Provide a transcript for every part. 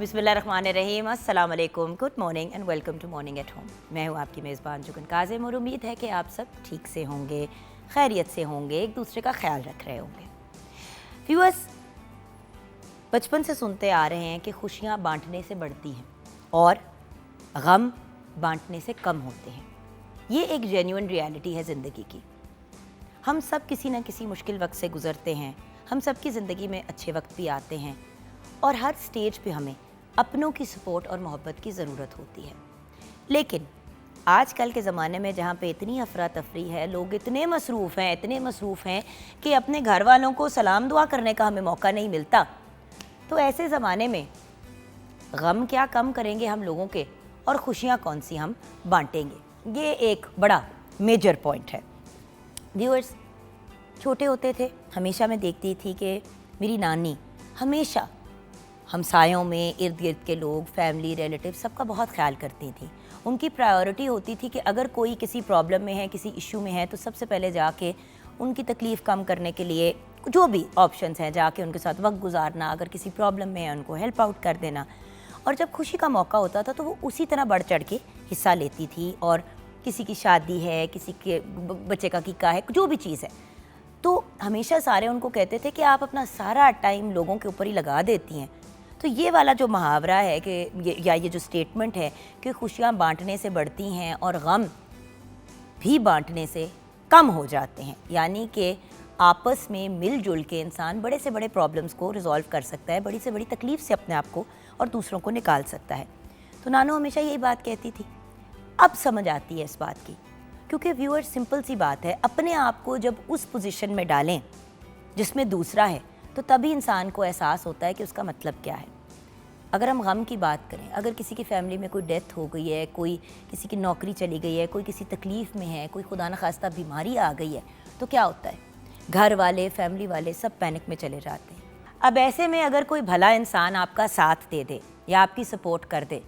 बिस्मिल्लाहिर्रहमानिर्रहीम, अस्सलाम वालेकुम, good morning and welcome to morning at home. मैं हूँ आपकी मेज़बान जुगन काज़िम और उम्मीद है कि आप सब ठीक से होंगे, खैरियत से होंगे, एक दूसरे का ख्याल रख रहे होंगे। व्यूअर्स, बचपन से सुनते आ रहे हैं कि खुशियाँ बांटने से बढ़ती हैं और गम बांटने से कम होते हैं। ये एक जेन्युइन रियलिटी है ज़िंदगी की। हम सब किसी न किसी मुश्किल वक्त से गुज़रते हैं, हम सब की ज़िंदगी में अच्छे वक्त भी आते हैं और हर स्टेज पे हमें अपनों की सपोर्ट और मोहब्बत की ज़रूरत होती है। लेकिन आजकल के ज़माने में जहाँ पे इतनी अफरा तफरी है, लोग इतने मसरूफ़ हैं कि अपने घर वालों को सलाम दुआ करने का हमें मौका नहीं मिलता। तो ऐसे ज़माने में गम क्या कम करेंगे हम लोगों के और खुशियाँ कौन सी हम बांटेंगे, ये एक बड़ा मेजर पॉइंट है। व्यूअर्स, छोटे होते थे हमेशा मैं देखती थी कि मेरी नानी हमेशा हमसायों में, इर्द गिर्द के लोग, फैमिली, रिलेटिव, सबका बहुत ख्याल करती थी। उनकी प्रायोरिटी होती थी कि अगर कोई किसी प्रॉब्लम में है, किसी इशू में है, तो सबसे पहले जाके उनकी तकलीफ़ कम करने के लिए जो भी ऑप्शंस हैं जाके उनके साथ वक्त गुजारना, अगर किसी प्रॉब्लम में है उनको हेल्प आउट कर देना। और जब खुशी का मौका होता था तो वो उसी तरह बढ़ चढ़ के हिस्सा लेती थी। और किसी की शादी है, किसी के बच्चे का कीका है, जो भी चीज़ है, तो हमेशा सारे उनको कहते थे कि आप अपना सारा टाइम लोगों के ऊपर ही लगा देती हैं। तो ये वाला जो मुहावरा है कि ये जो स्टेटमेंट है कि खुशियाँ बांटने से बढ़ती हैं और गम भी बांटने से कम हो जाते हैं, यानी कि आपस में मिलजुल के इंसान बड़े से बड़े प्रॉब्लम्स को रिजॉल्व कर सकता है, बड़ी से बड़ी तकलीफ़ से अपने आप को और दूसरों को निकाल सकता है। तो नानो हमेशा यही बात कहती थी। अब समझ आती है इस बात की, क्योंकि व्यूअर सिंपल सी बात है, अपने आप को जब उस पोजीशन में डालें जिसमें दूसरा है तो तभी इंसान को एहसास होता है कि उसका मतलब क्या है। अगर हम गम की बात करें, अगर किसी की फैमिली में कोई डेथ हो गई है, कोई किसी की नौकरी चली गई है, कोई किसी तकलीफ़ में है, कोई खुदा न खास्ता बीमारी आ गई है, तो क्या होता है, घर वाले, फैमिली वाले सब पैनिक में चले जाते हैं। अब ऐसे में अगर कोई भला इंसान आपका साथ दे दे या आपकी सपोर्ट कर दे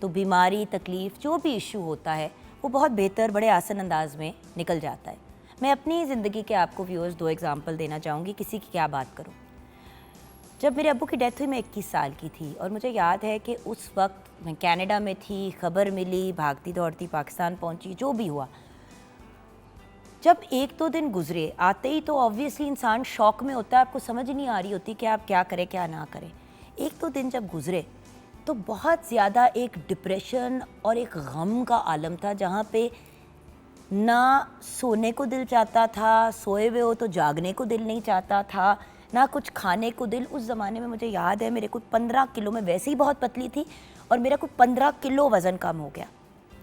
तो बीमारी, तकलीफ़, जो भी इशू होता है वो बहुत बेहतर, बड़े आसान अंदाज में निकल जाता है। मैं अपनी ज़िंदगी के आपको व्यूअर्स 2 एग्जांपल देना चाहूँगी। किसी की क्या बात करूँ, जब मेरे अब्बू की डेथ हुई मैं 21 साल की थी और मुझे याद है कि उस वक्त मैं कनाडा में थी, खबर मिली, भागती दौड़ती पाकिस्तान पहुँची, जो भी हुआ। जब 1-2 दिन गुजरे, आते ही तो ऑब्वियसली इंसान शॉक में होता है, आपको समझ नहीं आ रही होती कि आप क्या करें क्या ना करें। 1-2 दिन जब गुजरे तो बहुत ज़्यादा एक डिप्रेशन और एक गम का आलम था, जहाँ पे ना सोने को दिल चाहता था, सोए हुए हो तो जागने को दिल नहीं चाहता था, ना कुछ खाने को दिल। उस ज़माने में मुझे याद है मेरे को 15 किलो, में वैसे ही बहुत पतली थी और मेरा कुछ 15 किलो वज़न कम हो गया।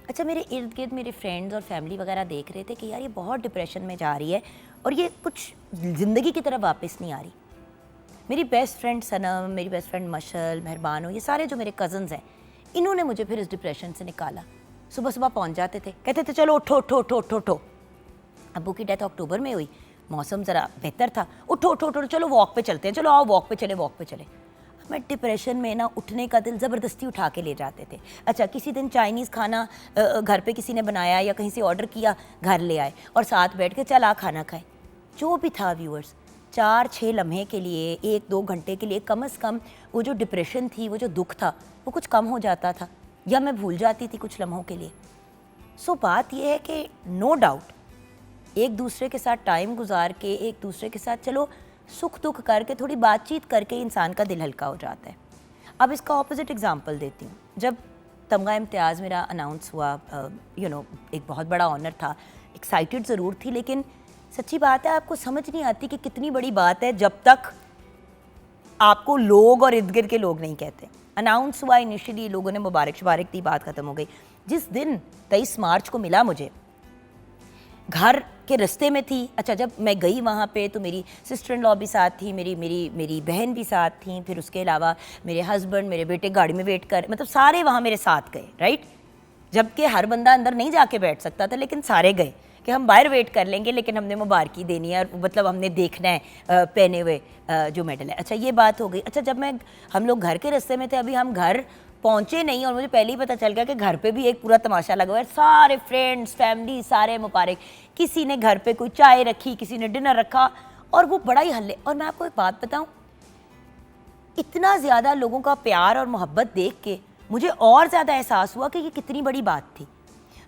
अच्छा, मेरे इर्द गिर्द मेरे फ्रेंड्स और फैमिली वगैरह देख रहे थे कि यार ये बहुत डिप्रेशन में जा रही है और ये कुछ ज़िंदगी की तरफ वापस नहीं आ रही। मेरी बेस्ट फ्रेंड सनम, मेरी बेस्ट फ्रेंड मशल, मेहरबानो, ये सारे जो मेरे कज़न्स हैं, इन्होंने मुझे फिर इस डिप्रेशन से निकाला। सुबह सुबह पहुंच जाते थे, कहते थे चलो उठो उठो उठो उठो उठो। अब्बू की डेथ अक्टूबर में हुई, मौसम ज़रा बेहतर था, उठो उठो उठो, चलो वॉक पे चलते हैं, चलो आओ वॉक पे चले। मैं डिप्रेशन में ना उठने का दिल ज़बरदस्ती उठा के ले जाते थे। अच्छा, किसी दिन चाइनीज़ खाना घर पे किसी ने बनाया या कहीं से ऑर्डर किया, घर ले आए और साथ बैठ के चल आ खाना खाएं। जो भी था व्यूअर्स, 4-6 लम्हे के लिए, 1-2 घंटे के लिए कम से कम वो जो डिप्रेशन थी, वो जो दुख था, वो कुछ कम हो जाता था या मैं भूल जाती थी कुछ लम्हों के लिए। सो बात ये है कि नो डाउट एक दूसरे के साथ टाइम गुजार के, एक दूसरे के साथ चलो सुख दुख करके, थोड़ी बातचीत करके इंसान का दिल हल्का हो जाता है। अब इसका ऑपोजिट एग्जांपल देती हूँ। जब तमगा इम्तियाज़ मेरा अनाउंस हुआ, एक बहुत बड़ा ऑनर था, एक्साइटेड ज़रूर थी, लेकिन सच्ची बात है आपको समझ नहीं आती कि कितनी बड़ी बात है जब तक आपको लोग और इर्द गिर्द के लोग नहीं कहते। अनाउंस हुआ, इनिशियली लोगों ने मुबारक दी, बात ख़त्म हो गई। जिस दिन 23 मार्च को मिला मुझे, घर के रास्ते में थी। अच्छा, जब मैं गई वहाँ पे तो मेरी सिस्टर इन लॉ भी साथ थी, मेरी बहन भी साथ थी, फिर उसके अलावा मेरे हस्बैंड, मेरे बेटे गाड़ी में वेट कर, मतलब सारे वहाँ मेरे साथ गए, राइट। जबकि हर बंदा अंदर नहीं जाके बैठ सकता था, लेकिन सारे गए कि हम बाहर वेट कर लेंगे, लेकिन हमने मुबारकी देनी है और मतलब हमने देखना है पहने हुए जो मेडल है। अच्छा, ये बात हो गई। अच्छा, जब हम लोग घर के रास्ते में थे, अभी हम घर पहुंचे नहीं और मुझे पहले ही पता चल गया कि घर पे भी एक पूरा तमाशा लगा हुआ है। सारे फ्रेंड्स, फैमिली, सारे मुबारक। किसी ने घर पे कोई चाय रखी, किसी ने डिनर रखा और वो बड़ा ही हल्ले। और मैं आपको एक बात बताऊं, इतना ज़्यादा लोगों का प्यार और मोहब्बत देख के मुझे और ज़्यादा एहसास हुआ कि ये कितनी बड़ी बात थी।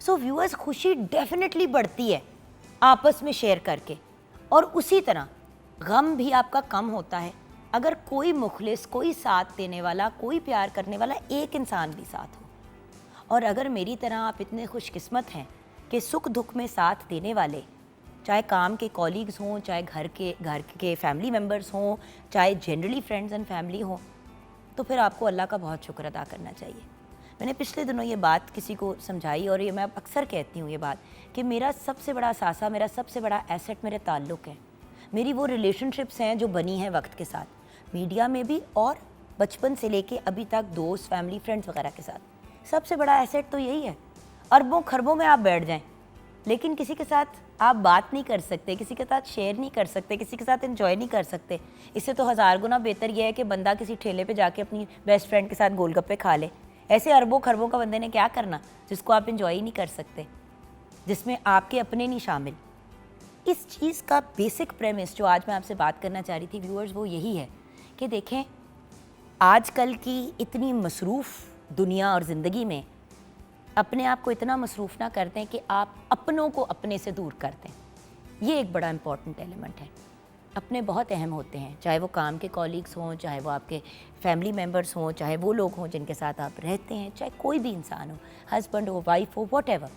सो व्यूअर्स, खुशी डेफिनेटली बढ़ती है आपस में शेयर करके, और उसी तरह गम भी आपका कम होता है अगर कोई मुखलिस, कोई साथ देने वाला, कोई प्यार करने वाला एक इंसान भी साथ हो। और अगर मेरी तरह आप इतने खुशकिस्मत हैं कि सुख दुख में साथ देने वाले, चाहे काम के कॉलीग्स हों, चाहे घर के फैमिली मेम्बर्स हों, चाहे जनरली फ्रेंड्स एंड फैमिली हों, तो फिर आपको अल्लाह का बहुत शुक्र अदा करना चाहिए। मैंने पिछले दिनों ये बात किसी को समझाई, और ये मैं अक्सर कहती हूँ ये बात, कि मेरा सबसे बड़ा असासा, मेरा सबसे बड़ा एसेट मेरे ताल्लुक़ हैं, मेरी वो रिलेशनशिप्स हैं जो बनी हैं वक्त के साथ, मीडिया में भी और बचपन से लेके अभी तक दोस्त, फैमिली, फ्रेंड्स वगैरह के साथ। सबसे बड़ा एसेट तो यही है। अरबों खरबों में आप बैठ जाएं, लेकिन किसी के साथ आप बात नहीं कर सकते, किसी के साथ शेयर नहीं कर सकते, किसी के साथ एंजॉय नहीं कर सकते। इससे तो हज़ार गुना बेहतर यह है कि बंदा किसी ठेले पे जाके अपनी बेस्ट फ्रेंड के साथ गोलगप्पे खा ले। ऐसे अरबों खरबों का बंदे ने क्या करना जिसको आप एंजॉय ही नहीं कर सकते, जिसमें आपके अपने नहीं शामिल। इस चीज़ का बेसिक प्रेमिस जो आज मैं आपसे बात करना चाह रही थी व्यूअर्स, वो यही है कि देखें, आजकल की इतनी मसरूफ़ दुनिया और ज़िंदगी में अपने आप को इतना मसरूफ़ ना कर दें कि आप अपनों को अपने से दूर कर दें। ये एक बड़ा इम्पॉर्टेंट एलिमेंट है। अपने बहुत अहम होते हैं, चाहे वो काम के कॉलीग्स हों, चाहे वो आपके फैमिली मेम्बर्स हों, चाहे वो लोग हों जिनके साथ आप रहते हैं, चाहे कोई भी इंसान हो, हस्बैंड हो, वाइफ हो, व्हाटएवर।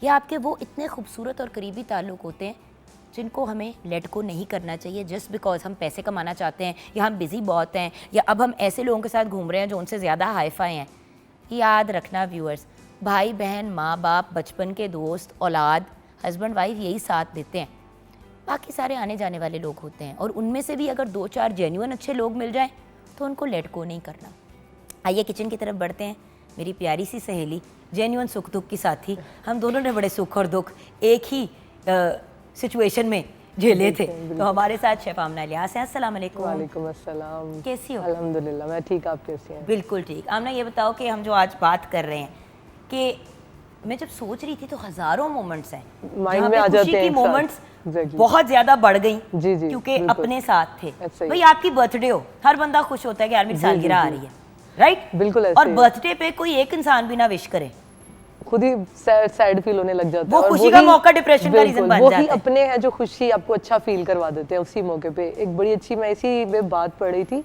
या आपके वो इतने खूबसूरत और करीबी ताल्लुक़ होते हैं जिनको हमें लेट को नहीं करना चाहिए जस्ट बिकॉज हम पैसे कमाना चाहते हैं, या हम बिज़ी बहुत हैं, या अब हम ऐसे लोगों के साथ घूम रहे हैं जो उनसे ज़्यादा हाई फाई हैं। याद रखना व्यूअर्स, भाई बहन, माँ बाप, बचपन के दोस्त, औलाद, हस्बैंड वाइफ, यही साथ देते हैं। बाकी सारे आने जाने वाले लोग होते हैं, और उनमें से भी अगर 2-4 जेन्युइन अच्छे लोग मिल जाएं तो उनको लेट को नहीं करना। आइए किचन की तरफ बढ़ते हैं। मेरी प्यारी सी सहेली, जेन्युइन सुख दुख की साथी, हम दोनों ने बड़े सुख और दुख एक ही सिचुएशन में झेले थे। तो हमारे साथ शेफ आमना इलियास हैं। अस्सलाम वालेकुम। वालेकुम अस्सलाम। कैसी हो? अल्हम्दुलिल्लाह, मैं ठीक, आप कैसी हैं? बिल्कुल ठीक। आमना, ये बताओ कि हम जो आज बात कर रहे हैं, कि मैं जब सोच रही थी तो हज़ारों मोमेंट्स हैं माइंड में आ जाते हैं, की मोमेंट्स Exactly. बहुत ज़्यादा बढ़ गई जी जी, क्योंकि बिल्कुल। अपने साथ थे। ऐसा ही। भाई आपकी बर्थडे हो, हर बंदा खुश होता है कि यार मेरी सालगिरह आ रही है, राइट? बिल्कुल ऐसे और ही। बर्थडे पे कोई एक इंसान भी ना विश करे, खुद ही सैड फील होने लग जाता है। वो और खुशी का मौका डिप्रेशन का रीजन बिल्कुल, बन वो जाता ही है। अपने हैं जो खुशी आपको अच्छा फील करवा देते हैं उसी मौके पे। एक बड़ी अच्छी, मैं इसी में बात पढ़ रही थी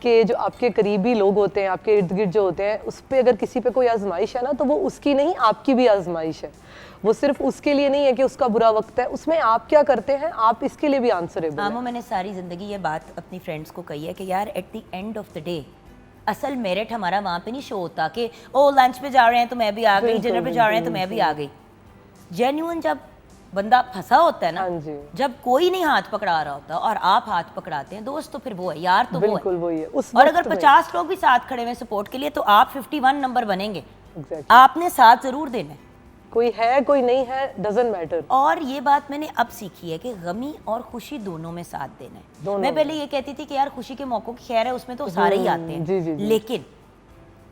कि जो आपके करीबी लोग होते हैं, आपके इर्द गिर्द जो होते हैं, उस पर अगर किसी पे कोई आजमाइश है ना, तो वो उसकी नहीं, आपकी भी आजमाइश है। वो सिर्फ उसके लिए नहीं है कि उसका बुरा वक्त है, उसमें आप क्या करते हैं, आप इसके लिए भी आंसरेबल हैं। मैंने सारी ज़िंदगी ये बात अपनी फ्रेंड्स को कही है कि यार at the end of the day असल मेरिट हमारा वहाँ पे नहीं शो होता कि ओ लंच पे जा रहे हैं तो मैं भी आ गई, डिनर पे जा रहे हैं तो मैं भी आ गई। जेन्युइन जब बंदा फंसा होता है ना, हाँ जी। जब कोई नहीं हाथ पकड़ा रहा होता और आप हाथ पकड़ाते हैं, दोस्त तो फिर वो है, यार तो वो बिल्कुल है। वही है उस और अगर वक्त में। 50 लोग भी साथ खड़े हुए सपोर्ट के लिए तो आप 51 नंबर बनेंगे। Exactly. आपने साथ जरूर देना है। कोई है कोई नहीं है, डजंट मैटर। और ये बात मैंने अब सीखी है कि गमी और खुशी दोनों में साथ देना है। दोनों मैं पहले ये कहती थी कि यार खुशी के मौकों की खैर है, उसमें तो सारे ही आते हैं, जी, जी, जी। लेकिन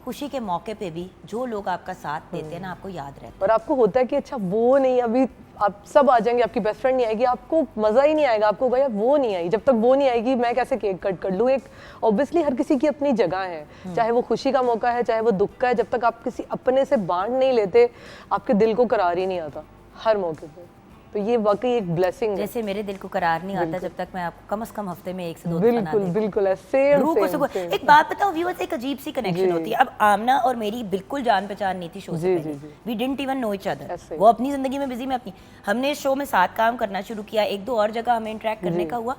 खुशी के मौके पे भी जो लोग आपका साथ देते हैं ना, आपको याद रहता है। और आपको होता है कि अच्छा वो नहीं, अभी आप सब आ जाएंगे, आपकी बेस्ट फ्रेंड नहीं आएगी, आपको मजा ही नहीं आएगा, आपको भैया वो नहीं आई, जब तक वो नहीं आएगी मैं कैसे केक कट कर लूँ। एक ऑब्वियसली हर किसी की अपनी जगह है, चाहे वो खुशी का मौका है, चाहे वो दुख का है, जब तक आप किसी अपने से बांट नहीं लेते, आपके दिल को करार ही नहीं आता हर मौके पे। तो ये वाकई एक ब्लेसिंग है। जैसे मेरे दिल को करार नहीं आता जब तक मैं आपको कम से कम हफ्ते में 1 से 2 बना बिल्कुल दूं। बिल्कुल ऐसे रूह को सुकून। एक बात बताओ व्यूअर्स, एक अजीब सी कनेक्शन होती है। अब आमना और मेरी बिल्कुल जान पहचान नहीं थी शो से जी, पहले। जी, जी। We didn't even know each ऐसे अदर। ही। वो अपनी जिंदगी में बिजी, में अपनी। हमने इस शो में साथ काम करना शुरू किया, 1-2 और जगह हमें इंटरेक्ट करने का हुआ।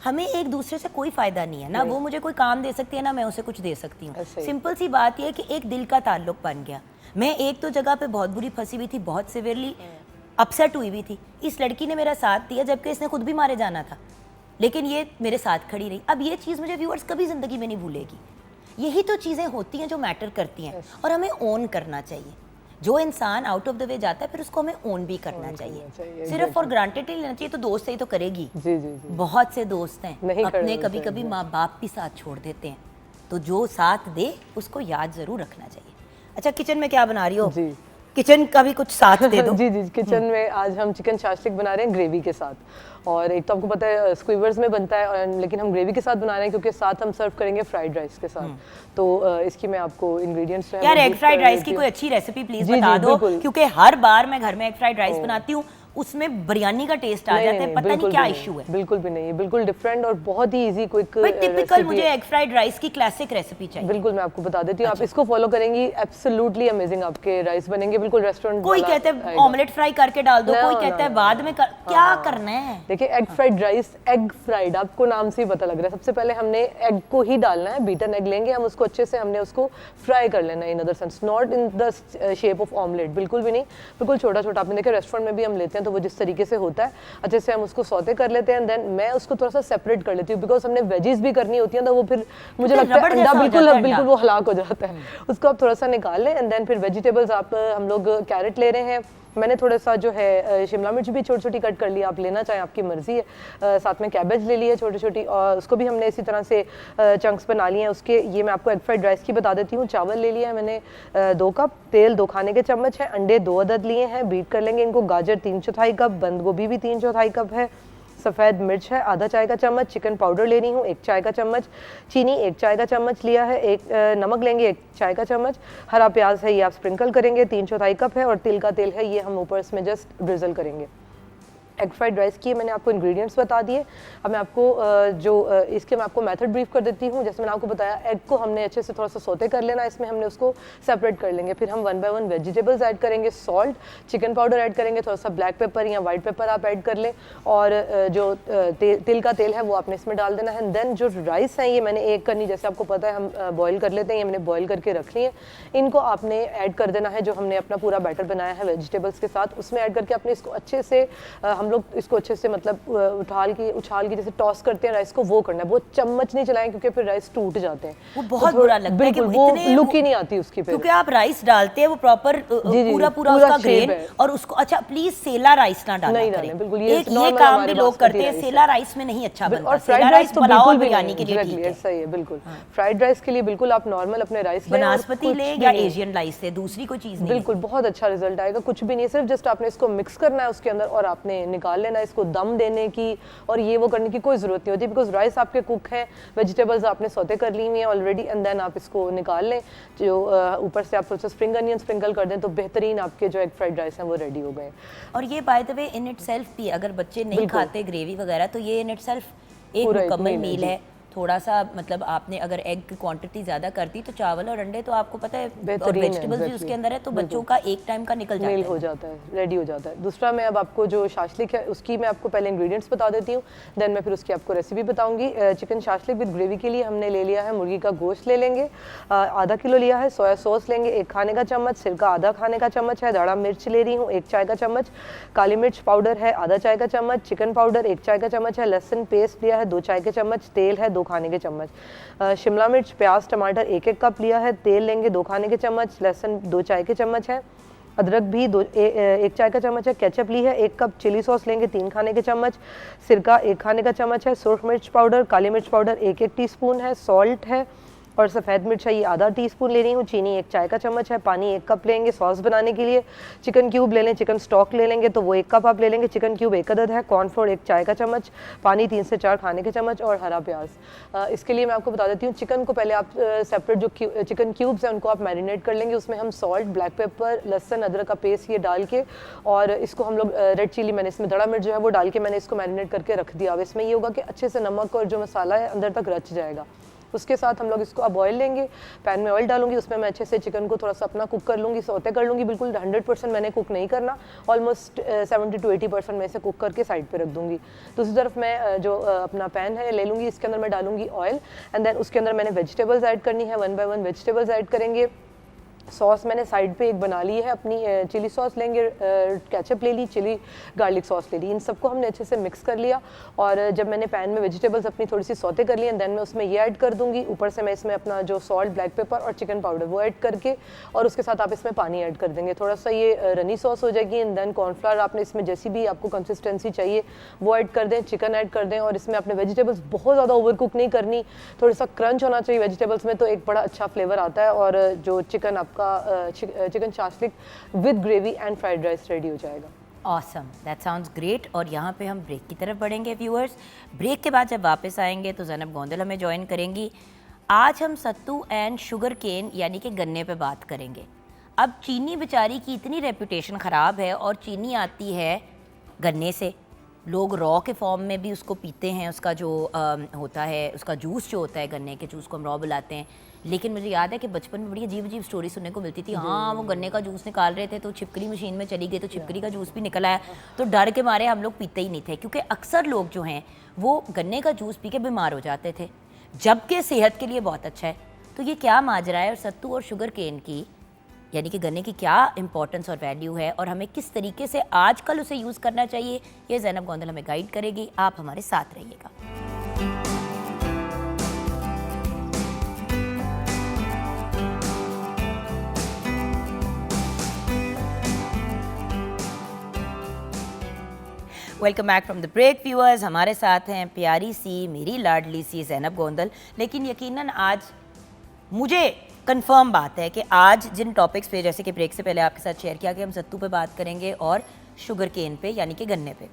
हमें एक दूसरे से कोई फायदा नहीं है ना, वो मुझे कोई काम दे सकती है ना मैं उसे कुछ दे सकती हूँ। ऐसे ही। सिंपल सी बात यह है कि एक दिल का ताल्लुक बन गया। मैं एक तो जगह पे बहुत बुरी फंसी हुई थी, बहुत सिवियरली अपसेट हुई हुई थी। इस लड़की ने मेरा साथ दिया जबकि इसने खुद भी मारे जाना था, लेकिन ये मेरे साथ खड़ी रही। अब ये चीज़ मुझे व्यूअर्स कभी ज़िंदगी में नहीं भूलेगी। यही तो चीज़ें होती हैं जो मैटर करती हैं, और हमें ओन करना चाहिए। जो इंसान आउट ऑफ द वे जाता है फिर उसको हमें ओन भी करना चाहिए। सिर्फ फॉर ग्रांटेड नहीं लेना चाहिए। तो दोस्त ही तो करेगी। जी जी जी। बहुत से दोस्त हैं नहीं अपने करना कभी कभी माँ बाप भी साथ छोड़ देते हैं, तो जो साथ दे उसको याद ज़रूर रखना चाहिए। अच्छा, किचन में क्या बना रही हो? जी किचन का भी कुछ साथ दे दो। जी जी, किचन में आज हम चिकन शाशलिक बना रहे हैं ग्रेवी के साथ, और एक तो आपको पता है स्क्वीवर्स में बनता है, और लेकिन हम ग्रेवी के साथ बना रहे हैं क्योंकि साथ हम सर्व करेंगे फ्राइड राइस के साथ। तो इसकी मैं आपको इंग्रेडिएंट्स जो है यार एग फ्राइड राइस की कोई अच्छी रेसिपी प्लीज जी, बता जी, दो, बिल्कुल। क्योंकि हर बार मैं घर में एग फ्राइड राइस बनाती हूँ, उसमें बिरयानी का टेस्ट आ जाता है, पता नहीं क्या इशू है। बिल्कुल भी नहीं है, बिल्कुल डिफरेंट और बहुत ही इजी क्विक टिपिकल मुझे एग फ्राइड राइस की क्लासिक रेसिपी चाहिए। बिल्कुल मैं आपको बता देती हूँ, आप इसको फॉलो करेंगी एब्सोल्युटली अमेजिंग आपके राइस बनेंगे, बिल्कुल रेस्टोरेंट। कोई कहते हैं ऑमलेट फ्राई करके डाल दो, कोई कहता है बाद में क्या करना है। देखिए egg fried rice, egg fried आपको नाम से ही पता लग रहा है। सबसे पहले हमने एग को ही डालना है, बीटन एग लेंगे हम, उसको अच्छे से हमने उसको फ्राई कर लेना है, in other sense not in the shape of omelette, बिल्कुल भी नहीं, बिल्कुल छोटा छोटा। आपने देखा रेस्टोरेंट में भी हम लेते हैं तो वो जिस तरीके से होता है, अच्छे से हम उसको सौते कर लेते हैं, देन मैं उसको थोड़ा सा सेपरेट कर लेती हूँ, बिकॉज हमने वेजीज भी करनी होती है, तो वो फिर मुझे लगता है अंडा बिल्कुल वो हलाक हो जाता है, उसको आप थोड़ा सा निकाल लें। एंड देन फिर वेजिटेबल्स आप हम लोग कैरेट ले रहे हैं, मैंने थोड़ा सा जो है शिमला मिर्च भी छोटी छोटी कट कर लिया, आप लेना चाहें आपकी मर्जी है। साथ में कैबेज ले लिए छोटी छोटी, और उसको भी हमने इसी तरह से चंक्स बना लिए हैं उसके। ये मैं आपको एग फ्राइड राइस की बता देती हूँ। चावल ले लिया है मैंने 2 कप, तेल 2 खाने के चम्मच है, अंडे 2 अदद लिए हैं, बीट कर लेंगे इनको। गाजर 3/4 कप, बंद गोभी भी 3/4 कप है, सफ़ेद मिर्च है आधा चाय का चम्मच, चिकन पाउडर लेनी हूँ 1 चाय का चम्मच, चीनी 1 चाय का चम्मच लिया है, एक नमक लेंगे 1 चाय का चम्मच, हरा प्याज है ये आप स्प्रिंकल करेंगे 3/4 कप है, और तिल का तेल है ये हम ऊपर इसमें जस्ट ड्रिजल करेंगे। एग फ्राइड राइस की मैंने आपको इंग्रेडिएंट्स बता दिए। अब मैं आपको इसके मैं आपको मेथड ब्रीफ कर देती हूँ। जैसे मैंने आपको बताया, एग को हमने अच्छे से थोड़ा सा सोते कर लेना, इसमें हमने उसको सेपरेट कर लेंगे, फिर हम 1 बाय 1 वेजिटेबल्स ऐड करेंगे, सॉल्ट, चिकन पाउडर ऐड करेंगे, थोड़ा सा ब्लैक पेपर या वाइट पेपर आप ऐड कर लें, और जो तिल का तेल है वो आपने इसमें डाल देना है। देन जो राइस है ये मैंने एक करनी, जैसे आपको पता है हम बॉयल कर लेते हैं, ये मैंने बॉयल करके रख ली है, इनको आपने ऐड कर देना है, जो हमने अपना पूरा बैटर बनाया है वेजिटेबल्स के साथ उसमें ऐड करके आपने इसको अच्छे से हम लोग इसको अच्छे से मतलब उछाल के जैसे टॉस करते हैं राइस को, वो करना है। वो चम्मच नहीं चलाएं क्योंकि फिर राइस टूट जाते हैं, वो बहुत बुरा लगता है कि वो लुक ही नहीं आती उसकी, क्योंकि आप राइस डालते हैं वो प्रॉपर पूरा उसका ग्रेन, और उसको अच्छा प्लीज सेला राइस ना डाला करें, बिल्कुल ये काम भी लोग करते हैं, सेला राइस में नहीं अच्छा बनता। और फ्राइड राइस तो बिल्कुल बिरयानी के लिए ठीक है, सही है बिल्कुल। फ्राइड राइस के लिए बिल्कुल आप नॉर्मल अपने राइस लें, बनास्पति ले या एशियन राइस से, दूसरी कोई चीज नहीं, बिल्कुल बहुत अच्छा रिजल्ट आएगा। कुछ भी नहीं, सिर्फ जस्ट आपने इसको मिक्स करना है उसके अंदर, और आपने निकाल लेना है इसको। दम देने की और ये वो करने की कोई जरूरत नहीं होती, बिकॉज राइस आपके कुक हैं, वेजिटेबल्स आपने सौते कर ली हुई हैं ऑलरेडी, एंड देन आप इसको निकाल लें। जो ऊपर से आप थोड़ा सा स्प्रिंग अनियन स्प्रिंकल कर दें तो बेहतरीन आपके जो एग फ्राइड राइस हैं वो रेडी हो गए। और ये by the way in itself भी अगर बच्चे नहीं खाते ग्रेवी वगैरह, तो ये इन इटसेल्फ एक मुकम्मल मील है। थोड़ा सा मतलब आपने अगर एग की क्वांटिटी ज़्यादा कर दी तो चावल और अंडे तो आपको पता है, और वेजिटेबल्स भी उसके अंदर है, तो बच्चों का एक टाइम का निकल जाता है, हो जाता है, रेडी हो जाता है। दूसरा मैं अब आपको जो शाशलिक है उसकी मैं आपको पहले इंग्रेडिएंट्स बता देती हूँ, देन मैं फिर उसकी आपको रेसिपी बताऊंगी। चिकन शाशलिक विद ग्रेवी के लिए हमने ले लिया है मुर्गी का गोश्त ले लेंगे, आधा किलो लिया है, सोया सॉस लेंगे 1 खाने का चम्मच, सिरका आधा खाने का चम्मच है, दाढ़ा मिर्च ले रही हूँ 1 चाय का चम्मच, काली मिर्च पाउडर है आधा चाय का चम्मच, चिकन पाउडर 1 चाय का चम्मच है, लहसुन पेस्ट लिया है 2 चाय के चम्मच, तेल है 2 खाने के चम्मच, शिमला मिर्च प्याज टमाटर 1-1 कप लिया है, तेल लेंगे 2 खाने के चम्मच, लहसुन 2 चाय के चम्मच है, अदरक भी 1 चाय का चम्मच है, केचप ली है 1 कप, चिली सॉस लेंगे 3 खाने के चम्मच, सिरका 1 खाने का चम्मच है, सुर्ख मिर्च पाउडर काली मिर्च पाउडर 1-1 टीस्पून है, सॉल्ट है, और सफ़ेद मिर्च है ये आधा टीस्पून ले रही हूँ, चीनी 1 चाय का चम्मच है, पानी 1 कप लेंगे सॉस बनाने के लिए, चिकन क्यूब ले लें, चिकन स्टॉक ले लेंगे तो वो 1 कप आप ले लेंगे, चिकन क्यूब 1 अदद है, कॉर्नफ्लोर 1 चाय का चम्मच, पानी 3 से 4 खाने के चम्मच, और हरा प्याज। इसके लिए मैं आपको बता देती हूँ, चिकन को पहले आप सेपरेट जो चिकन क्यूब्स हैं उनको आप मैरिनेट कर लेंगे, उसमें हम सॉल्ट, ब्लैक पेपर, लहसुन, अदरक का पेस्ट ये डाल के, और इसको हम लोग रेड चिली मैंने इसमें दड़ा मिर्च जो है वो डाल के मैंने इसको मैरिनेट करके रख दिया। अब इसमें ये होगा कि अच्छे से नमक और जो मसाला है अंदर तक रच जाएगा। उसके साथ हम लोग इसको अब ऑयल लेंगे, पैन में ऑयल डालूंगी, उसमें मैं अच्छे से चिकन को थोड़ा सा अपना कुक कर लूँगी, सौते कर लूँगी, बिल्कुल 100% मैंने कुक नहीं करना, ऑलमोस्ट 70 to 80% मैं इसे कुक करके साइड पे रख दूँगी। दूसरी तरफ मैं जो अपना पैन है ले लूँगी, इसके अंदर मैं डालूँगी ऑयल, एंड देन उसके अंदर मैंने वेजिटेबल्स ऐड करनी है, 1 बाय 1 वेजिटेबल्स ऐड करेंगे। सॉस मैंने साइड पे एक बना ली है अपनी, चिली सॉस लेंगे, केचप ले ली, चिली गार्लिक सॉस ले ली, इन सबको हमने अच्छे से मिक्स कर लिया। और जब मैंने पैन में वेजिटेबल्स अपनी थोड़ी सी सौते कर ली एंड देन मैं उसमें ये ऐड कर दूंगी, ऊपर से मैं इसमें अपना जो सॉल्ट, ब्लैक पेपर और चिकन पाउडर वो ऐड करके, और उसके साथ आप इसमें पानी ऐड कर देंगे, थोड़ा सा ये रनी सॉस हो जाएगी। एंड देन कॉर्नफ्लावर आपने इसमें जैसी भी आपको कंसिस्टेंसी चाहिए वो ऐड कर दें, चिकन ऐड कर दें, और इसमें आपने वेजिटेबल्स बहुत ज़्यादा ओवर कुक नहीं करनी, थोड़ा सा क्रंच होना चाहिए वेजिटेबल्स में, तो एक बड़ा अच्छा फ्लेवर आता है और जो चिकन आपका आपका chicken shashlik with gravy and fried rice ready हो जाएगा। Awesome, that sounds great. और यहाँ पे हम ब्रेक की तरफ बढ़ेंगे व्यूअर्स। ब्रेक के बाद जब वापस आएंगे तो ज़ैनब गोंदल हमें ज्वाइन करेंगी। आज हम सत्तू एंड शुगर केन यानी कि गन्ने पे बात करेंगे। अब चीनी बेचारी की इतनी रेपुटेशन ख़राब है और चीनी आती है गन्ने से। लोग रॉ के फॉर्म में भी उसको पीते हैं, उसका जो होता है, उसका जूस जो होता है, गन्ने के जूस को हम रॉ बुलाते हैं। लेकिन मुझे याद है कि बचपन में बड़ी अजीब अजीब स्टोरी सुनने को मिलती थी। हाँ, वो गन्ने का जूस निकाल रहे थे तो छिपकली मशीन में चली गई तो छिपकली का जूस भी निकल आया, तो डर के मारे हम लोग पीते ही नहीं थे, क्योंकि अक्सर लोग जो हैं वो गन्ने का जूस पी के बीमार हो जाते थे, जबकि सेहत के लिए बहुत अच्छा है। तो ये क्या माजरा है और सत्तू और शुगर केन की यानी कि गन्ने की क्या इंपॉर्टेंस और वैल्यू है और हमें किस तरीके से आजकल उसे यूज़ करना चाहिए, ये ज़ैनब गोंदल हमें गाइड करेगी। आप हमारे साथ रहिएगा। Welcome back from the break viewers. हमारे साथ हैं प्यारी सी मेरी लाडली सी ज़ैनब गोंदल। लेकिन यकीनन आज मुझे कंफर्म बात है कि आज जिन टॉपिक्स पे, जैसे कि ब्रेक से पहले आपके साथ शेयर किया कि हम सत्तू पे बात करेंगे और शुगर केन पे यानी कि गन्ने पे।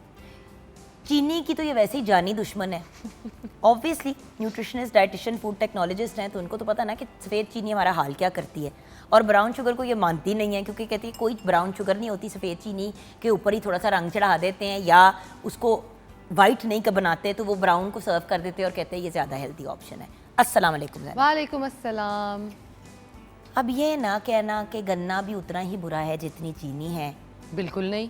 चीनी की तो ये वैसे ही जानी दुश्मन है। Obviously nutritionist, dietitian, food technologist हैं तो उनको तो पता ना कि सफ़ेद चीनी हमारा हाल क्या करती है। और ब्राउन शुगर को ये मानती नहीं है, क्योंकि कहती है कोई ब्राउन शुगर नहीं होती, सफ़ेद चीनी के ऊपर ही थोड़ा सा रंग चढ़ा देते हैं या उसको वाइट नहीं का बनाते तो वो ब्राउन को सर्व कर देते हैं और कहते हैं ये ज़्यादा हेल्दी ऑप्शन है। अस्सलाम वालेकुम। वालेकुम अस्सलाम। अब ये ना कहना कि गन्ना भी उतना ही बुरा है जितनी चीनी है। बिल्कुल नहीं,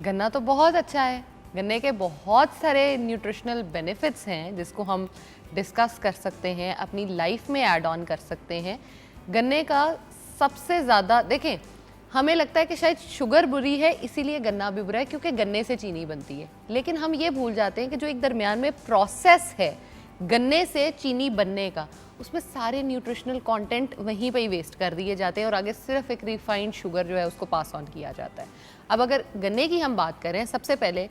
गन्ना तो बहुत अच्छा है। गन्ने के बहुत सारे न्यूट्रिशनल बेनिफिट्स हैं जिसको हम डिस्कस कर सकते हैं, अपनी लाइफ में ऐड ऑन कर सकते हैं। गन्ने का सबसे ज़्यादा देखें, हमें लगता है कि शायद शुगर बुरी है इसीलिए गन्ना भी बुरा है, क्योंकि गन्ने से चीनी बनती है। लेकिन हम ये भूल जाते हैं कि जो एक दरमियान में प्रोसेस है गन्ने से चीनी बनने का, उसमें सारे न्यूट्रिशनल कंटेंट वहीं पे ही वेस्ट कर दिए जाते हैं और आगे सिर्फ एक रिफाइंड शुगर जो है उसको पास ऑन किया जाता है। अब अगर गन्ने की हम बात करें, सबसे पहले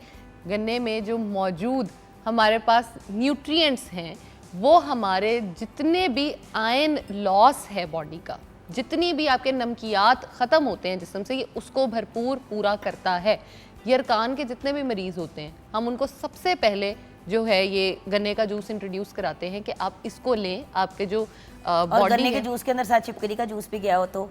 गन्ने में जो मौजूद हमारे पास न्यूट्रिएंट्स हैं वो हमारे जितने भी आयरन लॉस है बॉडी का, जितनी भी आपके नमकियात ख़त्म होते हैं जिस्म से, ये उसको भरपूर पूरा करता है। यरकान के जितने भी मरीज़ होते हैं हम उनको सबसे पहले जो है ये गन्ने का जूस इंट्रोड्यूस कराते हैं कि आप इसको लें। आपके जो और गन्ने के जूस के अंदर साथ छिपकली का जूस भी गया हो तो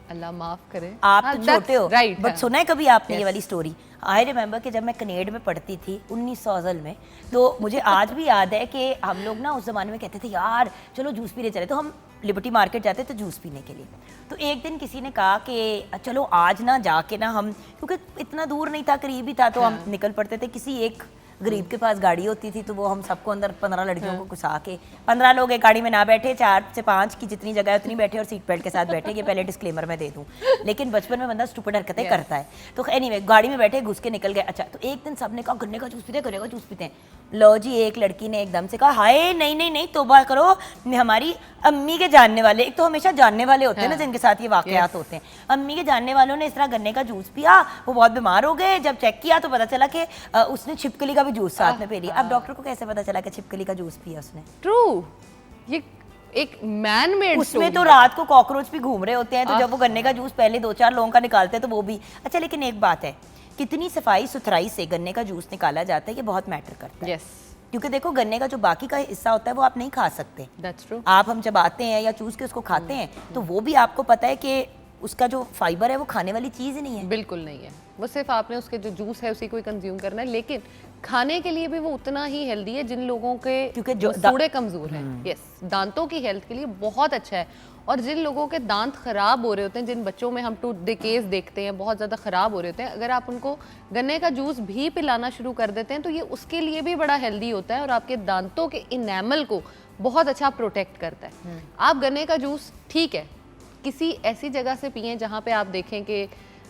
अल्लाह माफ़ करे, आप तो छोटे हो, राइट। बट सुना है कभी आपने ये वाली स्टोरी? आई रिमेंबर कि जब मैं कनेड में पढ़ती थी 1900 में, तो मुझे आज भी याद है कि हम लोग ना उस ज़माने में कहते थे यार चलो जूस पीने चले, तो हम लिबर्टी मार्केट जाते थे जूस पीने के लिए। तो एक दिन किसी ने कहा कि चलो आज ना जाके ना हम, क्योंकि इतना दूर नहीं था, करीब ही था, तो हम निकल पड़ते थे। किसी एक गरीब के पास गाड़ी होती थी तो वो हम सबको अंदर 15 लड़कियों को घुसा के, 15 लोग एक गाड़ी में ना बैठे, 4 से 5 की जितनी जगह है उतनी बैठे और सीट बेल्ट के साथ बैठे। ये पहले डिस्क्लेमर मैं दे दूं, लेकिन बचपन में बंदा स्टूपिड हरकतें करता है। तो एनीवे गाड़ी में बैठे, घुस के निकल गए। अच्छा, तो एक दिन सबने कहा गन्ने का जूस पीते, गन्ने का जूस पीते हैं। लो जी, एक लड़की ने एकदम से कहा हाय नहीं नहीं नहीं तौबा करो, हमारी अम्मी के जानने वाले, एक तो हमेशा जानने वाले होते हैं ना जिनके साथ ये वाकयात होते हैं, अम्मी के जानने वालों ने इस तरह गन्ने का जूस पिया, वो बहुत बीमार हो गए। जब चेक किया तो पता चला कि उसने छिपकली का भी जूस साथ में पी लिया। अब डॉक्टर को कैसे पता चला कि छिपकली का जूस पिया उसने? ट्रू, ये एक मैन मेड, उसमें तो रात को कॉकरोच भी घूम रहे होते हैं, तो जब वो गन्ने का जूस पहले 2-4 लोगों का निकालते हैं तो वो भी अच्छा। लेकिन एक बात है, कितनी सफाई सुथराई से गन्ने का जूस निकाला जाता है ये बहुत मैटर करता है। यस, क्योंकि देखो गन्ने का जो बाकी का हिस्सा होता है वो आप नहीं खा सकते। That's true. आप हम जब आते हैं या चूस के उसको खाते हैं तो वो भी आपको पता है कि उसका जो फाइबर है वो खाने वाली चीज़ ही नहीं है। बिल्कुल नहीं है, वो सिर्फ आपने उसके जो जूस है उसी को ही कंज्यूम करना है। लेकिन खाने के लिए भी वो उतना ही हेल्दी है जिन लोगों के क्योंकि जो थोड़े कमज़ोर हैं। यस, दांतों की हेल्थ के लिए बहुत अच्छा है। और जिन लोगों के दांत ख़राब हो रहे होते हैं, जिन बच्चों में हम टूथ डिकेज देखते हैं बहुत ज़्यादा ख़राब हो रहे होते हैं, अगर आप उनको गन्ने का जूस भी पिलाना शुरू कर देते हैं तो ये उसके लिए भी बड़ा हेल्दी होता है और आपके दांतों के इनेमल को बहुत अच्छा प्रोटेक्ट करता है। आप गन्ने का जूस ठीक है किसी ऐसी जगह से पिएं जहाँ पे आप देखें कि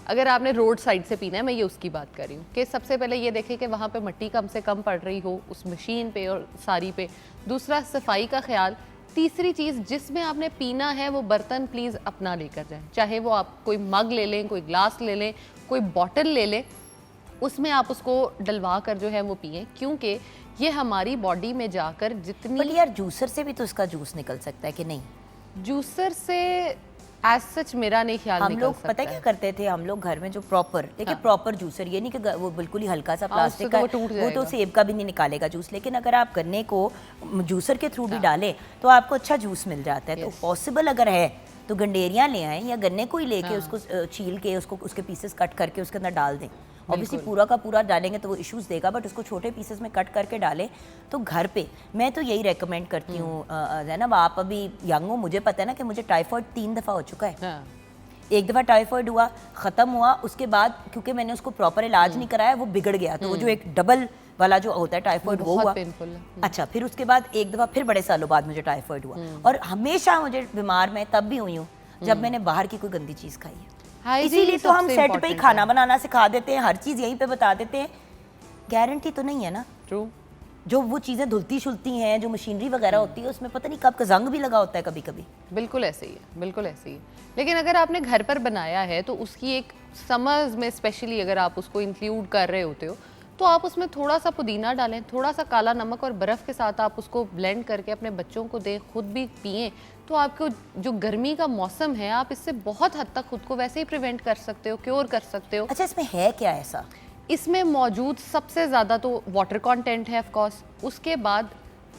अगर आपने रोड साइड से पीना है, मैं ये उसकी बात कर रही हूँ कि सबसे पहले ये देखें कि वहाँ पे मिट्टी कम से कम पड़ रही हो उस मशीन पे और सारी पे। दूसरा, सफाई का ख्याल। तीसरी चीज़, जिसमें आपने पीना है वो बर्तन प्लीज़ अपना लेकर जाएं, चाहे वो आप कोई मग ले लें, कोई ग्लास ले लें, कोई बॉटल ले लें, उसमें आप उसको डलवा कर जो है वो पिएं, क्योंकि ये हमारी बॉडी में जाकर जितनी। यार जूसर से भी तो इसका जूस निकल सकता है कि नहीं? जूसर से एज सच मेरा नहीं ख्याल हम निकल लोग सकता पता है क्या करते थे, हम लोग घर में जो प्रॉपर देखिए हाँ। प्रॉपर जूसर, ये नहीं कि वो बिल्कुल ही हल्का सा हाँ, प्लास्टिक उससे का, तो वो टूट वो तो जाएगा। सेब का भी नहीं निकालेगा जूस, लेकिन अगर आप गन्ने को जूसर के थ्रू भी डालें तो आपको अच्छा जूस मिल जाता है। तो Yes. पॉसिबल अगर है तो गंडेरियाँ ले आएं या गन्ने को ही लेके हाँ। उसको छील के उसको उसके पीसेस कट करके उसके अंदर डाल दें। ऑब्वियसली पूरा का पूरा डालेंगे तो वो इश्यूज देगा, बट उसको छोटे पीसेस में कट करके डालें तो घर पे मैं तो यही रेकमेंड करती हूँ। जैनब आप अभी यंग हो, मुझे पता है ना कि मुझे टाइफाइड 3 दफ़ा हो चुका है। हाँ, एक दफ़ा टाइफाइड हुआ, ख़त्म हुआ, उसके बाद क्योंकि मैंने उसको प्रॉपर इलाज नहीं कराया वो बिगड़ गया, तो वो जो एक डबल वाला जो होता है टाइफाइड वो बहुत हुआ। पेनफुल है। अच्छा, फिर उसके बाद एक दफ़ा फिर बड़े सालों बाद मुझे टाइफाइड हुआ, और हमेशा मुझे बीमार मैं तब भी हुई हूँ जब मैंने बाहर की कोई गंदी चीज़ खाई है। Hygiene इसीलिए तो हम सबसे सेट पे ही important खाना है। बनाना सिखा देते हैं, हर चीज़ यहीं पे बता देते हैं। गारंटी तो नहीं है ना, ट्रू। जो वो चीज़ें धुलती शुलती हैं, जो मशीनरी वगैरह होती है उसमें पता नहीं कब का जंग भी लगा होता है कभी कभी। बिल्कुल ऐसे ही है, बिल्कुल ऐसे ही है। लेकिन अगर आपने घर पर बनाया है तो उसकी एक समर्स में स्पेशली अगर आप उसको इंक्लूड कर रहे होते हो तो आप उसमें थोड़ा सा पुदीना डालें, थोड़ा सा काला नमक और बर्फ़ के साथ आप उसको ब्लेंड करके अपने बच्चों को दें, खुद भी पिएं, तो आपको जो गर्मी का मौसम है आप इससे बहुत हद तक खुद को वैसे ही प्रिवेंट कर सकते हो, क्योर कर सकते हो। अच्छा, इसमें है क्या ऐसा? इसमें मौजूद सबसे ज़्यादा तो वाटर कंटेंट है ऑफ कोर्स, उसके बाद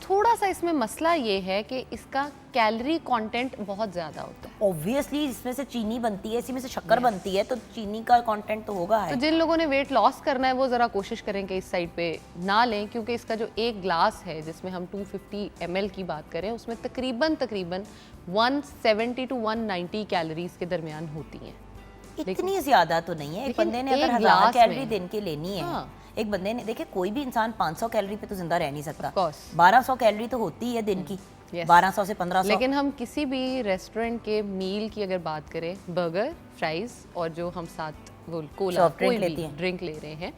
थोड़ा सा इसमें मसला ये है कि इसका कैलोरी कंटेंट बहुत ज़्यादा होता है। ऑब्वियसली इसमें से चीनी बनती है, इसी में से शक्कर बनती है, तो चीनी का कंटेंट तो होगा तो है। जिन लोगों ने वेट लॉस करना है वो ज़रा कोशिश करें कि इस साइड पे ना लें, क्योंकि इसका जो एक ग्लास है जिसमें हम 250 ml की बात करें उसमें तकरीबन 170 to 190 कैलोरीज के दरमियान होती हैं। इतनी ज्यादा तो नहीं है। एक लेकिन बंदे ने एक अगर 1000 गिलास कैलोरी में- दिन के लेनी है, हाँ। एक बंदे ने देखिए कोई भी इंसान 500 कैलोरी पे तो जिंदा रह नहीं सकता। Of course. 1200 कैलोरी तो होती है दिन की, Yes. 1200 से 1500। लेकिन हम किसी भी रेस्टोरेंट के मील की अगर बात करें, बर्गर, फ्राइज और जो हम साथ वो कोला Soft drink कोई लेती भी हैं। ड्रिंक ले रहे हैं,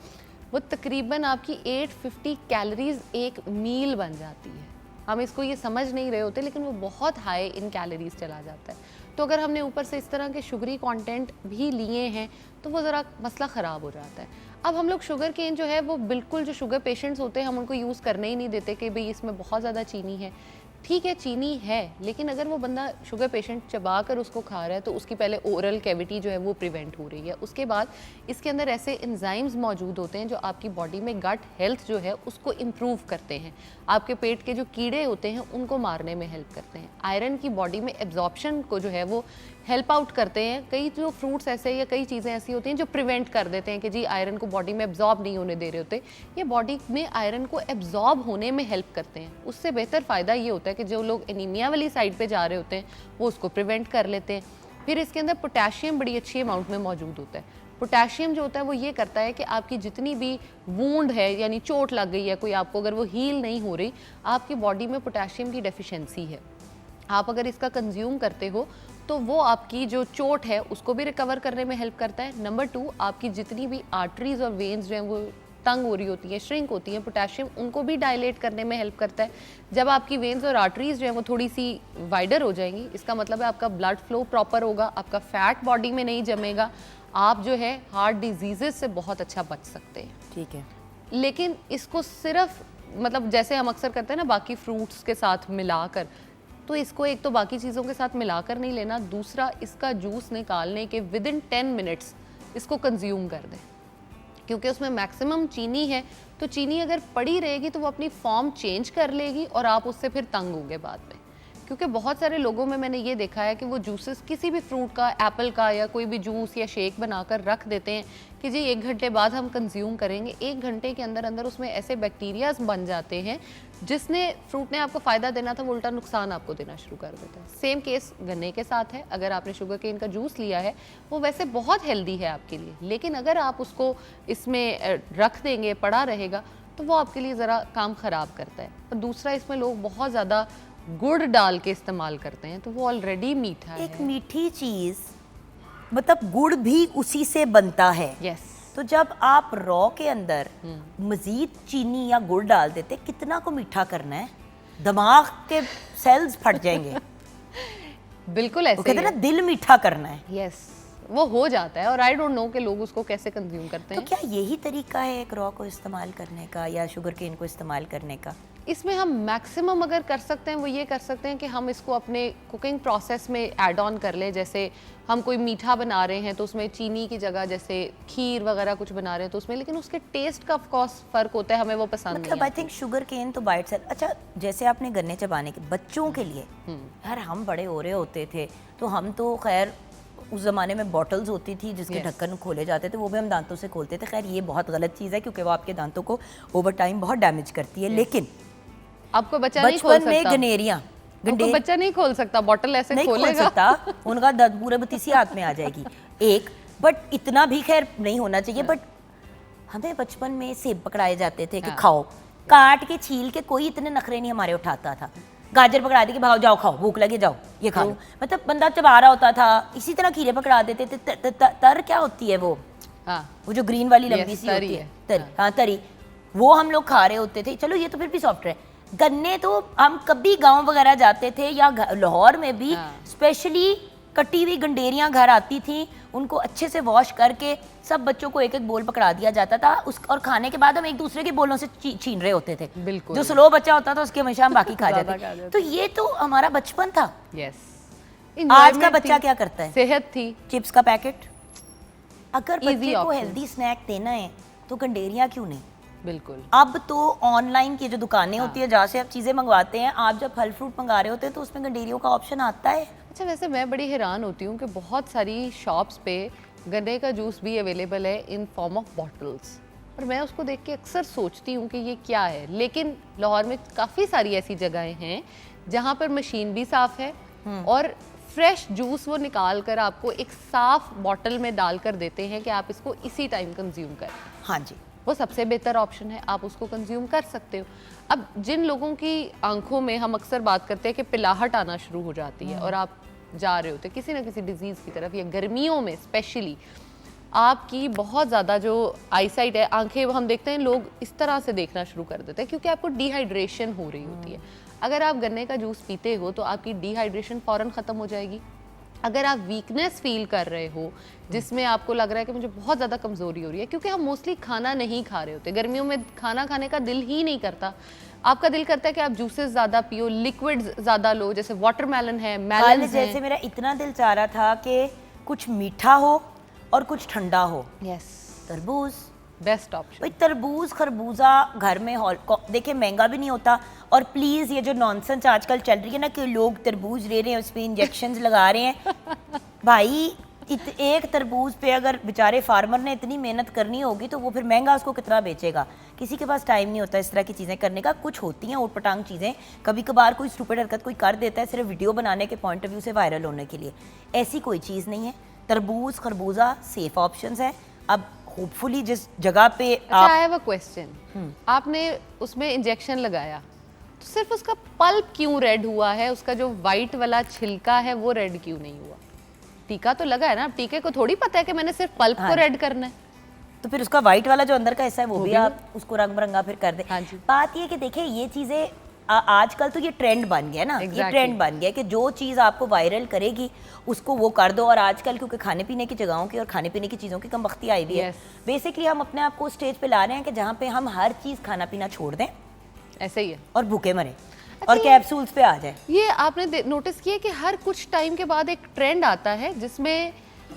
वो तकरीबन आपकी 850 कैलोरीज एक मील बन जाती है। हम इसको ये समझ नहीं रहे होते लेकिन वो बहुत हाई इन कैलोरीज चला जाता है। तो अगर हमने ऊपर से इस तरह के शुगरी कंटेंट भी लिए हैं तो वो ज़रा मसला ख़राब हो जाता है। अब हम लोग शुगर केन जो है वो बिल्कुल जो शुगर पेशेंट्स होते हैं हम उनको यूज़ करने ही नहीं देते कि भाई इसमें बहुत ज़्यादा चीनी है। ठीक है, चीनी है, लेकिन अगर वो बंदा शुगर पेशेंट चबा कर उसको खा रहा है तो उसकी पहले ओरल कैविटी जो है वो प्रिवेंट हो रही है। उसके बाद इसके अंदर ऐसे एंजाइम्स मौजूद होते हैं जो आपकी बॉडी में गट हेल्थ जो है उसको इम्प्रूव करते हैं, आपके पेट के जो कीड़े होते हैं उनको मारने में हेल्प करते हैं, आयरन की बॉडी में एब्जॉर्प्शन को जो है वो हेल्प आउट करते हैं। कई जो फ्रूट्स ऐसे या कई चीज़ें ऐसी होती हैं जो प्रिवेंट कर देते हैं कि जी आयरन को बॉडी में एब्जॉर्ब नहीं होने दे रहे होते, ये बॉडी में आयरन को एब्जॉर्ब होने में हेल्प करते हैं। उससे बेहतर फ़ायदा ये होता है कि जो लोग एनीमिया वाली साइड पे जा रहे होते हैं वो उसको प्रिवेंट कर लेते हैं। फिर इसके अंदर पोटेशियम बड़ी अच्छी अमाउंट में मौजूद होता है। पोटेशियम जो होता है वो ये करता है कि आपकी जितनी भी वूंड है यानी चोट लग गई है कोई आपको, अगर वो हील नहीं हो रही, आपकी बॉडी में पोटेशियम की डेफिशिएंसी है, आप अगर इसका कंज्यूम करते हो तो वो आपकी जो चोट है उसको भी रिकवर करने में हेल्प करता है। नंबर 2, आपकी जितनी भी आर्टरीज और वेन्स जो हैं वो तंग हो रही होती हैं, श्रिंक होती हैं, पोटेशियम उनको भी डायलेट करने में हेल्प करता है। जब आपकी वेन्स और आर्टरीज जो हैं वो थोड़ी सी वाइडर हो जाएंगी, इसका मतलब है आपका ब्लड फ्लो प्रॉपर होगा, आपका फैट बॉडी में नहीं जमेगा, आप जो है हार्ट डिजीजेस से बहुत अच्छा बच सकते हैं। ठीक है, लेकिन इसको सिर्फ मतलब जैसे हम अक्सर करते हैं ना बाकी फ्रूट्स के साथ मिलाकर, तो इसको एक तो बाकी चीज़ों के साथ मिलाकर नहीं लेना, दूसरा इसका जूस निकालने के विदिन 10 मिनट्स इसको कंज्यूम कर दें, क्योंकि उसमें मैक्सिमम चीनी है। तो चीनी अगर पड़ी रहेगी तो वो अपनी फॉर्म चेंज कर लेगी और आप उससे फिर तंग होंगे बाद में। क्योंकि बहुत सारे लोगों में मैंने ये देखा है कि वो जूसेस किसी भी फ्रूट का, एप्पल का या कोई भी जूस या शेक बनाकर रख देते हैं कि जी 1 घंटे बाद हम कंज्यूम करेंगे। 1 घंटे के अंदर अंदर उसमें ऐसे बैक्टीरियाज बन जाते हैं जिसने फ्रूट ने आपको फ़ायदा देना था वो उल्टा नुकसान आपको देना शुरू कर देता है। सेम केस गन्ने के साथ है। अगर आपने शुगर केन का जूस लिया है वो वैसे बहुत हेल्दी है आपके लिए, लेकिन अगर आप उसको इसमें रख देंगे, पड़ा रहेगा, तो वो आपके लिए ज़रा काम ख़राब करता है। और दूसरा, इसमें लोग बहुत ज़्यादा गुड़ डाल के इस्तेमाल करते हैं तो वो ऑलरेडी मीठा एक है। मीठी चीज मतलब गुड़ भी उसी से बनता है। यस, तो जब आप रॉ के अंदर मजीद चीनी या गुड़ डाल देते, कितना को मीठा करना है, दिमाग के सेल्स फट जाएंगे। बिल्कुल वो ऐसे कहते ही हैं ना दिल मीठा करना है। यस, वो हो जाता है और आई डोंट नो कि लोग उसको कैसे कंज्यूम करते तो हैं। क्या यही तरीका है एक रॉ को इस्तेमाल करने का या शुगर केन को इस्तेमाल करने का? इसमें हम मैक्सिमम अगर कर सकते हैं वो ये कर सकते हैं कि हम इसको अपने कुकिंग प्रोसेस में ऐड ऑन कर लें। जैसे हम कोई मीठा बना रहे हैं तो उसमें चीनी की जगह जैसे खीर वगैरह कुछ बना रहे हैं तो उसमें, लेकिन उसके टेस्ट का ऑफ कोर्स फर्क होता है, हमें वो पसंद मतलब नहीं आई थिंक शुगर केन तो बाइट सेल्फ। अच्छा, जैसे आपने गन्ने चबाने के बच्चों के लिए, यार हम बड़े हो रहे होते थे तो हम तो खैर उस ज़माने में बॉटल्स होती थी जिसके Yes. ढक्कन खोले जाते थे, वो भी हम दांतों से खोलते थे। खैर ये बहुत गलत चीज़ है क्योंकि वो आपके दांतों को ओवर टाइम बहुत डैमेज करती है। लेकिन आपको बच्चा नहीं खोल बचपन में सकता, गनेरियाँ आपको बच्चा नहीं खोल सकता, बॉटल ऐसे नहीं खोल खोलेगा सकता, उनका दर्द पूरे बतीसी हाथ में आ जाएगी एक। बट इतना भी खैर नहीं होना चाहिए। बट हमें बचपन में सेब पकड़ाए जाते थे कि हाँ। खाओ, काट के छील के, कोई इतने नखरे नहीं हमारे उठाता था। गाजर पकड़ा दी कि भाव जाओ खाओ, भूख लगे जाओ ये खा लो। मतलब बंदा चबा रहा होता था। इसी तरह खीरे पकड़ा देते थे। तर क्या होती है वो हाँ वो जो ग्रीन वाली लंबी Yes, सी तरी होती है, है। तरी, हाँ तरी, वो हम लोग खा रहे होते थे। चलो ये तो फिर भी सॉफ्ट है। गन्ने तो हम कभी गांव वगैरह जाते थे या लाहौर में भी हाँ। स्पेशली कटी हुई गंडेरियां घर आती थी, उनको अच्छे से वॉश करके सब बच्चों को एक एक बोल पकड़ा दिया जाता था उस, और खाने के बाद हम एक दूसरे के बोलों से छीन रहे होते थे। बिल्कुल। जो स्लो बच्चा होता था उसके हमेशा हम बाकी खा ज़्यादा खा जाते। जाते। तो ये तो हमारा बचपन था। यस, आज का बच्चा क्या करता है? सेहत थी, चिप्स का पैकेट। अगर Easy बच्चे को option. हेल्दी स्नैक देना है तो गंडेरियां क्यों नहीं? बिल्कुल। अब तो ऑनलाइन की जो दुकानें होती है जहाँ से आप चीज़ें मंगवाते हैं, आप जब फल फ्रूट मंगा रहे होते हैं तो उसमें गंडेरियों का ऑप्शन आता है। अच्छा, वैसे मैं बड़ी हैरान होती हूँ कि बहुत सारी शॉप्स पे गन्ने का जूस भी अवेलेबल है इन फॉर्म ऑफ बॉटल्स, और मैं उसको देख के अक्सर सोचती हूँ कि ये क्या है। लेकिन लाहौर में काफ़ी सारी ऐसी जगहें हैं जहाँ पर मशीन भी साफ़ है और फ्रेश जूस वो निकाल कर आपको एक साफ बॉटल में डालकर देते हैं कि आप इसको इसी टाइम कंज्यूम करें। हाँ जी, वो सबसे बेहतर ऑप्शन है, आप उसको कंज्यूम कर सकते हो। अब जिन लोगों की आंखों में हम अक्सर बात करते हैं कि पिलाहट आना शुरू हो जाती है और आप जा रहे होते किसी ना किसी डिजीज़ की तरफ, या गर्मियों में स्पेशली आपकी बहुत ज़्यादा जो आईसाइट है, आंखें हम देखते हैं लोग इस तरह से देखना शुरू कर देते हैं क्योंकि आपको डिहाइड्रेशन हो रही होती है। अगर आप गन्ने का जूस पीते हो तो आपकी डिहाइड्रेशन फ़ौरन ख़त्म हो जाएगी। अगर आप वीकनेस फील कर रहे हो जिसमें आपको लग रहा है कि मुझे बहुत ज़्यादा कमज़ोरी हो रही है, क्योंकि हम मोस्टली खाना नहीं खा रहे होते, गर्मियों में खाना खाने का दिल ही नहीं करता। आपका दिल करता है कि आप जूसेस ज़्यादा पियो, लिक्विड्स ज़्यादा लो, जैसे वाटरमेलन है, कल मेलन जैसे है। मेरा इतना दिल चाह रहा था कि कुछ मीठा हो और कुछ ठंडा हो। यस, तरबूज, बेस्ट ऑप्शन। भाई तरबूज खरबूजा घर में देखिए महंगा भी नहीं होता। और प्लीज़ ये जो नॉनसेंस आजकल चल रही है ना कि लोग तरबूज ले रहे हैं उसमें इंजेक्शंस लगा रहे हैं, भाई एक तरबूज पे अगर बेचारे फार्मर ने इतनी मेहनत करनी होगी तो वो फिर महंगा उसको कितना बेचेगा? किसी के पास टाइम नहीं होता इस तरह की चीज़ें करने का। कुछ होती हैं ऊट पटांग चीज़ें, कभी कभार कोई स्टूपिड हरकत कोई कर देता है सिर्फ वीडियो बनाने के पॉइंट ऑफ व्यू से, वायरल होने के लिए। ऐसी कोई चीज़ नहीं है। तरबूज खरबूजा सेफ ऑप्शंस है। अब होपफुली जिस जगह पे अच्छा, आई हैव अ क्वेश्चन। आपने उसमें इंजेक्शन लगाया तो सिर्फ उसका पल्प क्यों रेड हुआ है, उसका जो वाइट वाला छिलका है वो रेड क्यों नहीं हुआ? टीका तो लगा है ना, अब टीके को थोड़ी पता है कि मैंने सिर्फ पल्प को रेड करना है। तो फिर उसका वाइट वाला जो अंदर का हिस्सा है वो भी आप उसको रंग बिरंगा फिर कर दे। हाँ जी। बात ये कि देखिए ये चीज़ें आजकल तो ये ट्रेंड बन गया ना। ये Exactly. ट्रेंड बन गया कि जो चीज़ आपको वायरल करेगी उसको वो कर दो। और आजकल क्योंकि खाने पीने की जगहों की और खाने पीने की चीज़ों की कमबख्ती आई हुई है, Yes. बेसिकली हम अपने आप को स्टेज पे ला रहे हैं कि जहाँ पे हम हर चीज़ खाना पीना छोड़ दें ऐसे ही है। और भूखे मरें अच्छा, और कैप्सूल्स पे आ जाए। ये आपने नोटिस किया कि हर कुछ टाइम के बाद एक ट्रेंड आता है जिसमें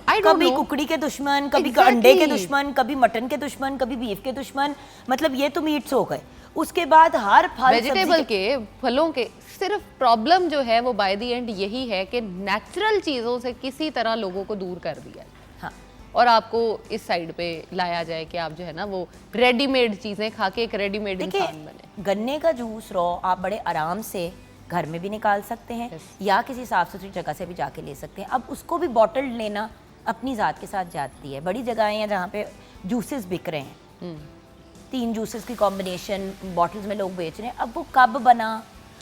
आई डोंट कभी नो, कुकड़ी के दुश्मन, कभी Exactly. अंडे के दुश्मन, कभी मटन के दुश्मन, कभी बीफ के दुश्मन। मतलब ये तो मीट्स हो गए। उसके बाद हर फल वेजिटेबल के, फलों के, सिर्फ प्रॉब्लम जो है वो बाय द एंड यही है कि नेचुरल चीज़ों से किसी तरह लोगों को दूर कर दिया है। हाँ, और आपको इस साइड पे लाया जाए कि आप जो है ना वो रेडीमेड चीज़ें खा के एक रेडीमेड इंसान बने। देखिए गन्ने का जूस रॉ आप बड़े आराम से घर में भी निकाल सकते हैं या किसी साफ सुथरी जगह से भी जाके ले सकते हैं। अब उसको भी बॉटल लेना अपनी ज़ात के साथ जाती है। बड़ी जगहें हैं जहाँ पे जूसेस बिक रहे हैं, 3 जूसेस की कॉम्बिनेशन बॉटल्स में लोग बेच रहे हैं। अब वो कब बना,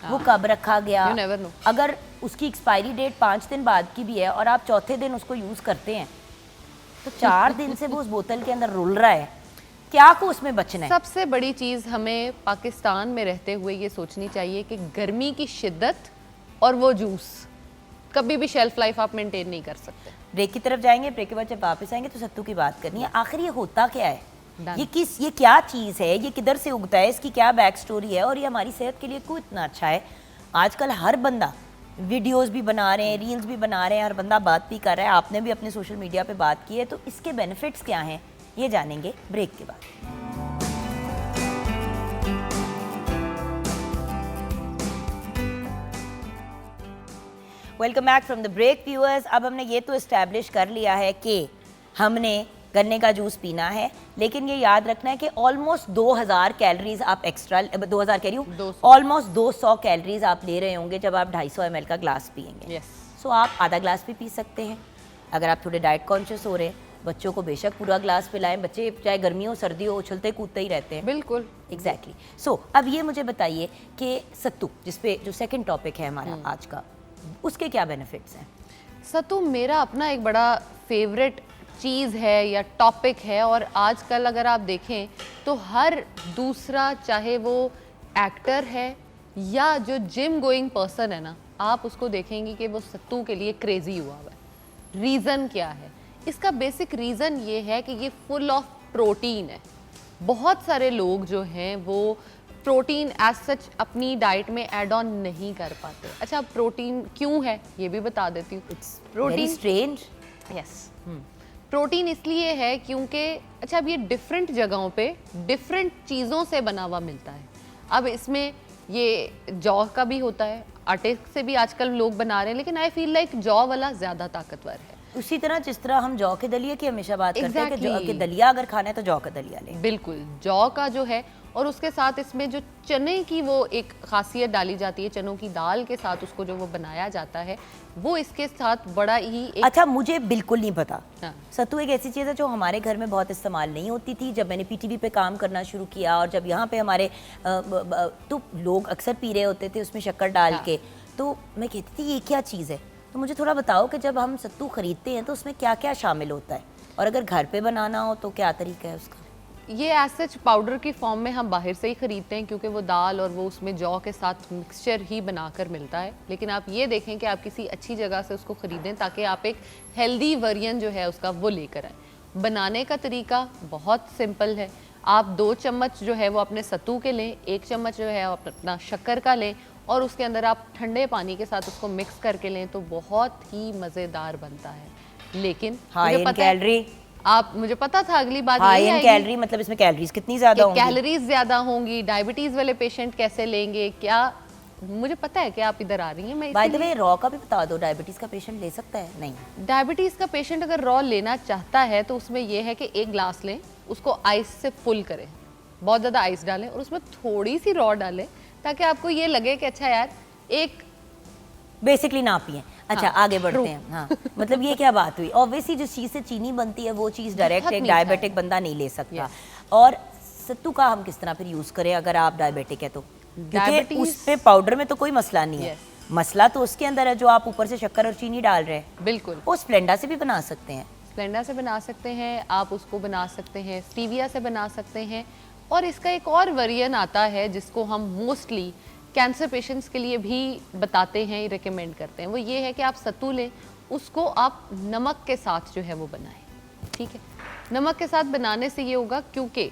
वो कब रखा गया, You never know. अगर उसकी एक्सपायरी डेट 5 दिन बाद की भी है और आप चौथे दिन उसको यूज़ करते हैं तो 4 दिन से वो उस बोतल के अंदर रुल रहा है, क्या को उसमें बचना है? सबसे बड़ी चीज़ हमें पाकिस्तान में रहते हुए ये सोचनी चाहिए कि गर्मी की शिद्दत और वो जूस कभी भी शेल्फ लाइफ आप मेंटेन नहीं कर सकते। ब्रेक की तरफ जाएंगे, ब्रेक के बाद जब वापस आएंगे तो सत्तू की बात करनी है। आखिर ये होता क्या है, Done. ये क्या चीज़ है, ये किधर से उगता है, इसकी क्या बैक स्टोरी है और ये हमारी सेहत के लिए क्यों इतना अच्छा है। आजकल हर बंदा वीडियोस भी बना रहे हैं, रील्स भी बना रहे हैं, हर बंदा बात भी कर रहा है, आपने भी अपने सोशल मीडिया पे बात की है, तो इसके बेनिफिट्स क्या हैं ये जानेंगे ब्रेक के बाद। Welcome back from the break viewers. अब हमने ये तो इस्टेब्लिश कर लिया है कि हमने गन्ने का जूस पीना है, लेकिन ये याद रखना है कि ऑलमोस्ट 2000 कैलोरीज आप एक्स्ट्रा, 2000 कह रही हूँ, ऑलमोस्ट 200 कैलोरीज आप ले रहे होंगे जब आप 250 ml का ग्लास पियेंगे। सो आप आधा ग्लास भी पी सकते हैं अगर आप थोड़े डाइट कॉन्शियस हो रहे हैं। बच्चों को बेशक पूरा ग्लास पिलाएं, बच्चे चाहे गर्मी हो सर्दी हो उछलते कूदते ही रहते हैं। बिल्कुल, एग्जैक्टली। सो अब ये मुझे बताइए कि सत्तू, जिसपे जो सेकंड टॉपिक है हमारा आज का, उसके क्या बेनिफिट्स हैं? सत्तू मेरा अपना एक बड़ा फेवरेट चीज़ है या टॉपिक है, और आजकल अगर आप देखें तो हर दूसरा, चाहे वो एक्टर है या जो जिम गोइंग पर्सन है ना, आप उसको देखेंगे कि वो सत्तू के लिए क्रेजी हुआ हुआ है। रीज़न क्या है? इसका बेसिक रीज़न ये है कि ये फुल ऑफ प्रोटीन है। बहुत सारे लोग जो हैं वो प्रोटीन एज सच अपनी डाइट में ऐड ऑन नहीं कर पाते। अच्छा, प्रोटीन क्यों है ये भी बता देती हूँ। Very strange. यस, प्रोटीन इसलिए है क्योंकि अच्छा, अब ये डिफरेंट जगहों पे डिफरेंट चीज़ों से बना हुआ मिलता है। अब इसमें ये जौ का भी होता है, आटे से भी आजकल लोग बना रहे हैं, लेकिन आई फील लाइक जौ वाला ज़्यादा ताकतवर है। उसी तरह जिस तरह हम जौ के दलिए की हमेशा बात करते हैं कि जौ Exactly. के दलिया अगर खाना है तो जौ का दलिया लें। बिल्कुल, जौ का जो है, और उसके साथ इसमें जो चने की वो एक खासियत डाली जाती है, चनों की दाल के साथ उसको जो वो बनाया जाता है, वो इसके साथ बड़ा ही एक अच्छा, मुझे बिल्कुल नहीं पता। हाँ। सत्तू एक ऐसी चीज़ है जो हमारे घर में बहुत इस्तेमाल नहीं होती थी। जब मैंने पीटीवी पे काम करना शुरू किया और जब यहाँ पे हमारे तो लोग अक्सर पी रहे होते थे उसमें शक्कर डाल हाँ। के, तो मैं कहती थी ये क्या चीज़ है। तो मुझे थोड़ा बताओ कि जब हम सत्तू खरीदते हैं तो उसमें क्या क्या शामिल होता है, और अगर घर पे बनाना हो तो क्या तरीका है उसका? ये एज सच पाउडर की फॉर्म में हम बाहर से ही ख़रीदते हैं, क्योंकि वो दाल और वो उसमें जौ के साथ मिक्सचर ही बनाकर मिलता है। लेकिन आप ये देखें कि आप किसी अच्छी जगह से उसको ख़रीदें ताकि आप एक हेल्दी वर्जन जो है उसका वो लेकर आएँ। बनाने का तरीका बहुत सिंपल है। आप 2 चम्मच जो है वो अपने सत्तू के लें, 1 चम्मच जो है आप अपना शक्कर का लें, और उसके अंदर आप ठंडे पानी के साथ उसको मिक्स करके लें तो बहुत ही मज़ेदार बनता है। लेकिन हाई इन कैलोरी, मुझे पता था अगली बात हाई यही इन आएगी कैलोरी मतलब इसमें कैलोरीज कितनी ज़्यादा होंगी? कैलोरीज ज़्यादा होंगी। डायबिटीज़ वाले पेशेंट कैसे लेंगे? क्या मुझे पता है कि आप इधर आ रही हैं। मैं बाय द वे रॉ का भी बता दो, डायबिटीज़ का पेशेंट ले सकता है? नहीं। डायबिटीज़ का पेशेंट अगर रॉ लेना चाहता है तो उसमें यह है कि 1 ग्लास लें, उसको आइस से फुल करें, बहुत ज़्यादा आइस डालें और उसमें थोड़ी सी रॉ डालें ताकि आपको ये लगे कि अच्छा यार एक बेसिकली ना पिए। अच्छा, हाँ, आगे बढ़ते हैं। हाँ, मतलब ये क्या बात हुई? ऑब्वियसली जिस चीज़ से चीनी बनती है वो चीज़ डायरेक्ट बहुत एक मीठा है। डायबिटिक बंदा नहीं ले सकता। और सत्तू का हम किस तरह फिर यूज़ करें अगर आप डायबिटिक है तो? क्योंकि Diabetes- उस पे पाउडर में तो कोई मसला नहीं है, Yes. मसला तो उसके अंदर है जो आप ऊपर से शक्कर और चीनी डाल रहे हैं। बिल्कुल वो स्प्लेंडा से भी बना सकते हैं। स्प्लेंडा से बना सकते हैं, आप उसको बना सकते हैं, स्टीविया से बना सकते हैं, और इसका एक और वेरिएंट आता है जिसको हम मोस्टली कैंसर पेशेंट्स के लिए भी बताते हैं, रिकमेंड करते हैं। वो ये है कि आप सत्तू लें, उसको आप नमक के साथ जो है वो बनाएं। ठीक है, नमक के साथ बनाने से ये होगा क्योंकि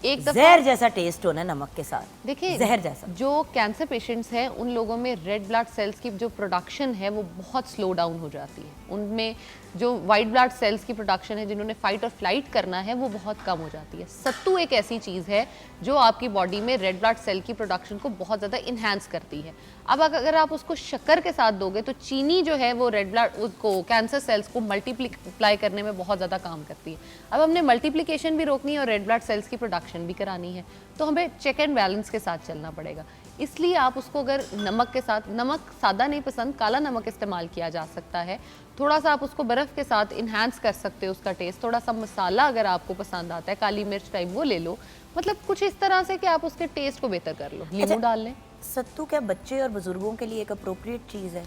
एक दफ़ा जहर जैसा टेस्ट होना नमक के साथ, देखिए जहर जैसा। जो कैंसर पेशेंट्स हैं उन लोगों में रेड ब्लड सेल्स की जो प्रोडक्शन है वो बहुत स्लो डाउन हो जाती है। उनमें जो वाइट ब्लड सेल्स की प्रोडक्शन है, जिन्होंने फाइट और फ्लाइट करना है, वो बहुत कम हो जाती है। सत्तू एक ऐसी चीज़ है जो आपकी बॉडी में रेड ब्लड सेल की प्रोडक्शन को बहुत ज़्यादा इन्हांस करती है। अब अगर आप उसको शक्कर के साथ दोगे तो चीनी जो है वो रेड ब्लड उसको कैंसर सेल्स को मल्टीप्लाई करने में बहुत ज़्यादा काम करती है। अब हमने मल्टीप्लिकेशन भी रोकनी है और रेड ब्लड सेल्स की प्रोडक्शन भी करानी है, तो हमें चेक एंड बैलेंस के साथ चलना पड़ेगा। इसलिए आप उसको अगर नमक के साथ, नमक सादा नहीं पसंद, काला नमक इस्तेमाल किया जा सकता है, थोड़ा सा आप उसको बर्फ़ के साथ इन्हांस कर सकते हो उसका टेस्ट। थोड़ा सा मसाला अगर आपको पसंद आता है, काली मिर्च टाइप, वो ले लो। मतलब कुछ इस तरह से कि आप उसके टेस्ट को बेहतर कर लो। नींबू डाल लें। सत्तू क्या बच्चे और बुजुर्गों के लिए एक अप्रोप्रिएट चीज़ है?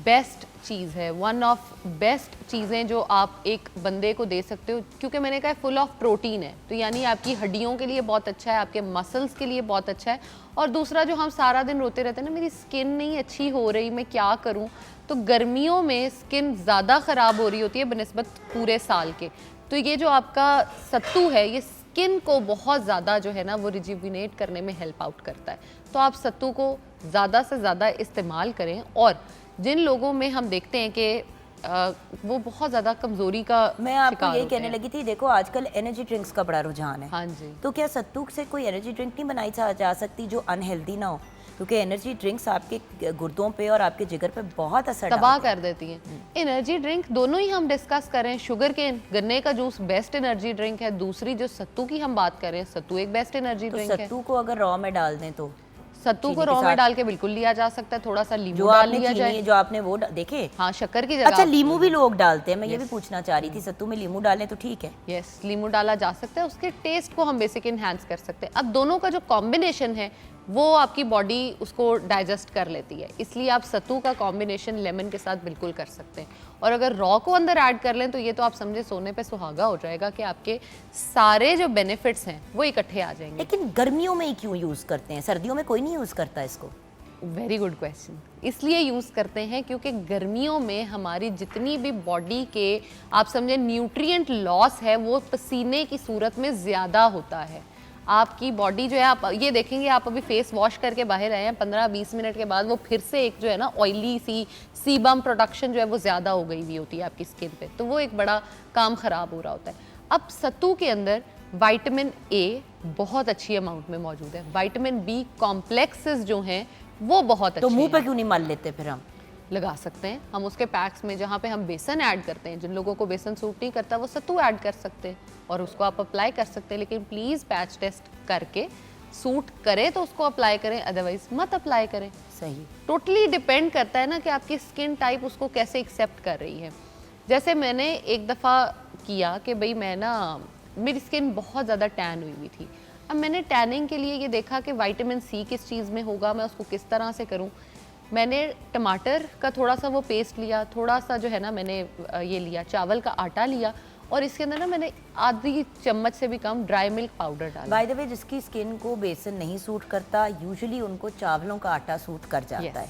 बेस्ट चीज़ है, वन ऑफ बेस्ट चीज़ें जो आप एक बंदे को दे सकते हो, क्योंकि मैंने कहा फुल ऑफ प्रोटीन है, तो यानी आपकी हड्डियों के लिए बहुत अच्छा है, आपके मसल्स के लिए बहुत अच्छा है। और दूसरा, जो हम सारा दिन रोते रहते हैं ना, मेरी स्किन नहीं अच्छी हो रही, मैं क्या करूं, तो गर्मियों में स्किन ज़्यादा ख़राब हो रही होती है बनिस्बत पूरे साल के। तो ये जो आपका सत्तू है ये स्किन को बहुत ज़्यादा जो है ना वो रिजुविनेट करने में हेल्प आउट करता है। तो आप सत्तू को ज़्यादा से ज़्यादा इस्तेमाल करें। और जिन लोगों में हम देखते हैं कि वो बहुत ज़्यादा कमज़ोरी का मैं आपको शिकार यही होते कहने हैं। लगी थी, देखो आजकल एनर्जी ड्रिंक्स का बड़ा रुझान है। हाँ जी। तो क्या सत्तू से कोई एनर्जी ड्रिंक नहीं बनाई जा सकती जो अनहेल्दी ना हो? क्योंकि एनर्जी ड्रिंक्स आपके गुर्दों पे और आपके जिगर पे बहुत असर तबाह डालते हैं। कर देती हैं। एनर्जी ड्रिंक दोनों ही हम डिस्कस करें, शुगर केन गन्ने का जूस बेस्ट एनर्जी ड्रिंक है, दूसरी जो सत्तू की हम बात करें सत्तू एक बेस्ट एनर्जी तो ड्रिंक है। सत्तू को अगर रॉ में डाल दें तो सत्तू को चीनी के रॉ में साथ? डाल के बिल्कुल लिया जा सकता है, थोड़ा सा जो नींबू डाल आपने लिया जाए। चीनी जो आपने वो देखे, हाँ, शक्कर की जगह अच्छा आप- लीमू भी लोग डालते हैं, मैं ये भी पूछना चाह रही थी, सत्तू में लीमू डालें तो ठीक है? यस, लीमू डाला जा सकता है, उसके टेस्ट को हम बेसिक इन्हांस कर सकते हैं। अब दोनों का जो कॉम्बिनेशन है वो आपकी बॉडी उसको डाइजेस्ट कर लेती है, इसलिए आप सत्तू का कॉम्बिनेशन लेमन के साथ बिल्कुल कर सकते हैं। और अगर रॉ को अंदर ऐड कर लें तो ये तो आप समझे सोने पे सुहागा हो जाएगा कि आपके सारे जो बेनिफिट्स हैं वो इकट्ठे आ जाएंगे। लेकिन गर्मियों में ही क्यों यूज करते हैं, सर्दियों में कोई नहीं यूज करता इसको? Very good question. इसलिए यूज़ करते हैं क्योंकि गर्मियों में हमारी जितनी भी बॉडी के आप समझे न्यूट्रिएंट लॉस है वो पसीने की सूरत में ज़्यादा होता है। आपकी बॉडी जो है, आप ये देखेंगे, आप अभी फेस वॉश करके बाहर आए हैं, 15-20 मिनट के बाद वो फिर से एक जो है ना ऑयली सी सीबम प्रोडक्शन जो है वो ज़्यादा हो गई हुई होती है आपकी स्किन पे, तो वो एक बड़ा काम ख़राब हो रहा होता है। अब सत्तू के अंदर विटामिन ए बहुत अच्छी अमाउंट में मौजूद है, विटामिन बी कॉम्प्लेक्सेस जो हैं वो बहुत अच्छे तो मुंह पे हैं। क्यों नहीं मल लेते फिर हम? लगा सकते हैं हम उसके पैक्स में, जहाँ पे हम बेसन ऐड करते हैं। जिन लोगों को बेसन सूट नहीं करता वो सत्तू ऐड कर सकते हैं और उसको आप अप्लाई कर सकते हैं, लेकिन प्लीज़ पैच टेस्ट करके सूट करे तो उसको अप्लाई करें, अदरवाइज मत अप्लाई करें। सही। टोटली डिपेंड करता है ना कि आपकी स्किन टाइप उसको कैसे एक्सेप्ट कर रही है। जैसे मैंने एक दफ़ा किया कि भाई मैं ना, मेरी स्किन बहुत ज़्यादा टैन हुई हुई थी। अब मैंने टैनिंग के लिए ये देखा कि विटामिन सी किस चीज़ में होगा, मैं उसको किस तरह से करूं। मैंने टमाटर का थोड़ा सा वो पेस्ट लिया, थोड़ा सा जो है ना मैंने ये लिया, चावल का आटा लिया, और इसके अंदर ना मैंने आधी चम्मच से भी कम ड्राई मिल्क पाउडर डाला। बाय द वे, जिसकी स्किन को बेसन नहीं सूट करता, यूजुअली उनको चावलों का आटा सूट कर जाता है।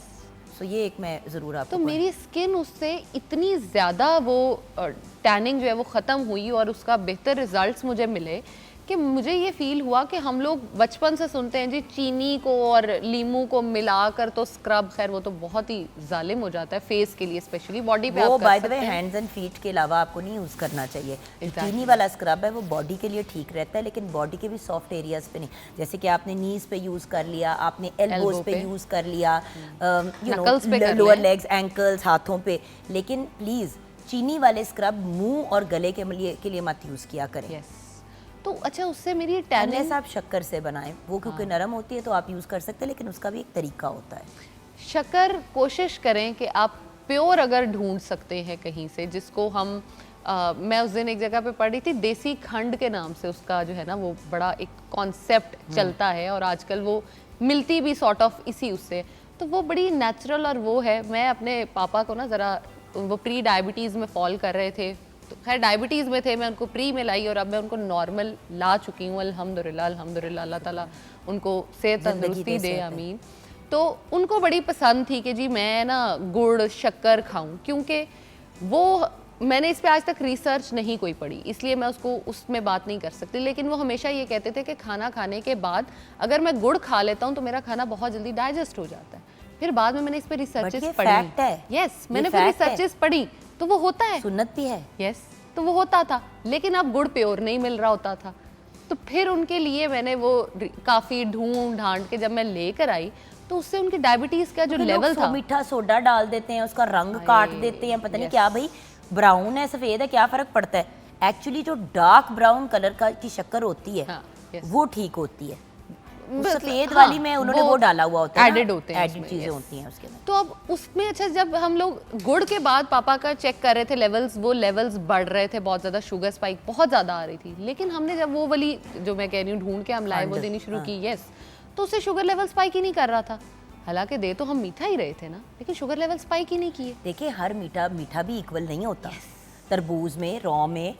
सो ये एक मैं ज़रूर आपको तो मेरी स्किन उससे इतनी ज़्यादा वो टैनिंग जो है वो ख़त्म हुई और उसका बेहतर रिजल्ट्स मुझे मिले कि मुझे ये फील हुआ कि हम लोग बचपन से सुनते हैं जी चीनी को और लीमू को मिलाकर तो स्क्रब, खैर वो तो बहुत ही जालिम हो जाता है फेस के लिए, स्पेशली बॉडी पे वो आप कर बाय द वे सकते हैं। हैंड्स एंड फीट के अलावा आपको नहीं यूज़ करना चाहिए। Exactly. चीनी वाला स्क्रब है वो बॉडी के लिए ठीक रहता है, लेकिन बॉडी के भी सॉफ्ट एरियाज पे नहीं। जैसे कि आपने नीज पे यूज़ कर लिया, आपने एल्बोज Elbow पे पे। यूज़ कर लिया, Knuckles पे कर लोअर लें। लेग्स, एंकल्स, हाथों पे, लेकिन प्लीज़ चीनी वाले स्क्रब मुंह और गले के लिए मत यूज़ किया करें। यस, तो अच्छा उससे मेरी अनलेस टैनिंग, आप शक्कर से बनाएं, वो क्योंकि नरम होती है तो आप यूज़ कर सकते हैं, लेकिन उसका भी एक तरीका होता है। शक्कर कोशिश करें कि आप प्योर अगर ढूंढ सकते हैं कहीं से, जिसको हम मैं उस दिन एक जगह पे पढ़ी थी, देसी खंड के नाम से उसका जो है ना वो बड़ा एक कॉन्सेप्ट चलता है और आजकल वो मिलती भी सॉर्ट ऑफ इसी उससे, तो वो बड़ी नेचुरल और वो है। मैं अपने पापा को ना ज़रा, वो प्री डायबिटीज़ में फॉल कर रहे थे, तो खैर डायबिटीज़ में थे, मैं उनको प्री में लाई और अब मैं उनको नॉर्मल ला चुकी हूँ, अल्हम्दुलिल्लाह अल्हम्दुलिल्लाह, अल्लाह ताला उनको सेहत ज़िंदगी तंदुरुस्ती दे दे, सेहत। आमीन। तो उनको बड़ी पसंद थी कि जी मैं ना गुड़ शक्कर खाऊं, क्योंकि वो, मैंने इस पे आज तक रिसर्च नहीं कोई पढ़ी, इसलिए मैं उसको उसमें बात नहीं कर सकती, लेकिन वो हमेशा ये कहते थे कि खाना खाने के बाद अगर मैं गुड़ खा लेता हूँ तो मेरा खाना बहुत जल्दी डाइजेस्ट हो जाता है। फिर बाद में मैंने इस पे रिसर्चेस ये पढ़ी। fact है। यस, ये मैंने फिर fact है। रिसर्चेस पढ़ी तो वो होता है। सुन्नत भी है। यस, तो वो होता था, लेकिन अब गुड़ प्योर नहीं मिल रहा होता था। तो फिर उनके लिए मैंने वो काफ़ी ढूंढ ढांड के जब मैं लेकर आई तो उससे उनकी डायबिटीज़ का जो क्योंकि लेवल लोग था, मीठा सोडा डाल देते हैं, उसका रंग काट देते हैं, पता नहीं क्या, भाई ब्राउन है सफ़ेद है क्या फ़र्क पड़ता है। एक्चुअली जो डार्क ब्राउन कलर का की शक्कर होती है, हाँ, yes. वो ठीक होती है। मतलब, सफ़ेद हाँ, वाली में उन्होंने वो डाला हुआ होता है, added होते हैं एडिड उसमें, चीज़ें yes. होती हैं उसके अंदर। तो अब उसमें अच्छा, जब हम लोग गुड़ के बाद पापा का चेक कर रहे थे लेवल्स, वो लेवल्स बढ़ रहे थे बहुत ज़्यादा, शुगर स्पाइक बहुत ज़्यादा आ रही थी, लेकिन हमने जब वो वाली जो मैं कह रही हूँ ढूंढ के हम लाए वो खंड, देनी शुरू हाँ। की, यस, तो उससे शुगर लेवल स्पाइक ही नहीं कर रहा था। हालांकि दे तो हम मीठा ही रहे थे ना, लेकिन शुगर लेवल स्पाइक ही नहीं किए। देखिए हर मीठा भी इक्वल नहीं होता। तरबूज में, रॉ में,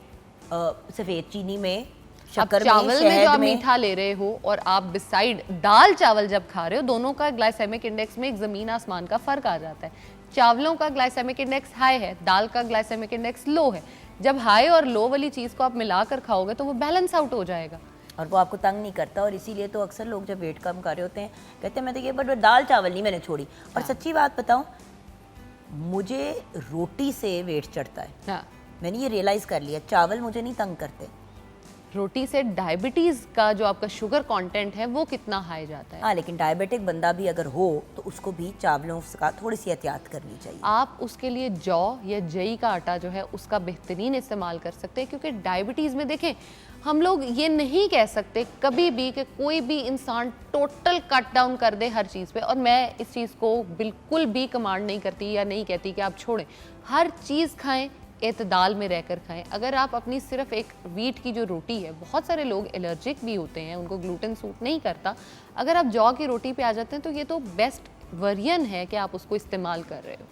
सफ़ेद चीनी में, शक्कर में, चावल में जो शहद आप में। मीठा ले रहे हो और आप बिसाइड दाल चावल जब खा रहे हो, दोनों का ग्लाइसेमिक इंडेक्स में एक जमीन आसमान का फर्क आ जाता है। चावलों का ग्लाइसेमिक इंडेक्स हाई है, दाल का ग्लाइसेमिक इंडेक्स लो है। जब हाई और लो वाली चीज को आप मिलाकर खाओगे तो वो बैलेंस आउट हो जाएगा। और वो आपको तंग नहीं करता, और इसीलिए तो अक्सर लोग जब वेट कम कर रहे होते हैं कहते हैं मैं तो ये बट दाल चावल नहीं मैंने छोड़ी। और सच्ची बात बताऊं, मुझे रोटी से वेट चढ़ता है। हाँ, मैंने ये रियलाइज़ कर लिया, चावल मुझे नहीं तंग करते। रोटी से डायबिटीज का जो आपका शुगर कंटेंट है वो कितना हाई जाता है। हाँ, लेकिन डायबिटिक बंदा भी अगर हो तो उसको भी चावलों का थोड़ी सी एहतियात करनी चाहिए। आप उसके लिए जौ या जई का आटा जो है उसका बेहतरीन इस्तेमाल कर सकते हैं, क्योंकि डायबिटीज़ में देखें हम लोग ये नहीं कह सकते कभी भी कि कोई भी इंसान टोटल कट डाउन कर दे हर चीज़ पे। और मैं इस चीज़ को बिल्कुल भी कमांड नहीं करती या नहीं कहती कि आप छोड़ें, हर चीज़ खाएं, एतदाल में रहकर खाएं। अगर आप अपनी सिर्फ एक वीट की जो रोटी है, बहुत सारे लोग एलर्जिक भी होते हैं, उनको ग्लूटेन सूट नहीं करता, अगर आप जौ की रोटी पे आ जाते हैं तो ये तो बेस्ट वर्जन है कि आप उसको इस्तेमाल कर रहे हो।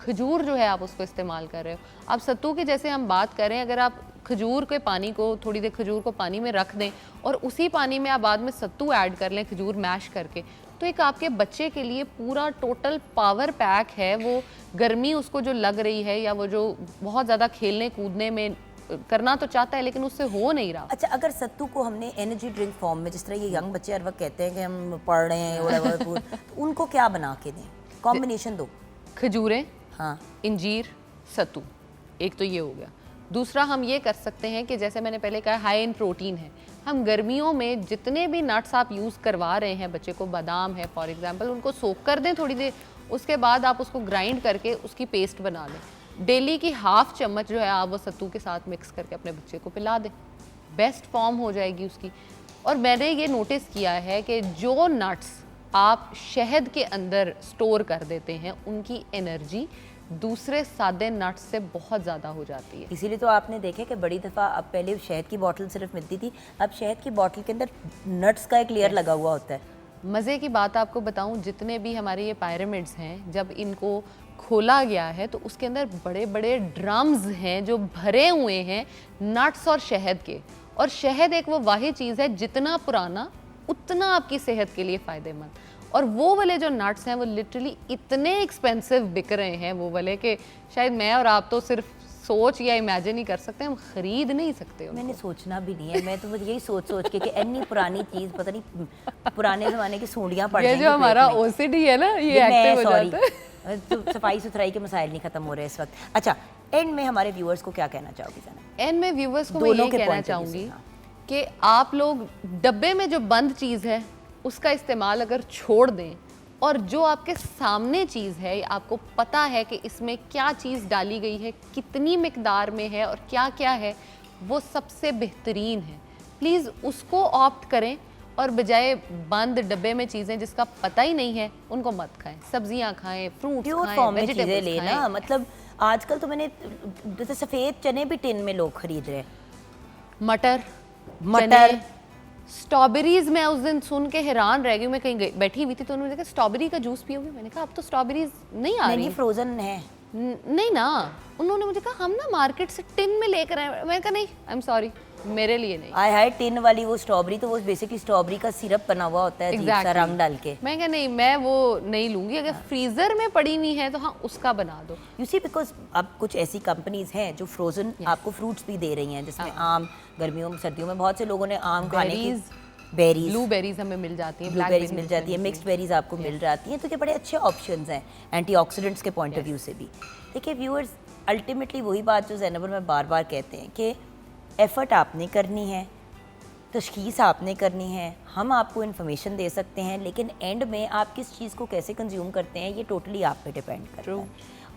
खजूर जो है आप उसको इस्तेमाल कर रहे हो। आप सत्तू की जैसे हम बात करें, अगर आप खजूर के पानी को थोड़ी देर खजूर को पानी में रख दें और उसी पानी में आप बाद में सत्तू ऐड कर लें खजूर मैश करके, तो एक आपके बच्चे के लिए पूरा टोटल पावर पैक है। वो गर्मी उसको जो लग रही है या वो जो बहुत ज़्यादा खेलने कूदने में करना तो चाहता है लेकिन उससे हो नहीं रहा। अच्छा, अगर सत्तू को हमने एनर्जी ड्रिंक फॉर्म में, जिस तरह ये यंग बच्चे हर वक्त कहते हैं कि हम पढ़ रहे हैं whatever, तो उनको क्या बना के दें? कॉम्बिनेशन दो। खजूरें, हाँ, इंजीर, सत्तू, एक तो ये हो गया। दूसरा हम ये कर सकते हैं कि जैसे मैंने पहले कहा हाई इन प्रोटीन है, हम गर्मियों में जितने भी नट्स आप यूज़ करवा रहे हैं बच्चे को, बादाम है फॉर एग्जांपल, उनको सोक कर दें थोड़ी देर, उसके बाद आप उसको ग्राइंड करके उसकी पेस्ट बना लें। डेली की हाफ चम्मच जो है आप वो सत्तू के साथ मिक्स करके अपने बच्चे को पिला दें, बेस्ट फॉर्म हो जाएगी उसकी। और मैंने ये नोटिस किया है कि जो नट्स आप शहद के अंदर स्टोर कर देते हैं उनकी एनर्जी दूसरे सादे नट्स से बहुत ज़्यादा हो जाती है। इसीलिए तो आपने देखे कि बड़ी दफ़ा अब पहले शहद की बोतल सिर्फ मिलती थी, अब शहद की बोतल के अंदर नट्स का एक लेयर लगा हुआ होता है। मज़े की बात आपको बताऊं, जितने भी हमारे ये पिरामिड्स हैं, जब इनको खोला गया है तो उसके अंदर बड़े बड़े ड्रम्स हैं जो भरे हुए हैं नट्स और शहद के। और शहद एक वो वाहिद चीज़ है, जितना पुराना उतना आपकी सेहत के लिए फ़ायदेमंद। और वो वाले जो नट्स हैं वो लिटरली इतने एक्सपेंसिव बिक रहे हैं वो वाले, कि शायद मैं और आप तो सिर्फ सोच या इमेजिन ही कर सकते हैं, हम खरीद नहीं सकते उनको। मैंने सोचना भी नहीं है, मैं तो यही सोच सोच के कि इतनी पुरानी चीज़, पता नहीं पुराने ज़माने की सूंडियाँ पड़ ये जाएंगी जो पेट हमारा में। ओसीडी है ना, ये एक्टिव हो सॉरी, जाता है। तो सफाई सुथराई के मसाइल नहीं ख़त्म हो रहे इस वक्त। अच्छा, एंड में हमारे व्यूअर्स को क्या कहना चाहोगी जना? एंड में व्यूवर्स को मैं दोनों ये के कहना point of view से, चाहूँगी हाँ। कि आप लोग डब्बे में जो बंद चीज़ है उसका इस्तेमाल अगर छोड़ दें, और जो आपके सामने चीज़ है आपको पता है कि इसमें क्या चीज़ डाली गई है, कितनी मिकदार में है और क्या क्या है, वो सबसे बेहतरीन है। प्लीज़ उसको ऑप्ट करें, और बजाय बंद डब्बे में चीज़ें जिसका पता ही नहीं है उनको मत खाएं। सब्जियां खाएं, फ्रूट्स प्योर खाएं, फॉर्म में चीज़ें वेजिटेबल्स लेना। खाएं। मतलब आजकल तो मैंने जैसे सफ़ेद चने भी टिन में लोग खरीद रहे हैं। मटर, मटर, स्ट्रॉबेरीज। मैं उस दिन सुन के हैरान रह गई, मैं कहीं बैठी हुई थी तो उन्होंने कहा स्ट्रॉबेरी का जूस पियोगे? मैंने कहा अब तो स्ट्रॉबेरीज नहीं आ रही। नहीं, फ्रोजन है। नहीं ना, उन्होंने मुझे कहा हम ना मार्केट से टिन में लेकर आए। मैंने कहा नहीं, आई एम सॉरी, मेरे लिए नहीं। आय हाय, टिन वाली वो स्ट्रॉबेरी, तो वो बेसिकली स्ट्रॉबेरी का सिरप बना हुआ होता है, अजीब सा रंग डाल के। मैं कहा नहीं, मैं वो नहीं लूंगी। अगर फ्रीजर में पड़ी हुई है तो हाँ उसका बना दो। यू सी, बिकॉज अब कुछ ऐसी कंपनीज हैं जो फ्रोजन आपको फ्रूट्स भी दे रही हैं, जिसमें आम, गर्मियों में सर्दियों में बहुत से लोगों ने आम खाने की, बेरीज, ब्लूबेरीज हमें मिल जाती हैं, ब्लूबेरीज मिल जाती है, मिक्स्ड बेरीज आपको मिल जाती हैं, तो ये बड़े अच्छे ऑप्शंस हैं एंटीऑक्सीडेंट्स के पॉइंट ऑफ व्यू से भी। देखिए व्यूअर्स, अल्टीमेटली वही बात जो ज़ैनब और मैं बार बार कहते हैं कि एफ़र्ट आपने करनी है, तशख़ीस आपने करनी है, हम आपको इन्फॉर्मेशन दे सकते हैं, लेकिन एंड में आप किस चीज़ को कैसे कंज्यूम करते हैं ये टोटली आप पे डिपेंड करता है।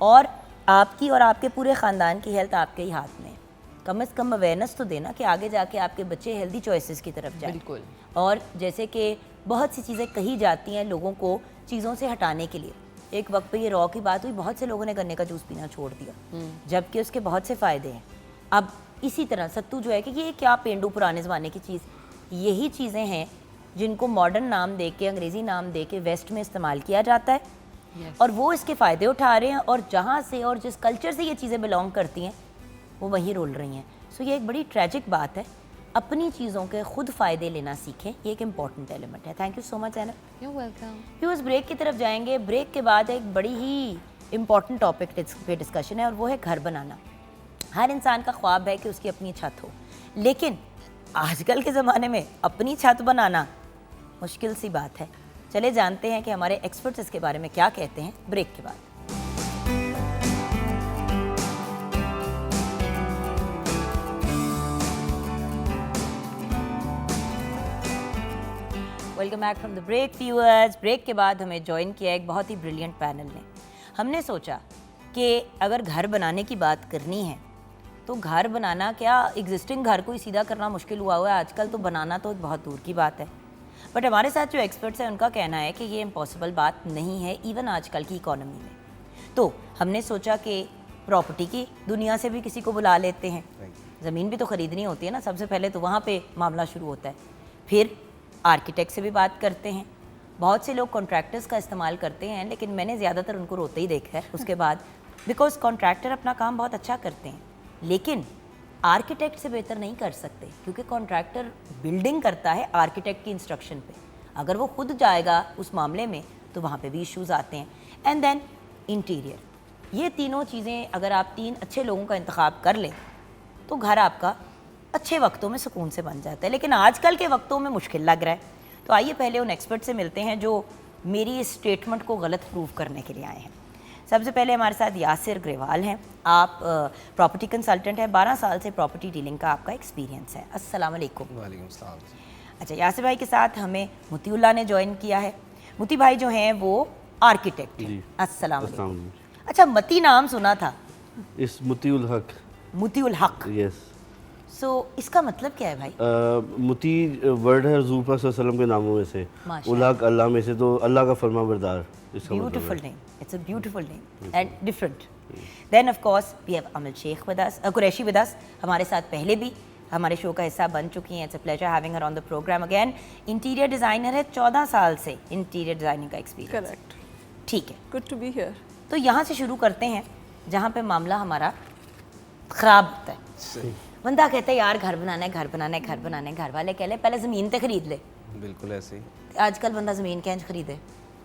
और आपकी और आपके पूरे ख़ानदान की हेल्थ आपके ही हाथ में है। कम से कम अवेयरनेस तो देना कि आगे जाके आपके बच्चे हेल्दी चॉइसेस की तरफ जाएं। बिल्कुल। और जैसे कि बहुत सी चीज़ें कही जाती हैं लोगों को चीज़ों से हटाने के लिए। एक वक्त पे ये रॉ की बात हुई, बहुत से लोगों ने गन्ने का जूस पीना छोड़ दिया, जबकि उसके बहुत से फ़ायदे हैं। अब इसी तरह सत्तू जो है कि ये क्या पेंडू पुराने ज़माने की चीज़, यही चीज़ें हैं जिनको मॉडर्न नाम दे के, अंग्रेज़ी नाम दे के वेस्ट में इस्तेमाल किया जाता है। और वो इसके फ़ायदे उठा रहे हैं, और जहाँ से और जिस कल्चर से ये चीज़ें बिलोंग करती हैं वो वहीं रोल रही हैं। सो ये एक बड़ी ट्रैजिक बात है अपनी चीज़ों के खुद फ़ायदे लेना सीखें, ये एक इम्पॉर्टेंट एलिमेंट है। Thank you so much Zainab. You welcome. फिर उस ब्रेक की तरफ जाएंगे। ब्रेक के बाद एक बड़ी ही इम्पॉर्टेंट टॉपिक पे डिस्कशन है और वो है घर बनाना। हर इंसान का ख्वाब है कि उसकी अपनी छत हो, लेकिन आजकल के ज़माने में अपनी छत बनाना मुश्किल सी बात है। चले जानते हैं कि हमारे एक्सपर्ट्स इसके बारे में क्या कहते हैं ब्रेक के बाद। Welcome back from the break viewers. Break के बाद हमें ज्वाइन किया एक बहुत ही ब्रिलियंट पैनल ने। हमने सोचा कि अगर घर बनाने की बात करनी है तो घर बनाना क्या एग्जिस्टिंग घर को ही सीधा करना मुश्किल हुआ है आजकल, तो बनाना तो बहुत दूर की बात है। बट हमारे साथ जो एक्सपर्ट्स हैं उनका कहना है कि ये इम्पॉसिबल बात नहीं है इवन आजकल की इकोनॉमी में। तो हमने सोचा कि प्रॉपर्टी की दुनिया से भी किसी को बुला लेते हैं। ज़मीन भी तो ख़रीदनी होती है ना, सबसे पहले तो वहाँ पे मामला शुरू होता है। फिर आर्किटेक्ट से भी बात करते हैं। बहुत से लोग कॉन्ट्रैक्टर्स का इस्तेमाल करते हैं, लेकिन मैंने ज़्यादातर उनको रोते ही देखा है उसके बाद, बिकॉज कॉन्ट्रैक्टर अपना काम बहुत अच्छा करते हैं लेकिन आर्किटेक्ट से बेहतर नहीं कर सकते, क्योंकि कॉन्ट्रैक्टर बिल्डिंग करता है आर्किटेक्ट की इंस्ट्रक्शन पे। अगर वो खुद जाएगा उस मामले में तो वहाँ पे भी इश्यूज़ आते हैं। एंड देन इंटीरियर, ये तीनों चीज़ें अगर आप 3 अच्छे लोगों का इंतखाब कर लें तो घर आपका अच्छे वक्तों में सुकून से बन जाता है, लेकिन आजकल के वक्तों में मुश्किल लग रहा है। तो आइए पहले उन एक्सपर्ट से मिलते हैं जो मेरी इस स्टेटमेंट को गलत प्रूव करने के लिए आए हैं। सबसे पहले हमारे साथ यासिर ग्रेवाल हैं। आप प्रॉपर्टी कंसल्टेंट हैं, 12 साल से प्रॉपर्टी डीलिंग का आपका एक्सपीरियंस है। अस्सलाम वालेकुम। वालेकुम सलाम। अच्छा, यासिर भाई के साथ हमें मुतीउल्लाह ने ज्वाइन किया है। मुती भाई जो हैं वो आर्किटेक्ट हैं। अस्सलाम वालेकुम। अच्छा, मती नाम सुना था, इस मुतीउल हक। मुतीउल हक, यस। सो इसका मतलब क्या है भाई? मुती वर्ड है हुजूर पाक सल्लल्लाहु अलैहि वसल्लम के नामों में से, उल हक अल्लाह में से, तो अल्लाह का फरमाबरदार। Beautiful name. It's a beautiful name and different. Then of course we have Amal Sheikh with us, Qureshi with us. हमारे साथ पहले भी हमारे शो का हिस्सा बन चुकी हैं। It's a pleasure having her on the program again. Interior designer है, 14 साल से इंटीरियर डिज़ाइनिंग का एक्सपीरियंस। Correct. ठीक है, Good to be here. तो यहाँ से शुरू करते हैं जहाँ पे मामला हमारा ख़राब होता है। बंदा कहता है यार घर बनाना है, घर बनाना है, घर बनाना है। घर वाले कह ले पहले ज़मीन तो खरीद ले। बिल्कुल ऐसे ही। आजकल बंदा ज़मीन क्या खरीदे?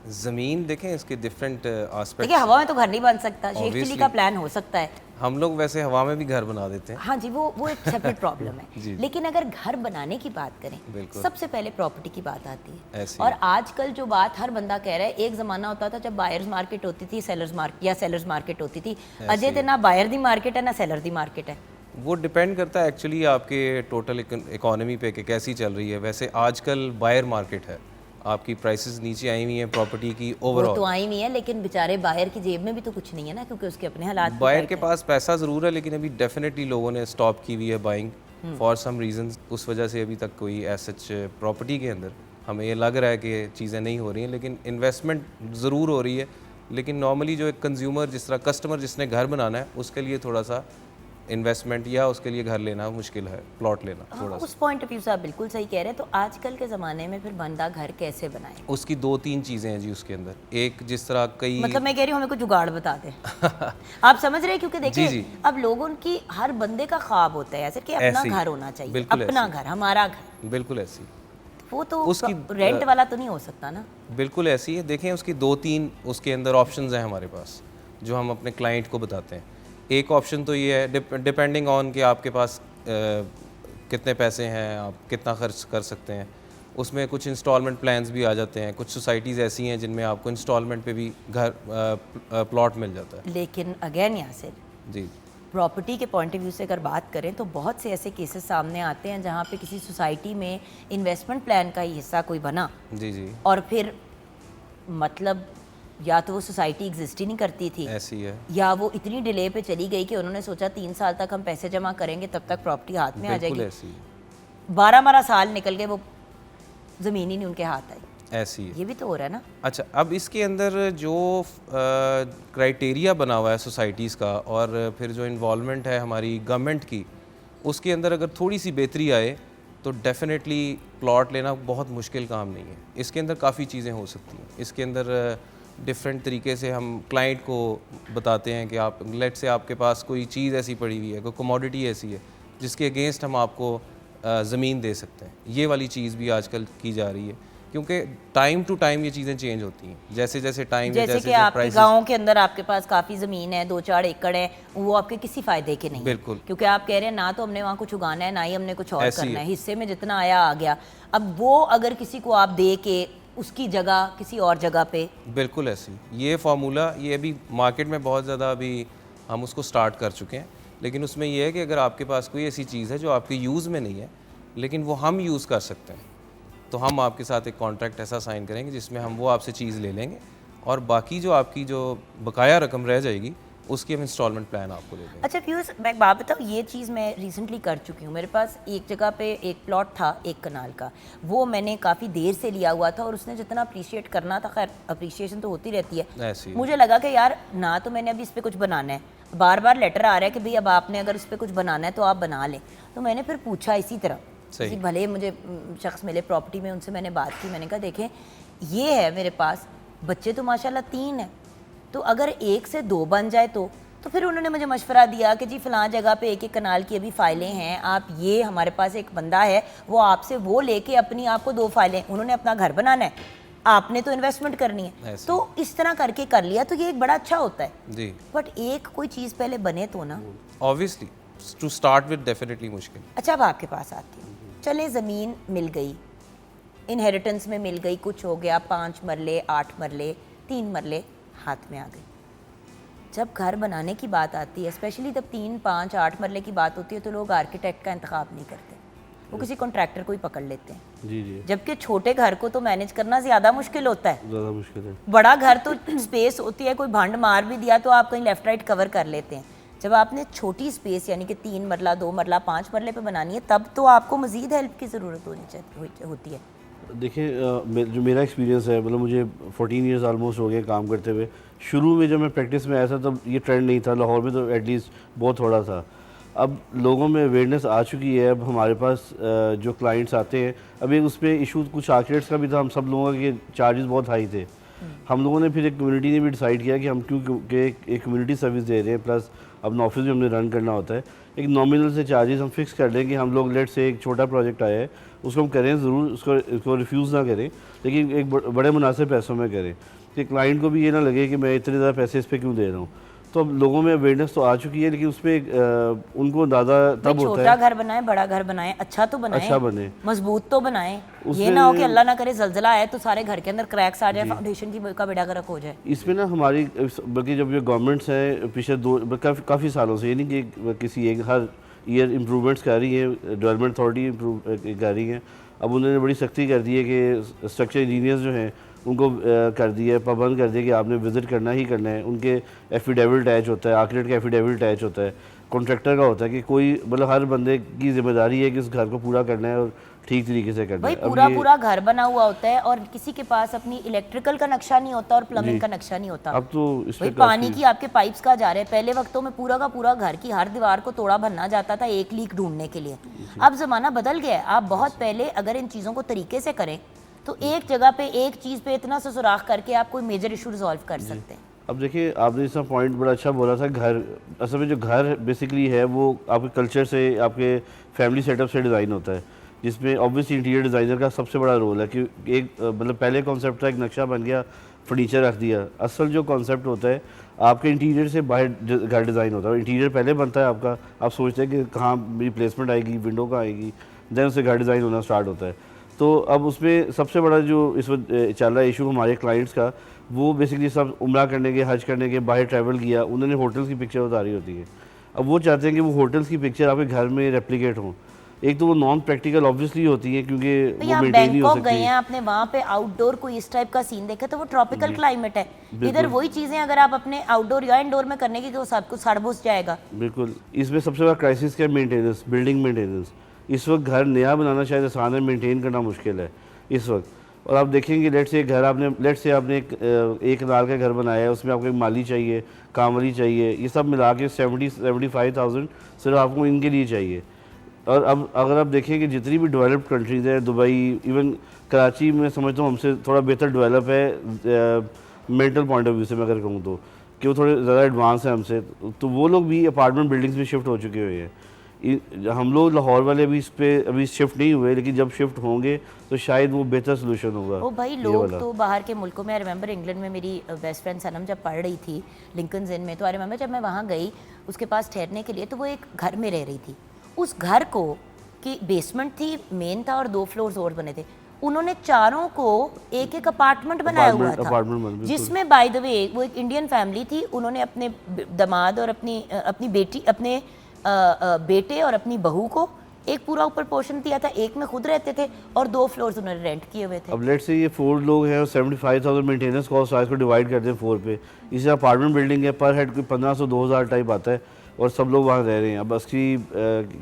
ज़मीन देखें, इसके डिफरेंट आस्पेक्ट। देखिए, हवा में तो घर नहीं बन सकता, शेख चिली का प्लान हो सकता है। हम लोग वैसे हवा में भी घर बना देते हैं। हाँ जी, वो एक सेपरेट प्रॉब्लम है। जी। लेकिन अगर घर बनाने की बात करें, बिल्कुल। सबसे पहले प्रॉपर्टी की बात आती है। ऐसे और ही। आजकल जो बात हर बंदा कह रहा है, एक ज़माना होता था जब बायर्स मार्केट होती थी, सेलर्स मार्केट या सेलर्स मार्केट होती थी। अजय तो ना बायर दी मार्केट है ना सेलर दी मार्केट है। वो डिपेंड करता है एक्चुअली आपके टोटल इकोनॉमी पे कि कैसी चल रही है। वैसे आजकल बायर मार्केट है, आपकी प्राइसेस नीचे आई हुई हैं प्रॉपर्टी की वो तो ओवरऑल। आई नहीं है, लेकिन बेचारे बायर की जेब में भी तो कुछ नहीं है ना, क्योंकि उसके अपने हालात भी बायर tight के हैं। पास पैसा ज़रूर है, लेकिन अभी डेफिनेटली लोगों ने स्टॉप की हुई है बाइंग फॉर सम रीजंस। उस वजह से अभी तक कोई सच प्रॉपर्टी के अंदर हमें ये लग रहा है कि चीज़ें नहीं हो रही हैं, लेकिन इन्वेस्टमेंट ज़रूर हो रही है। लेकिन नॉर्मली जो एक कंज्यूमर, जिस तरह कस्टमर जिसने घर बनाना है, उसके लिए थोड़ा सा इन्वेस्टमेंट या उसके लिए घर लेना मुश्किल है, प्लॉट लेना थोड़ा सा। उस पॉइंट ऑफ व्यू से आप बिल्कुल सही कह रहे हैं। तो आजकल के ज़माने में फिर बंदा घर कैसे बनाए? उसकी 2-3 चीज़ें हैं जी उसके अंदर। एक, जिस तरह कई मतलब मैं कह रही हूँ हमें कुछ जुगाड़ बता दें। आप समझ रहे हैं? क्योंकि देखिए जी, जी। अब लोगों की हर बंदे का ख्वाब होता है ऐसे कि अपना ऐसे ही, घर होना चाहिए, बिल्कुल अपना ऐसे ही। घर, हमारा घर। बिल्कुल ऐसी, वो तो उसकी, रेंट वाला तो नहीं हो सकता ना। बिल्कुल ऐसी है। देखें, उसकी 2-3 उसके अंदर ऑप्शंस हैं हमारे पास जो हम अपने क्लाइंट को बताते हैं। एक ऑप्शन तो ये है, डिपेंडिंग ऑन कि आपके पास कितने पैसे हैं, आप कितना खर्च कर सकते हैं। उसमें कुछ इंस्टॉलमेंट प्लान्स भी आ जाते हैं। कुछ सोसाइटीज़ ऐसी हैं जिनमें आपको इंस्टॉलमेंट पे भी घर प्लॉट मिल जाता है। लेकिन अगेन यहाँ से जी, प्रॉपर्टी के पॉइंट ऑफ व्यू से अगर बात करें तो बहुत से ऐसे केसेस सामने आते हैं जहाँ पे किसी सोसाइटी में इन्वेस्टमेंट प्लान का ही हिस्सा कोई बना जी, जी, और फिर मतलब या तो वो सोसाइटी एग्जिस्ट ही नहीं करती थी, ऐसी है। या वो इतनी डिले पे चली गई कि उन्होंने सोचा 3 साल तक हम पैसे जमा करेंगे, तब तक प्रॉपर्टी हाथ में आ बिल्कुल जाएगी। ऐसी है। 12 साल निकल गए, वो ज़मीन ही नहीं उनके हाथ आई। ऐसी है। ये भी तो हो रहा है ना। अच्छा, अब इसके अंदर जो क्राइटेरिया बना हुआ है सोसाइटीज़ का और फिर जो इन्वॉल्वमेंट है हमारी गवर्नमेंट की, उसके अंदर अगर थोड़ी सी बेहतरी आए तो डेफिनेटली प्लॉट लेना बहुत मुश्किल काम नहीं है। इसके अंदर काफ़ी चीज़ें हो सकती हैं। इसके अंदर डिफरेंट तरीके से हम क्लाइंट को बताते हैं कि आप लेट से आपके पास कोई चीज़ ऐसी पड़ी हुई है, कोई कमोडिटी ऐसी है जिसके अगेंस्ट हम आपको ज़मीन दे सकते हैं। ये वाली चीज़ भी आजकल की जा रही है, क्योंकि टाइम टू टाइम ये चीज़ें चेंज होती हैं। जैसे जैसे टाइम जैसे कि आपके गाँव के अंदर आपके पास काफ़ी ज़मीन है, 2-4 एकड़ है, वो आपके किसी फ़ायदे के नहीं है। बिल्कुल। क्योंकि आप कह रहे हैं ना तो हमने वहाँ कुछ उगाना है, ना ही हमने कुछ और करना है, हिस्से में जितना आया आ गया। अब वो अगर किसी को आप दे के उसकी जगह किसी और जगह पे, बिल्कुल ऐसी ये फार्मूला ये अभी मार्केट में बहुत ज़्यादा अभी हम उसको स्टार्ट कर चुके हैं, लेकिन उसमें यह है कि अगर आपके पास कोई ऐसी चीज़ है जो आपके यूज़ में नहीं है लेकिन वो हम यूज़ कर सकते हैं, तो हम आपके साथ एक कॉन्ट्रैक्ट ऐसा साइन करेंगे जिसमें हम वो आपसे चीज़ ले लेंगे और बाकी जो आपकी जो बकाया रकम रह जाएगी उसकी हम इंस्टॉलमेंट प्लान आपको दे देंगे। अच्छा फ्यूज, मैं एक बात बताऊँ, ये चीज़ मैं रिसेंटली कर चुकी हूँ। मेरे पास एक जगह पे एक प्लॉट था 1 कनाल का, वो मैंने काफ़ी देर से लिया हुआ था और उसने जितना अप्रिशिएट करना था, खैर अप्रिशिएशन तो होती रहती है, ऐसी मुझे लगा कि यार ना तो मैंने अभी इस पर कुछ बनाना है, बार बार लेटर आ रहा है कि भाई अब आपने अगर इस पर कुछ बनाना है तो आप बना लें। तो मैंने फिर पूछा इसी तरह, किसी भले मुझे शख्स मिले प्रॉपर्टी में, उनसे मैंने बात की, मैंने कहा देखें ये है मेरे पास, बच्चे तो माशाल्लाह 3 हैं, तो अगर 1 से 2 बन जाए तो फिर उन्होंने मुझे मशवरा दिया कि जी फ़लाँ जगह पे 1-1 कनाल की अभी फ़ाइलें हैं, आप ये हमारे पास एक बंदा है वो आपसे वो लेके अपनी आपको 2 फाइलें, उन्होंने अपना घर बनाना है, आपने तो इन्वेस्टमेंट करनी है, तो इस तरह करके कर लिया तो ये एक बड़ा अच्छा होता है जी। बट एक कोई चीज़ पहले बने तो ना, obviously to start with definitely मुश्किल। अच्छा अब आपके पास आती है, चले ज़मीन मिल गई, इनहेरिटेंस में मिल गई, कुछ हो गया, 5 मरले 8 मरले 3 मरले हाथ में आ गई। जब घर बनाने की बात आती है, स्पेशली जब 3, 5, 8 मरले की बात होती है, तो लोग आर्किटेक्ट का इंतखाब नहीं करते, वो किसी कॉन्ट्रैक्टर को ही पकड़ लेते हैं। जी जी, जबकि छोटे घर को तो मैनेज करना ज़्यादा मुश्किल होता है, ज़्यादा मुश्किल है। बड़ा घर तो स्पेस होती है, कोई भंड मार भी दिया तो आप कहीं लेफ्ट राइट कवर कर लेते हैं। जब आपने छोटी स्पेस यानी कि 3 मरला 2 मरला 5 मरले पे बनानी है, तब तो आपको मज़ीद हेल्प की ज़रूरत होती है। देखिए जो मेरा एक्सपीरियंस है, मतलब मुझे 14 इयर्स ऑलमोस्ट हो गए काम करते हुए। शुरू में जब मैं प्रैक्टिस में आया था तब ये ट्रेंड नहीं था, लाहौर में तो एटलीस्ट बहुत थोड़ा था। अब लोगों में अवेयरनेस आ चुकी है। अब हमारे पास जो क्लाइंट्स आते हैं, अभी उस पर इशू कुछ आर्किटेक्ट्स का भी था, हम सब लोगों के चार्जेस बहुत हाई थे। हम लोगों ने फिर एक कम्युनिटी ने भी डिसाइड किया कि हम क्योंकि एक कम्युनिटी सर्विस दे रहे हैं, प्लस अपना ऑफिस भी हमने रन करना होता है, एक नॉमिनल से चार्जेस हम फिक्स कर लें कि हम लोग लेट से एक छोटा प्रोजेक्ट आया है उसको हम करें ज़रूर, उसको रिफ्यूज़ ना करें, लेकिन एक बड़े मुनासिब पैसों में करें कि क्लाइंट को भी ये ना लगे कि मैं इतने ज़्यादा पैसे इस पर क्यों दे रहा हूँ। तो अब लोगों में अवेयरनेस तो आ चुकी है, लेकिन उस पर उनको अंदाज़ा तब होता है। छोटा घर बनाए, बड़ा घर बनाए, अच्छा तो बनाए, अच्छा बने, मजबूत तो बनाए, ये ना हो कि अल्लाह ना करे ज़ल्ज़ला आए तो सारे घर के अंदर क्रैक्स आ जाए, फाउंडेशन की का बेड़ा गर्क हो जाए। इसमें ना हमारी बल्कि जब ये गवर्नमेंट्स हैं पिछले काफ़ी सालों से, ये नहीं कि किसी एक हर ईयर इम्प्रूवमेंट्स कर रही है, डेवलपमेंट अथॉरिटी इम्प्रूव कर रही है। अब उन्होंने बड़ी सख्ती कर दी है कि स्ट्रक्चर इंजीनियर्स जो हैं उनको कर दिया है, पाबंद कर दिया कि आपने विज़िट करना ही करना है। उनके एफिडेविट अटैच होता है, आर्किटेक्ट का एफिडेविट अटैच होता है, कॉन्ट्रैक्टर का होता है कि कोई मतलब हर बंदे की जिम्मेदारी है कि उस घर को पूरा करना है और ठीक तरीके से करना भाई है। पूरा घर बना हुआ होता है और किसी के पास अपनी इलेक्ट्रिकल का नक्शा नहीं होता और प्लम्बिंग का नक्शा नहीं होता। अब तो इस भाई पे पानी की आपके पाइप्स कहाँ जा रहे हैं? पहले वक्तों में पूरा का पूरा घर की हर दीवार को तोड़ा भरना जाता था एक लीक ढूंढने के लिए। अब ज़माना बदल गया है, आप बहुत पहले अगर इन चीज़ों को तरीके से करें तो एक जगह पे एक चीज़ पे इतना सा सुराख करके आप कोई मेजर इशू रिजॉल्व कर सकते हैं। अब देखिए, आपने इसका पॉइंट बड़ा अच्छा बोला था। घर असल में जो घर बेसिकली है वो आपके कल्चर से, आपके फैमिली सेटअप से डिज़ाइन होता है, जिसमें ऑब्वियसली इंटीरियर डिज़ाइनर का सबसे बड़ा रोल है कि एक मतलब पहले कॉन्सेप्ट था, एक नक्शा बन गया, फर्नीचर रख दिया। असल जो कॉन्सेप्ट होता है आपके इंटीरियर से बाहर घर डिज़ाइन होता है। इंटीरियर पहले बनता है आपका, आप सोचते हैं कि कहाँ मेरी प्लेसमेंट आएगी, विंडो कहाँ आएगी, देन उससे घर डिज़ाइन होना स्टार्ट होता है। तो अब उसमें सबसे बड़ा जो इस वक्त चल रहा है इशू हमारे क्लाइंट्स का, वो बेसिकली सब उम्रा करने के, हज करने के, बाहर ट्रैवल किया, उन्होंने होटल्स की पिक्चर उतारी होती है। अब वो चाहते हैं कि वो होटल्स की पिक्चर आपके घर में रेप्लिकेट हों। एक तो वो नॉन प्रैक्टिकल ऑब्वियसली होती है क्योंकि वो मेंटेन नहीं हो सकती। गए हैं आपने वहाँ पे आउटडोर कोई इस टाइप का सीन देखा तो वो ट्रॉपिकल क्लाइमेट है, इधर वही चीज़ें अगर आप अपने आउटडोर या इंडोर में करने की तो सब कुछ सड़ बुस जाएगा। बिल्कुल, इसमें सबसे बड़ा क्राइसिस क्या है? Maintenance, building maintenance. इस वक्त घर नया बनाना शायद आसान है, मेंटेन करना मुश्किल है इस वक्त। और आप देखेंगे लेट से आपने एक कनाल का घर बनाया है, उसमें आपको एक माली चाहिए, कामवाली चाहिए, ये सब मिला के 70-75,000 सिर्फ आपको इनके लिए चाहिए। और अब अगर आप देखें कि जितनी भी डेवलप्ड कंट्रीज़ हैं, दुबई, इवन कराची में समझता हूँ हमसे थोड़ा बेहतर डेवलप है मेंटल पॉइंट ऑफ व्यू से मैं अगर कहूँ तो, कि वो थोड़े ज़्यादा एडवांस है हमसे, तो वो लोग भी अपार्टमेंट बिल्डिंग्स में शिफ्ट हो चुके हुए हैं। हम लोग लाहौर वाले अभी इस पे अभी शिफ्ट नहीं हुए, लेकिन जब शिफ्ट होंगे तो शायद वो बेहतर सोल्यूशन होगा। ओ भाई, ये लोग वाला। तो बाहर के मुल्कों में, आई रिमेंबर इंग्लैंड में मेरी बेस्ट फ्रेंड सनम जब पढ़ रही थी लिंकन्स इन में, तो आई रिमेंबर जब मैं वहाँ गई उसके पास ठहरने के लिए, तो वो एक घर में रह रही थी। उस घर को की बेसमेंट थी, मेन था और 2 फ्लोर्स और बने थे। उन्होंने चारों को एक एक अपार्टमेंट बनाया हुआ था, अपार्टमेंट बन, बिल्कुल। जिसमें बाय द वे वो एक इंडियन फैमिली थी। उन्होंने अपने दामाद और अपनी बेटी, अपने बेटे और अपनी बहू को एक पूरा ऊपर पोर्शन दिया था, एक में खुद रहते थे और 2 फ्लोर्स उन्होंने रेंट किए हुए थे। अब लेट्स से ये 4 लोग हैं और 75,000 मेंटेनेंस कॉस्ट आज को डिवाइड करते हैं 4 पे। इसे अपार्टमेंट बिल्डिंग है, पर हेड कोई 1500-2000 टाइप आता है और सब लोग वहाँ रह रहे हैं। अब उसकी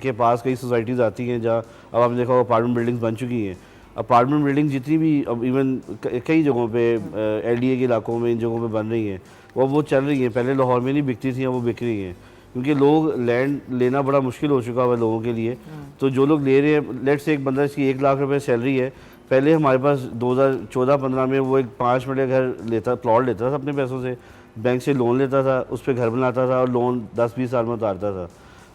के पास कई सोसाइटीज़ आती हैं जहाँ अब आपने देखा अपार्टमेंट बिल्डिंग्स बन चुकी हैं। अपार्टमेंट बिल्डिंग जितनी भी अब इवन कई जगहों पे LDA के इलाकों में इन जगहों पे बन रही हैं, वो चल रही हैं। पहले लाहौर में नहीं बिकती थी, अब वो बिक रही हैं, क्योंकि लोग लैंड लेना बड़ा मुश्किल हो चुका है लोगों के लिए। तो जो लोग ले रहे हैं, लेट्स से एक बंदा इसकी 1 लाख रुपए सैलरी है, पहले हमारे पास 2014-15 में वो एक 5 मिनट का घर लेता, प्लॉट लेता था अपने पैसों से, बैंक से लोन लेता था, उस पर घर बनाता था और लोन 10-20 साल में उतारता था।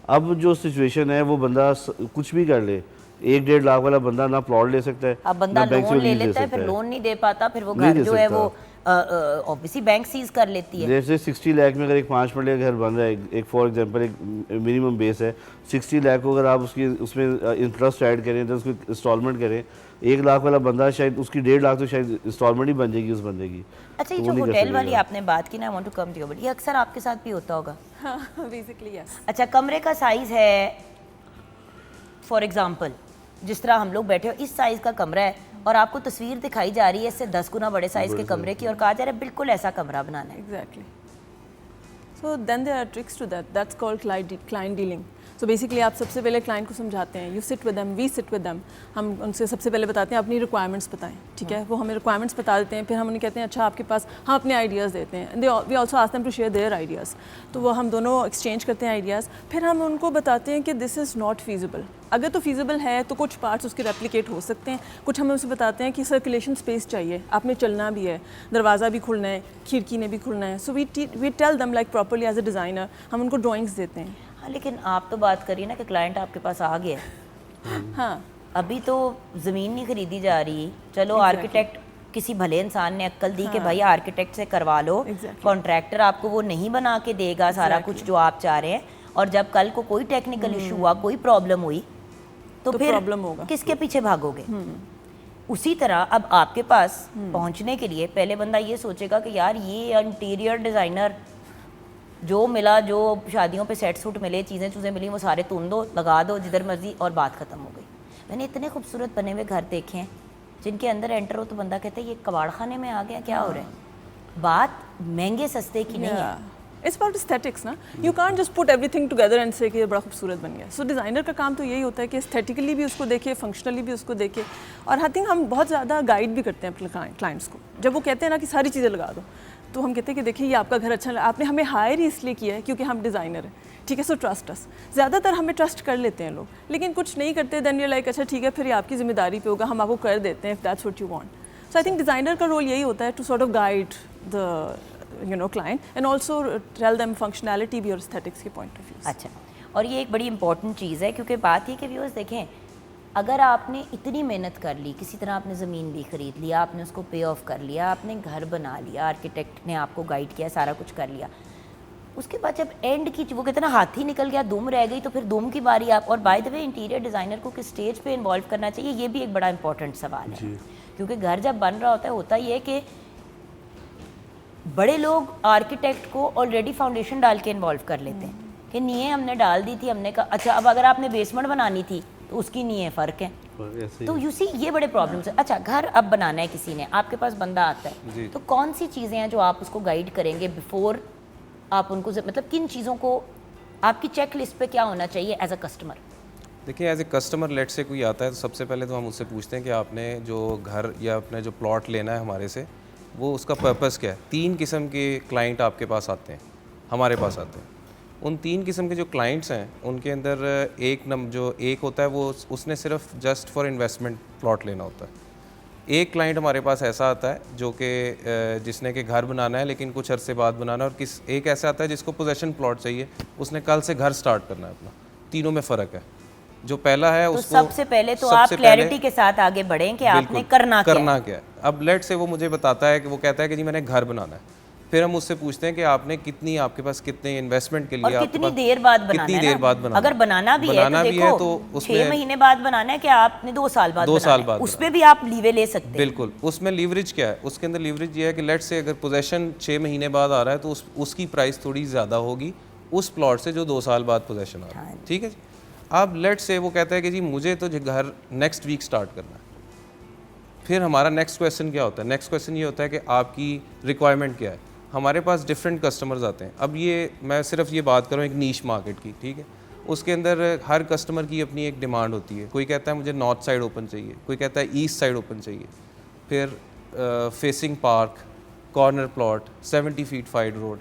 अब जो सिचुएशन है वो बंदा कुछ भी कर ले, 1-1.5 लाख वाला बंदा ना प्लॉट ले सकता है, अब बंदा ना बैंक से लोन ले लीज लेता है, फिर लोन नहीं दे पाता, फिर वो नहीं घर दे जो है सकता। वो ऑब्वियसली बैंक सीज कर लेती है। जैसे 60 लाख में अगर एक 5 मिनट का घर बन रहा है, एक फॉर एग्जांपल एक मिनिमम बेस है 60 लाख को, अगर आप उसमें इंटरेस्ट ऐड करें तो उसको इंस्टॉलमेंट करें, 1 लाख वाला बंदा शायद उसकी 1.5 लाख तो शायद इंस्टॉलमेंट ही बन जाएगी उस बंदे की। अच्छा, ये तो जो वो नहीं कर होटल वाली सकेगा। आपने बात की ना, I want to come to your, but ये अक्सर आपके साथ भी होता होगा। Basically yes. अच्छा, कमरे का साइज है फॉर एग्जांपल जिस तरह हम लोग बैठे हो, इस साइज का कमरा है और आपको तस्वीर दिखाई जा रही है इससे 10 गुना बड़े साइज के कमरे की, और कहा जा रहा है बिल्कुल ऐसा कमरा बनाना है। Exactly. So then there are tricks to that. That's called client dealing. So basically आप सबसे पहले क्लाइंट को समझाते हैं, you sit with them, we sit with them. हम उनसे सबसे पहले बताते हैं अपनी रिक्वायरमेंट्स बताएं, ठीक है। वो हमें रिक्वायरमेंट्स बता देते हैं, फिर हम उन्हें कहते हैं अच्छा आपके पास, हम अपने आइडियाज़ देते हैं। We also ask them to share their ideas. तो वो हम दोनों एक्सचेंज करते हैं आइडियाज़। फिर हम उनको बताते हैं कि दिस इज़ नॉट फीजिबल। अगर तो फीजिबल है तो कुछ पार्ट्स उसके रेप्लिकेट हो सकते हैं, कुछ हमें उसे बताते हैं कि सर्कुलेशन स्पेस चाहिए, आपने चलना भी है, दरवाज़ा भी खुलना है, खिड़की ने भी खुलना है। So we tell them like properly as a designer, हम उनको ड्राइंग्स देते हैं। हाँ, लेकिन आप तो बात करिए ना कि क्लाइंट आपके पास आ गया है, हाँ, अभी तो ज़मीन नहीं खरीदी जा रही। चलो आर्किटेक्ट, किसी भले इंसान ने अक्ल दी कि भाई आर्किटेक्ट से करवा लो, कॉन्ट्रैक्टर आपको वो नहीं बना के देगा सारा कुछ जो आप चाह रहे हैं, और जब कल को कोई टेक्निकल इशू हुआ, कोई प्रॉब्लम हुई तो फिर प्रॉब्लम होगा, किसके पीछे भागोगे। उसी तरह अब आपके पास पहुंचने के लिए पहले बंदा ये सोचेगा कि यार ये इंटीरियर डिज़ाइनर जो मिला, जो शादियों पे सेट सूट मिले, चीज़ें मिली, वो सारे तुम दो, लगा दो जिधर मर्जी, और बात ख़त्म हो गई। मैंने इतने खूबसूरत बने हुए घर देखे हैं जिनके अंदर एंटर हो तो बंदा कहता है ये कबाड़ खाने में आ गया, क्या हो रहा है। बात महंगे सस्ते की नहीं है, इट्स अबाउट एस्थेटिक्स ना। You can't just put everything together and से कि ये बड़ा खूबसूरत बन गया। सो डिज़ाइनर का काम तो यही होता है कि एस्थेटिकली भी उसको देखे, फंक्शनली भी उसको देखे। और आई थिंक हम बहुत ज़्यादा गाइड भी करते हैं अपने क्लाइंट्स को। जब वो कहते हैं ना कि सारी चीज़ें लगा दो, तो हम कहते हैं कि देखिए ये आपका घर अच्छा लगा, आपने हमें हायर ही इसलिए किया है क्योंकि हम डिज़ाइनर हैं, ठीक है। So trust us. ज़्यादातर हमें ट्रस्ट कर लेते हैं लोग, लेकिन कुछ नहीं करते। देन यू लाइक अच्छा ठीक है, फिर ये आपकी जिम्मेदारी पे होगा, हम आपको कर देते हैं if that's what you want. So I think designer का रोल यही होता है to sort of guide the client and also tell them functionality भी और aesthetics के point of view। अच्छा, और ये एक बड़ी इंपॉर्टेंट चीज़ है, क्योंकि बात ये कि व्यूअर्स देखें, अगर आपने इतनी मेहनत कर ली, किसी तरह आपने ज़मीन भी ख़रीद लिया, आपने उसको पे ऑफ कर लिया, आपने घर बना लिया, आर्किटेक्ट ने आपको गाइड किया, सारा कुछ कर लिया, उसके बाद जब एंड की वो कहते हैं ना हाथी निकल गया, दुम रह गई, तो फिर दुम की बारी आप। और by the way interior designer को किस स्टेज पे इन्वॉल्व करना चाहिए, ये भी एक बड़ा इंपॉर्टेंट सवाल है, क्योंकि घर जब बन रहा होता ये है कि बड़े लोग आर्किटेक्ट को ऑलरेडी फाउंडेशन डाल के इन्वॉल्व कर लेते हैं कि नींहें हमने डाल दी थी, हमने कहा अच्छा अब अगर आपने बेसमेंट बनानी थी तो उसकी नींहें फ़र्क हैं, तो यू सी ये बड़े प्रॉब्लम्स है। अच्छा, घर अब बनाना है किसी ने, आपके पास बंदा आता है, तो कौन सी चीज़ें हैं जो आप उसको गाइड करेंगे बिफोर आप उनको, मतलब किन चीज़ों को आपकी चेक लिस्ट पे क्या होना चाहिए एज अ कस्टमर? देखिए, एज ए कस्टमर लेट से कोई आता है तो सबसे पहले तो हम उससे पूछते हैं कि आपने जो घर या अपने जो प्लॉट लेना है हमारे से, वो उसका पर्पस क्या है। 3 किस्म के क्लाइंट आपके पास आते हैं, हमारे पास आते हैं। उन 3 किस्म के जो क्लाइंट्स हैं उनके अंदर जो एक होता है वो उसने सिर्फ जस्ट फॉर इन्वेस्टमेंट प्लॉट लेना होता है। एक क्लाइंट हमारे पास ऐसा आता है जो कि जिसने कि घर बनाना है लेकिन कुछ अरसे बाद बनाना है, और एक ऐसा आता है जिसको पोजेसन प्लॉट चाहिए, उसने कल से घर स्टार्ट करना है अपना। तीनों में फ़र्क है। जो पहला है तो उसको सबसे पहले तो आप क्लैरिटी के साथ आगे बढ़ें कि आपने करना क्या है। अब लेट से वो मुझे बताता है कि वो कहता है कि जी मैंने घर बनाना है, फिर हम उससे पूछते हैं कि आपने कितनी, आपके पास कितने इन्वेस्टमेंट के लिए, और कितनी देर बाद बनाना है, कितनी देर बाद बनाना, अगर बनाना भी है तो 6 महीने बाद बनाना है कि आपने 2 साल बाद, 2 साल बाद, उसमें भी आप लीवे ले सकते हैं। बिल्कुल। उसमें लीवरेज क्या है, उसके अंदर लीवरेज ये है कि लेट से अगर पोजेशन 6 महीने बाद आ रहा है तो उसकी प्राइस थोड़ी ज़्यादा होगी उस प्लॉट से जो 2 साल बाद पोजेशन आ रहा है, ठीक है जी। अब लेट से वो कहता है कि जी मुझे तो घर नेक्स्ट वीक स्टार्ट करना है। फिर हमारा नेक्स्ट क्वेश्चन क्या होता है, नेक्स्ट क्वेश्चन ये होता है कि आपकी रिक्वायरमेंट क्या है। हमारे पास डिफरेंट कस्टमर्स आते हैं। अब ये मैं सिर्फ ये बात करूँ एक नीश मार्केट की, ठीक है, उसके अंदर हर कस्टमर की अपनी एक डिमांड होती है। कोई कहता है मुझे नॉर्थ साइड ओपन चाहिए, कोई कहता है ईस्ट साइड ओपन चाहिए, फिर facing park, corner plot, 70 feet FIDE road,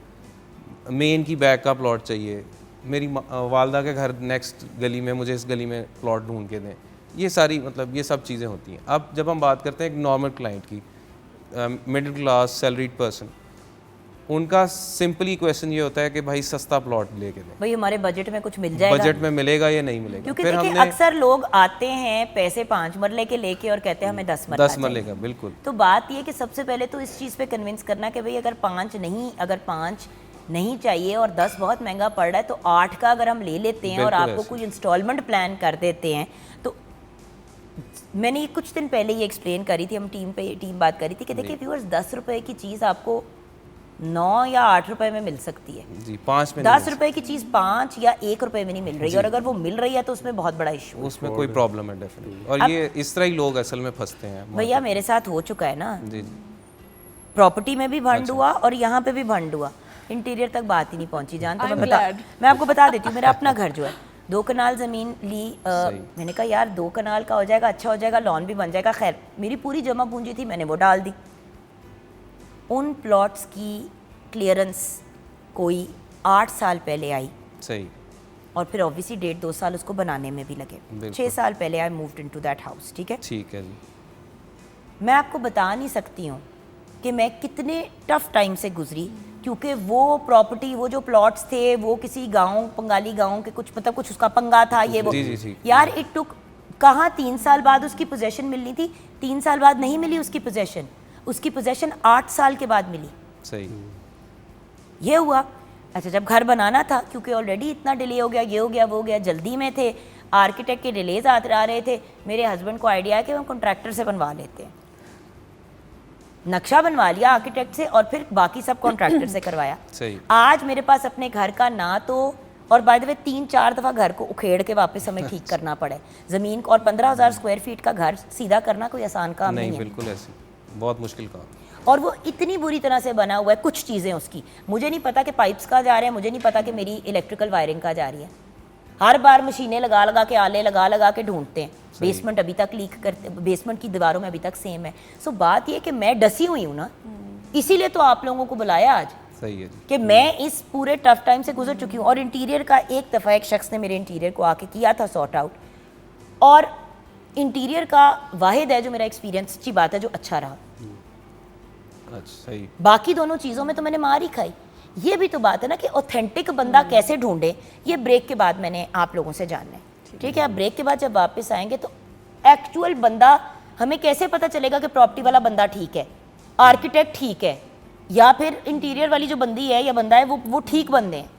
main की बैक का प्लॉट चाहिए, मेरी वालदा के घर नेक्स्ट गली में, मुझे इस गली में प्लॉट ढूंढ के दें। ये सारी मतलब ये सब चीज़ें होती हैं। अब जब हम बात करते हैं एक नॉर्मल क्लाइंट की, मिडिल क्लास सैलरीड पर्सन, उनका सिंपली क्वेश्चन ये होता है कि भाई सस्ता प्लॉट लेके दें, भाई हमारे बजट में कुछ मिल जाएगा, बजट में मिलेगा या नहीं मिलेगा। क्योंकि फिर देखिए अक्सर लोग आते हैं पैसे 5 मरले के लेके और कहते हैं हमें 10 मरले का, बिल्कुल। तो बात ये कि सबसे पहले तो इस चीज़ पे कन्विंस करना कि भाई अगर 5 नहीं चाहिए और 10 बहुत महंगा पड़ रहा है तो 8 का अगर हम ले लेते हैं और आपको कुछ इंस्टॉलमेंट प्लान कर देते हैं। तो मैंने कुछ दिन पहले ये एक्सप्लेन करी थी, हम टीम बात करी थी कि देखिए व्यूअर्स 10 रुपए की चीज़ आपको 9 या 8 रुपए में मिल सकती है जी, 5 में 10 रुपए की चीज़ 5 या 1 रुपए में नहीं मिल रही, और अगर वो मिल रही है तो उसमें बहुत बड़ा इशू, उसमें कोई प्रॉब्लम है डेफिनेटली। और ये इस तरह ही लोग असल में फंसते हैं। भैया मेरे साथ हो चुका है ना, जी, प्रॉपर्टी में भी भंड हुआ और यहाँ पे भी भंड हुआ, इंटीरियर तक बात ही नहीं पहुंची जान। तो glad. मैं आपको बता देती हूँ, मेरा अपना घर जो है 2 कनाल ज़मीन ली, मैंने कहा यार 2 कनाल का हो जाएगा, अच्छा हो जाएगा, लॉन भी बन जाएगा। खैर मेरी पूरी जमा पूंजी थी, मैंने वो डाल दी। उन प्लॉट्स की क्लियरेंस कोई 8 साल पहले आई, सही, और फिर ऑब्वियसली 1.5-2 साल उसको बनाने में भी लगे। 6 साल पहले I moved into that house, ठीक है जी। मैं आपको बता नहीं सकती हूँ कि मैं कितने टफ टाइम से गुजरी, क्योंकि वो प्रॉपर्टी, वो जो प्लॉट्स थे वो किसी गांव, बंगाली गांव के कुछ मतलब कुछ उसका पंगा था, ये वो जी। यार इट टुक, कहाँ 3 साल बाद उसकी पोजेशन मिलनी थी, 3 साल बाद नहीं मिली उसकी पोजेशन 8 साल के बाद मिली। सही, ये हुआ। अच्छा जब घर बनाना था, क्योंकि ऑलरेडी इतना डिले हो गया, ये हो गया वो हो गया, जल्दी में थे, आर्किटेक्ट के डिलेज आ रहे थे, मेरे हस्बैंड को आइडिया है कि हम कॉन्ट्रैक्टर से बनवा लेते हैं। नक्शा बनवा लिया आर्किटेक्ट से और फिर बाकी सब कॉन्ट्रैक्टर से करवाया। सही। आज मेरे पास अपने घर का ना तो, और बाय द वे 3-4 दफ़ा घर को उखेड़ के वापस हमें ठीक करना पड़े ज़मीन को, और 15,000 स्क्वायर फीट का घर सीधा करना कोई आसान काम नहीं है। बिल्कुल ऐसे, बहुत मुश्किल काम। और वो इतनी बुरी तरह से बना हुआ है, कुछ चीज़ें उसकी मुझे नहीं पता कि पाइप्स कहाँ जा रहे हैं, मुझे नहीं पता कि मेरी इलेक्ट्रिकल वायरिंग कहाँ जा रही है। हर बार मशीनें लगा के, आले लगा के ढूंढते हैं। बेसमेंट अभी तक लीक करते, बेसमेंट की दीवारों में अभी तक सेम है। सो बात ये कि मैं डसी हुई हूँ ना, इसीलिए तो आप लोगों को बुलाया आज। सही है कि मैं इस पूरे टफ टाइम से गुजर चुकी हूँ। और इंटीरियर का एक दफ़ा एक शख्स ने मेरे इंटीरियर को आके किया था सॉर्ट आउट, और इंटीरियर का वाहिद है जो मेरा एक्सपीरियंस, अच्छी बात है, जो अच्छा रहा। अच्छा, सही। बाकी दोनों चीज़ों में तो मैंने मार ही खाई। ये भी तो बात है ना कि ऑथेंटिक बंदा कैसे ढूंढे, ये ब्रेक के बाद मैंने आप लोगों से जानना है, ठीक है। आप ब्रेक के बाद जब वापस आएंगे तो एक्चुअल बंदा, हमें कैसे पता चलेगा कि प्रॉपर्टी वाला बंदा ठीक है, आर्किटेक्ट ठीक है, या फिर इंटीरियर वाली जो बंदी है या बंदा है वो ठीक बंदे हैं।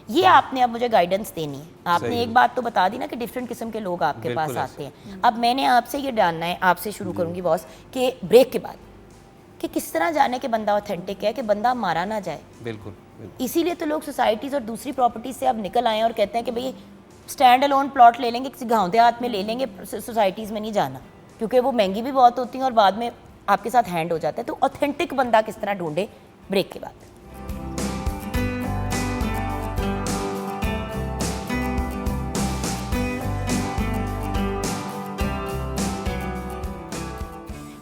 ये आपने अब मुझे गाइडेंस देनी है। आपने एक बात तो बता दी ना कि डिफरेंट किस्म के लोग आपके पास आते हैं। अब मैंने आपसे ये जानना है, आपसे शुरू करूंगी बॉस, कि ब्रेक के बाद कि किस तरह जाने के बंदा ऑथेंटिक है, कि बंदा मारा ना जाए। बिल्कुल। इसीलिए तो लोग सोसाइटीज़ और दूसरी प्रॉपर्टीज से अब निकल आए और कहते हैं कि भाई स्टैंड अलोन प्लॉट ले लेंगे, किसी गाँव देहात में ले लेंगे, सोसाइटीज़ में नहीं जाना, क्योंकि वो महंगी भी बहुत होती हैं और बाद में आपके साथ हैंड हो जाता है। तो ऑथेंटिक बंदा किस तरह ढूंढे, ब्रेक के बाद।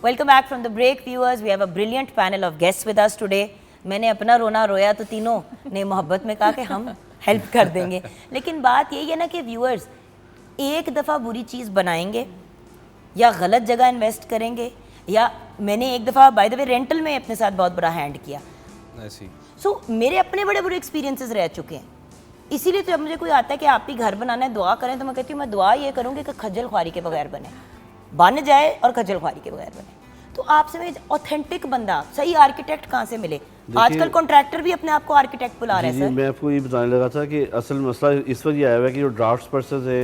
Welcome back from the break viewers. We have a brilliant panel of guests with us today. मैंने अपना रोना रोया तो तीनों ने मोहब्बत में कहा कि हम हेल्प कर देंगे। लेकिन बात यही है ना कि व्यूअर्स एक दफ़ा बुरी चीज़ बनाएंगे या गलत जगह इन्वेस्ट करेंगे, या मैंने एक दफ़ा बाय द वे रेंटल में अपने साथ बहुत बड़ा हैंड किया। ऐसी सो मेरे अपने बड़े बुरे एक्सपीरियंसेस रह चुके हैं। इसीलिए तो जब मुझे कोई आता है कि आप भी घर बनाना है दुआ करें, तो मैं कहती हूँ मैं दुआ ये करूँगी कि खज्जल ख्वारी के बगैर बन जाए और खज्जल ख्वारी के बगैर बने। तो आपसे मैं ऑथेंटिक बंदा, सही आर्किटेक्ट कहाँ से मिले? आजकल कॉन्ट्रैक्टर भी अपने आप को आर्किटेक्ट बुला रहे हैं जी, सर। मैं आपको ये बताने लगा था कि असल मसला इस वक्त ये आया हुआ है कि जो ड्राफ्ट्स पर्सन है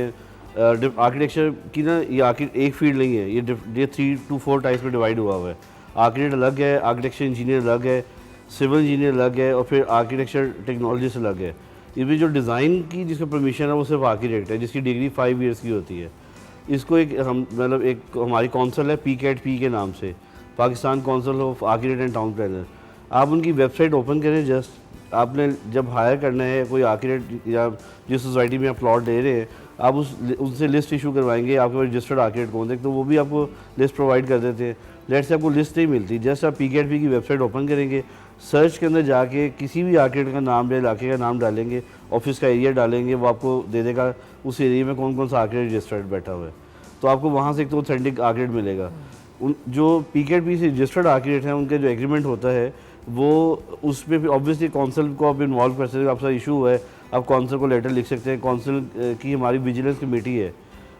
आर्किटेक्चर की ना, ये एक फील्ड नहीं है, ये 3 to 4 टाइप्स में डिवाइड हुआ है। आर्किटेक्ट अलग है, आर्किटेक्चर इंजीनियर अलग है, सिविल इंजीनियर अलग है, और फिर आर्किटेक्चर टेक्नोलॉजिस्ट अलग है। इसमें जो डिज़ाइन की जिसका परमिशन है वो सिर्फ आर्किटेक्ट है, जिसकी डिग्री 5 ईयर्स की होती है। इसको एक हमारी कौंसल है PCAT के नाम से, Pakistan council of architect and town planner. आप उनकी वेबसाइट ओपन करें, जस्ट आपने जब हायर करना है कोई आर्किटेक्ट या जिस सोसाइटी में आप प्लॉट ले रहे हैं, आप उनसे लिस्ट इशू करवाएंगे, आपके पास रजिस्टर्ड आर्किटेक्ट कौन है, तो वो भी आपको लिस्ट प्रोवाइड कर देते हैं। लेट से आपको लिस्ट नहीं मिलती, जस्ट आप PCAT की वेबसाइट ओपन करेंगे, सर्च के अंदर जाके किसी भी आर्किटेक्ट का नाम या इलाके का नाम डालेंगे, ऑफिस का एरिया डालेंगे, वो आपको दे देगा उस एरिया में कौन कौन सा आर्किटेक्ट रजिस्टर्ड बैठा हुआ है। तो आपको वहाँ से एक तो ऑथेंटिक आर्किटेक्ट मिलेगा। उन जो PCAT से रजिस्टर्ड आर्किटेक्ट हैं उनका जो एग्रीमेंट होता है वो उसमें फिर ऑब्वियसली काउंसिल को आप इन्वॉल्व कर सकते हैं। आपका इशू है, आप काउंसिल को लेटर लिख सकते हैं। काउंसिल की हमारी विजिलेंस कमेटी है,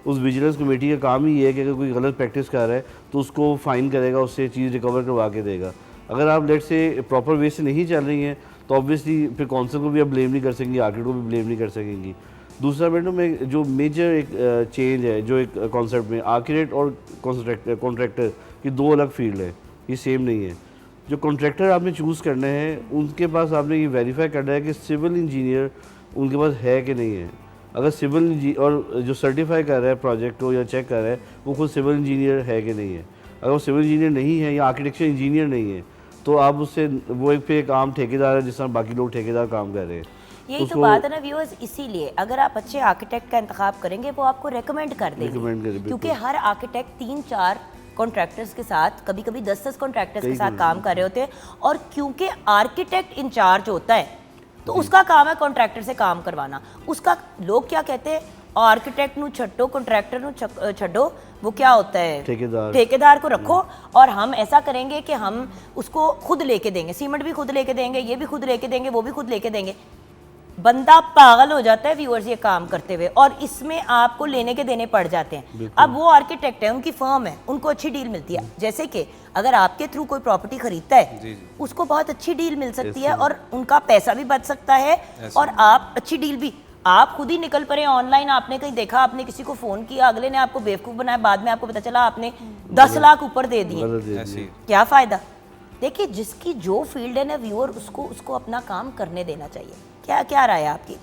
उस विजिलेंस कमेटी का काम ही है कि अगर कोई गलत प्रैक्टिस कर रहा है तो उसको फाइन करेगा, उससे चीज़ रिकवर करवा के देगा। अगर आप लेट से प्रॉपर वे से नहीं चल रही हैं तो ऑब्वियसली फिर काउंसिल को भी आप ब्लेम नहीं कर सकेंगी, आर्किटेक्ट को भी ब्लेम नहीं कर सकेंगी। दूसरा मैडम में जो मेजर एक चेंज है जो एक कॉन्सेप्ट में, आर्किटेक्ट और कॉन्ट्रैक्टर की 2 अलग फील्ड है, ये सेम नहीं है। जो कॉन्ट्रैक्टर आपने चूज़ करने हैं उनके पास आपने ये वेरीफाई करना है कि सिविल इंजीनियर उनके पास है कि नहीं है। अगर सिविल और जो सर्टिफाई कर रहा है प्रोजेक्ट को या चेक कर रहा है वो खुद सिविल इंजीनियर है कि नहीं है। अगर वो सिविल इंजीनियर नहीं है या आर्किटेक्चर इंजीनियर नहीं है तो आप उससे वो एक आम ठेकेदार है जिस तरह बाकी लोग ठेकेदार काम कर रहे हैं। यही तो बात है ना व्यूअर्स, इसीलिए अगर आप अच्छे आर्किटेक्ट का इंतखाब करेंगे वो आपको रेकमेंड कर देंगे, क्योंकि हर आर्किटेक्ट 3-4 कॉन्ट्रैक्टर्स के साथ, कभी कभी 10-10 कॉन्ट्रैक्टर्स के साथ काम कर रहे होते हैं। और क्योंकि आर्किटेक्ट इंचार्ज होता है तो उसका काम है कॉन्ट्रैक्टर से काम करवाना। उसका लोग क्या कहते हैं, आर्किटेक्ट नू छड्डो कॉन्ट्रैक्टर नू छड्डो, वो क्या होता है ठेकेदार को रखो और हम ऐसा करेंगे कि हम उसको खुद लेके देंगे, सीमेंट भी खुद लेके देंगे, ये भी खुद लेके देंगे, वो भी खुद लेके देंगे। बंदा पागल हो जाता है व्यूअर्स ये काम करते हुए, और इसमें आपको लेने के देने पड़ जाते हैं। अब वो आर्किटेक्ट है, उनकी फर्म है, उनको अच्छी डील मिलती है। जैसे कि अगर आपके थ्रू कोई प्रॉपर्टी खरीदता है उसको बहुत अच्छी डील मिल सकती है और उनका पैसा भी बच सकता है और आप अच्छी डील भी। आप खुद ही निकल पड़े ऑनलाइन, आपने कहीं देखा, आपने किसी को फोन किया, अगले ने आपको बेवकूफ़ बनाया, बाद में आपको पता चला आपने 10 लाख ऊपर दे दिए, क्या फ़ायदा। देखिए जिसकी जो फील्ड है ना व्यूअर, उसको अपना काम करने देना चाहिए। क्या राय है आपकी?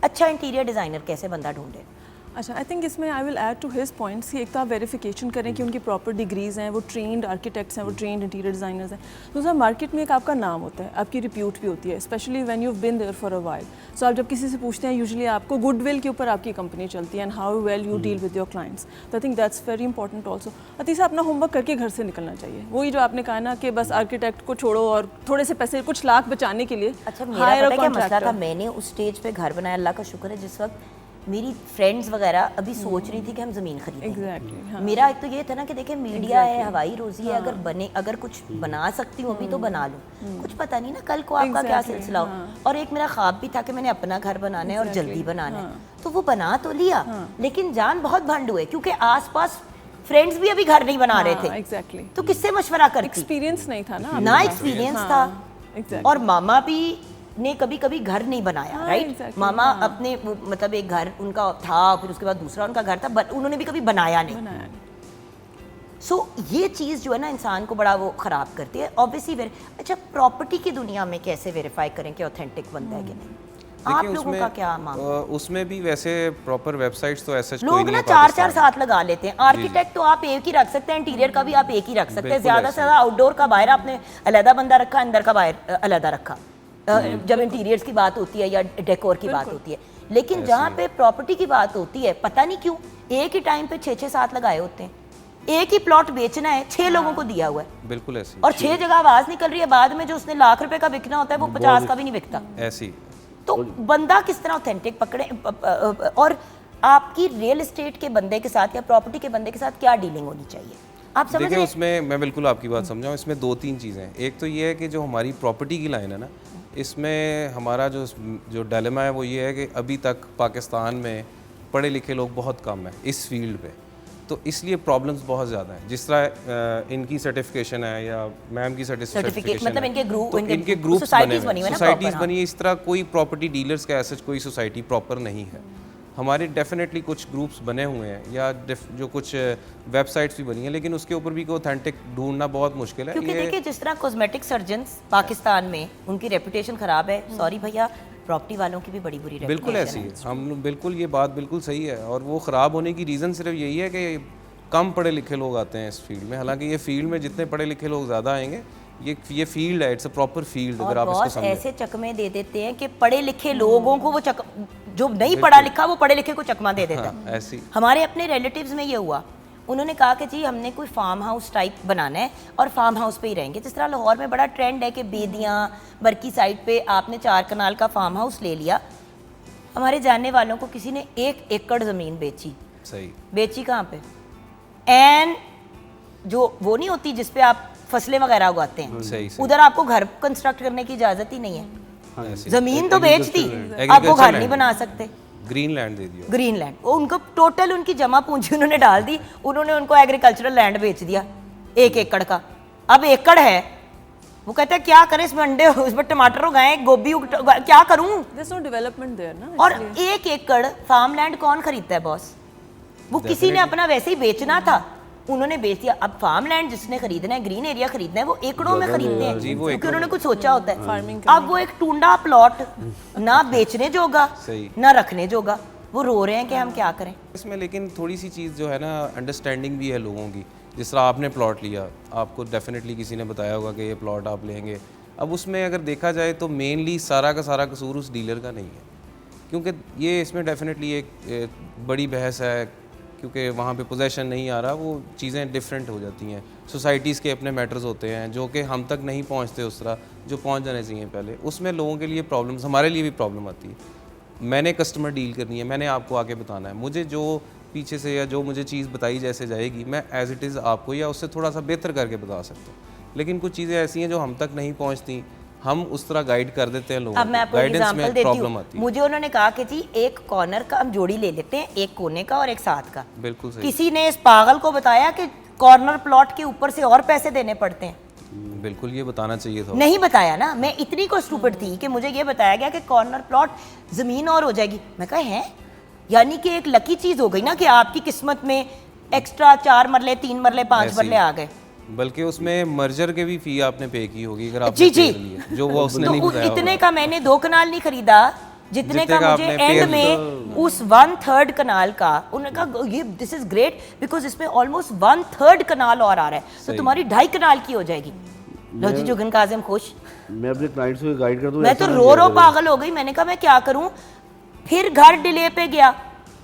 अच्छा इंटीरियर डिज़ाइनर कैसे बंदा ढूंढे? अच्छा, आई थिंक इसमें I will add to his points कि एक तो आप वेरिफिकेशन करें कि उनकी प्रॉपर डिग्रीज़ हैं, वो ट्रेंड आर्किटेक्ट्स हैं, वो ट्रेंड इंटीरियर डिज़ाइनर्स हैं। दूसरा, मार्केट में एक आपका नाम होता है, आपकी रिप्यूट भी होती है, especially when you have been there for a while. So आप जब किसी से पूछते हैं यूजुअली आपको गुडविल के ऊपर आपकी कंपनी चलती है and how well you deal with your clients. तो I think that's very important also. और तीसरा, अपना होमवर्क करके घर से निकलना चाहिए। वही जो आपने कहा ना कि बस आर्किटेक्ट को छोड़ो और थोड़े से पैसे, कुछ लाख बचाने के लिए अच्छा मेरा पता क्या मसला था, मैंने उस स्टेज पे घर बनाया, अल्लाह का शुक्र है, जिस वक्त मेरी फ्रेंड्स वगैरह अभी सोच रही थी कि हम ज़मीन खरीदें। हाँ। मेरा एक तो ये था ना कि देखिए मीडिया है, हवाई रोजी है, अगर कुछ बना सकती हूँ अभी तो बना लूँ, कुछ पता नहीं ना कल को आपका क्या सिलसिला हो। और एक मेरा ख्वाब भी था कि मैंने अपना घर बनाना है और जल्दी बनाना है, तो वो बना तो लिया, लेकिन जान बहुत भंड हुए क्योंकि आसपास फ्रेंड्स भी अभी घर नहीं बना रहे थे। एग्जैक्टली। तो किससे मशवरा करती? एक्सपीरियंस नहीं था ना एक्सपीरियंस था। और मामा भी ने कभी घर नहीं बनाया, राइट? मामा अपने मतलब एक घर उनका था, फिर उसके बाद दूसरा उनका घर था, बट उन्होंने भी कभी बनाया नहीं। सो ये चीज़ जो है ना इंसान को बड़ा वो ख़राब करती है ऑब्वियसली। अच्छा, प्रॉपर्टी की दुनिया में कैसे वेरीफाई करें कि ऑथेंटिक बंदा है कि नहीं? आप लोगों का क्या मामला? उसमें भी वैसे प्रॉपर वेबसाइट्स तो ऐसा लोग ना 4-4 साथ लगा लेते हैं। आर्किटेक्ट तो आप एक ही रख सकते हैं, इंटीरियर का भी आप एक ही रख सकते हैं, ज़्यादा से ज़्यादा आउटडोर का बाहर आपने अलहदा बंदा रखा, अंदर का बाहर अलहदा रखा, जब इंटीरियर्स की बात होती है या डेकोर की बात होती है। लेकिन जहाँ पे प्रॉपर्टी की बात होती है, पता नहीं क्यों एक ही टाइम पे 6-6 साथ लगाए होते हैं। एक ही प्लॉट बेचना है, 6 लोगों को दिया हुआ है, बिल्कुल ऐसी, और 6 जगह आवाज निकल रही है, बाद में जो उसने लाख रुपए का बिकना होता है वो 50 का भी नहीं बिकता। ऐसी तो बंदा किस तरह ऑथेंटिक पकड़े? और आपकी रियल एस्टेट के बंदे के साथ या प्रॉपर्टी के बंदे के साथ क्या डीलिंग होनी चाहिए, आप समझ देखिए? उसमें मैं बिल्कुल आपकी बात समझाऊं, इसमें 2-3 चीज़ें हैं। एक तो ये है कि जो हमारी प्रॉपर्टी की लाइन है ना, इसमें हमारा जो डायलेमा है वो ये है कि अभी तक पाकिस्तान में पढ़े लिखे लोग बहुत कम हैं इस फील्ड पे, तो इसलिए प्रॉब्लम्स बहुत ज़्यादा हैं। जिस तरह इनकी सर्टिफिकेशन है या मैम की सर्टिफिकेशन मतलब है, इनके ग्रुप तो इनके ग्रुप्स सोसाइटीज बनी हुई है ना, सोसाइटीज़ proper, बनी है। इस तरह कोई प्रॉपर्टी डीलर्स का ऐसा कोई सोसाइटी प्रॉपर नहीं है। हमारे डेफिनेटली कुछ ग्रुप्स बने हुए हैं या जो कुछ वेबसाइट्स भी बनी हैं, लेकिन उसके ऊपर भी कोई ऑथेंटिक ढूंढना बहुत मुश्किल है। क्योंकि देखिए जिस तरह कॉस्मेटिक सर्जन्स पाकिस्तान में उनकी रेपुटेशन खराब है, सॉरी भैया, प्रॉपर्टी वालों की भी बड़ी बुरी बिल्कुल ऐसी है। हम बिल्कुल, ये बात बिल्कुल सही है, और वो ख़राब होने की रीज़न सिर्फ यही है कि कम पढ़े लिखे लोग आते हैं इस फील्ड में। हालांकि ये फील्ड में जितने पढ़े लिखे लोग ज़्यादा आएंगे, ये फील्ड है, इट्स अ प्रॉपर फील्ड। अगर आप इसको समझें, ऐसे चकमे दे देते हैं कि पढ़े लिखे लोगों को वो जो नहीं पढ़ा लिखा वो पढ़े लिखे को चकमा दे देता है। ऐसी हमारे अपने रिलेटिव्स में ये हुआ, उन्होंने कहा कि जी हमने कोई फार्म हाउस टाइप बनाना है और फार्म हाउस पे ही रहेंगे। जिस तरह लाहौर में बड़ा ट्रेंड है कि बेदियाँ बरकी साइड पे आपने 4 कनाल का फार्म हाउस ले लिया। हमारे जानने वालों को किसी ने 1 एकड़ ज़मीन बेची। सही बेची कहाँ पे? एंड जो वो नहीं होती जिसपे आप फसलें वगैरह उगाते हैं, सही उधर आपको घर कंस्ट्रक्ट करने की इजाज़त ही नहीं है। ऐसी जमीन तो बेच दी, आप वो घर नहीं बना सकते। ग्रीन लैंड दे दिया। ग्रीन लैंड, उनको टोटल उनकी जमा पूंजी उन्होंने डाल दी, उन्होंने उनको एग्रीकल्चरल लैंड बेच दिया 1 एकड़ का। अब एकड़ है, वो कहते हैं क्या करें इसमें, अंडे इसमें टमाटर उगाएं, गोभी क्या करूं? There's no development there ना। और 1 एकड़ फार्म लैंड कौन खरीदता है बॉस? वो किसी ने अपना वैसे ही बेचना था, उन्होंने बेच दिया। अब फार्म लैंड जिसने खरीदना है, ग्रीन एरिया खरीदना है, वो एकड़ों में खरीदते हैं क्योंकि उन्होंने कुछ सोचा होता है। अब वो एक टूंडा प्लॉट ना बेचने जोगा ना रखने जोगा, वो रो रहे हैं कि हम क्या करें इसमें। लेकिन थोड़ी सी चीज़ जो है ना, अंडरस्टैंडिंग भी है लोगों की। जिस तरह आपने प्लॉट लिया, आपको डेफिनेटली किसी ने बताया होगा कि ये प्लॉट आप लेंगे। अब उसमें अगर देखा जाए तो मेनली सारा का सारा कसूर उस डीलर का नहीं है, क्योंकि ये इसमें डेफिनेटली एक बड़ी बहस है, क्योंकि वहाँ पे पोजेशन नहीं आ रहा, वो चीज़ें डिफरेंट हो जाती हैं। सोसाइटीज़ के अपने मैटर्स होते हैं जो कि हम तक नहीं पहुँचते उस तरह जो पहुँच जाने चाहिए पहले। उसमें लोगों के लिए प्रॉब्लम्स, हमारे लिए भी प्रॉब्लम आती है। मैंने कस्टमर डील करनी है, मैंने आपको आके बताना है, मुझे जो पीछे से या जो मुझे चीज़ बताई जैसे जाएगी, मैं एज इट इज़ आपको या उससे थोड़ा सा बेहतर करके बता सकता हूँ। लेकिन कुछ चीज़ें ऐसी हैं जो हम तक नहीं पहुँचती, हम उस तरह गाइड कर देते हैं लोगों अब मैं को। आपको गाइडेंस एग्जांपल में देती प्रॉब्लम हूँ। आती है। मुझे उन्होंने कहा कि जी एक कॉर्नर का हम जोड़ी ले लेते हैं, एक कोने का और एक साथ का। बिल्कुल सही। किसी ने इस पागल को बताया कि कॉर्नर प्लॉट के ऊपर से और पैसे देने पड़ते हैं। बिल्कुल, ये बताना चाहिए था। नहीं बताया ना, मैं इतनी को स्टूपिड थी कि मुझे ये बताया गया कि कॉर्नर प्लॉट ज़मीन और हो जाएगी। मैं कहा है, यानी कि एक लकी चीज़ हो गई ना कि आपकी किस्मत में एक्स्ट्रा 4 मरले 3 मरले 5 मरले आ गए। बल्कि उसमें मर्जर के भी फी आपने पे की होगी अगर जी आपने जी, पे लिए, जो वो उसने तो नहीं बताया इतने होगा। का मैंने 2 कनाल नहीं खरीदा जितने का का मुझे आपने एंड पेड़ में उस 1/3 कनाल का। उन्होंने कहा ये दिस इज ग्रेट बिकॉज इसमें ऑलमोस्ट 1/3 कनाल और आ रहा है, तो तुम्हारी 2.5 कनाल की हो जाएगी। लो जी जुगन काजिम खुश। मैं अपने क्लाइंट्स को गाइड करता हूँ। मैं तो रो रो पागल हो गई, मैंने कहा मैं क्या करूं। फिर घर डिले पे गया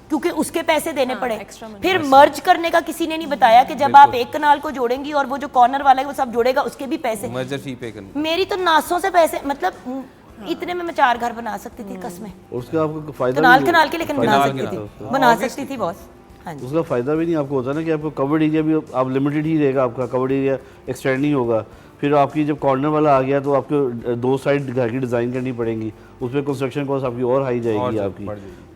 क्योंकि उसके पैसे देने पड़े। फिर मर्ज करने का किसी ने नहीं बताया कि जब आप 1 कनाल को जोड़ेंगी और वो जो कॉर्नर वाला है वो सब जोड़ेगा, उसके भी पैसे। मर्जर फी पे करनी। मेरी तो नासों से पैसे, मतलब इतने में मैं 4 घर बना सकती थी कसमें। उसका आपको फायदा कनाल कनाल के, लेकिन बना कनाल सकती के थी, बना सकती थी बॉस। हाँ जी। उसका फ़ायदा भी नहीं आपको होता ना कि आपको कवर्ड एरिया भी आप लिमिटेड ही रहेगा, आपका कवर्ड एरिया एक्सटेंड नहीं होगा। फिर आपकी जब कॉर्नर वाला आ गया तो आपको 2 साइड घर की डिज़ाइन करनी पड़ेगी, उसमें कंस्ट्रक्शन कॉस्ट आपकी और हाई जाएगी आपकी।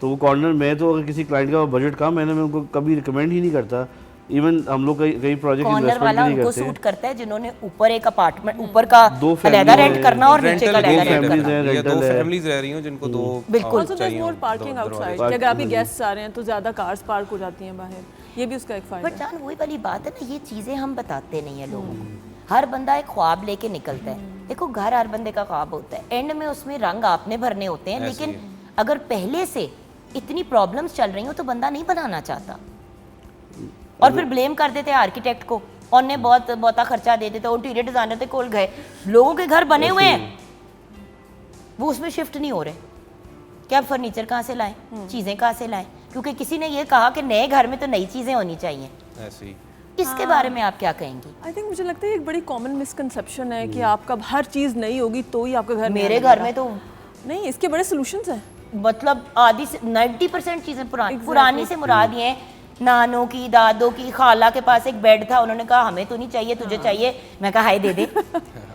तो वो कॉर्नर में तो अगर किसी क्लाइंट का बजट कम है ना, मैं उनको कभी रिकमेंड ही नहीं करता। इवन हम लोग कई प्रोजेक्ट कॉर्नर इन्वेस्टमेंट वाला नहीं उनको करते। सूट करता है जिन्होंने ऊपर एक अपार्टमेंट, ऊपर का 2 अलहदा family रेंट है, करना और नीचे का अलहदा रेंट families करना। हैं, या 2 rental है। फैमिलीज रह रही हो जिनको 2 बिल्कुल। Also there's more parking outside कि अगर आपके गेस्ट्स आ रहे हैं तो ज़्यादा कार्स पार्क हो जाती हैं बाहर, ये भी उसका एक फ़ायदा बट है। जान वही वाली बात है ना, ये चीज़ें हम बताते नहीं है लोगों को। हर बंदा एक ख्वाब लेके निकलता है। देखो घर हर बंदे का ख्वाब होता है, एंड में उसमें रंग आपने भरने होते हैं, लेकिन अगर पहले से इतनी प्रॉब्लम्स चल रही हो तो बंदा नहीं बनाना चाहता और फिर ब्लेम कर देते हैं आर्किटेक्ट को, उन्होंने बहुता खर्चा दे देते, इंटीरियर डिजाइनर के कोल गए, लोगों के घर बने हुए हैं वो उसमें शिफ्ट नहीं हो रहे कि अब फर्नीचर कहाँ से लाएं, चीज़ें कहाँ से लाएं, क्योंकि किसी ने ये कहा कि नए घर में तो नई चीज़ें होनी चाहिए। ऐसे ही। इसके बारे में आप क्या कहेंगी? आई थिंक मुझे लगता है एक बड़ी कॉमन मिसकंसेप्शन है कि आपका हर चीज़ नई होगी तो ही आपका घर मेरे घर में तो नहीं, इसके बड़े सोल्यूशंस हैं। मतलब आधी से 90% चीज़ें पुरानी से मुराद ये है नानों की, दादों की, खाला के पास एक बेड था, उन्होंने कहा हमें तो नहीं चाहिए, तुझे चाहिए, मैं कहा हाय दे दे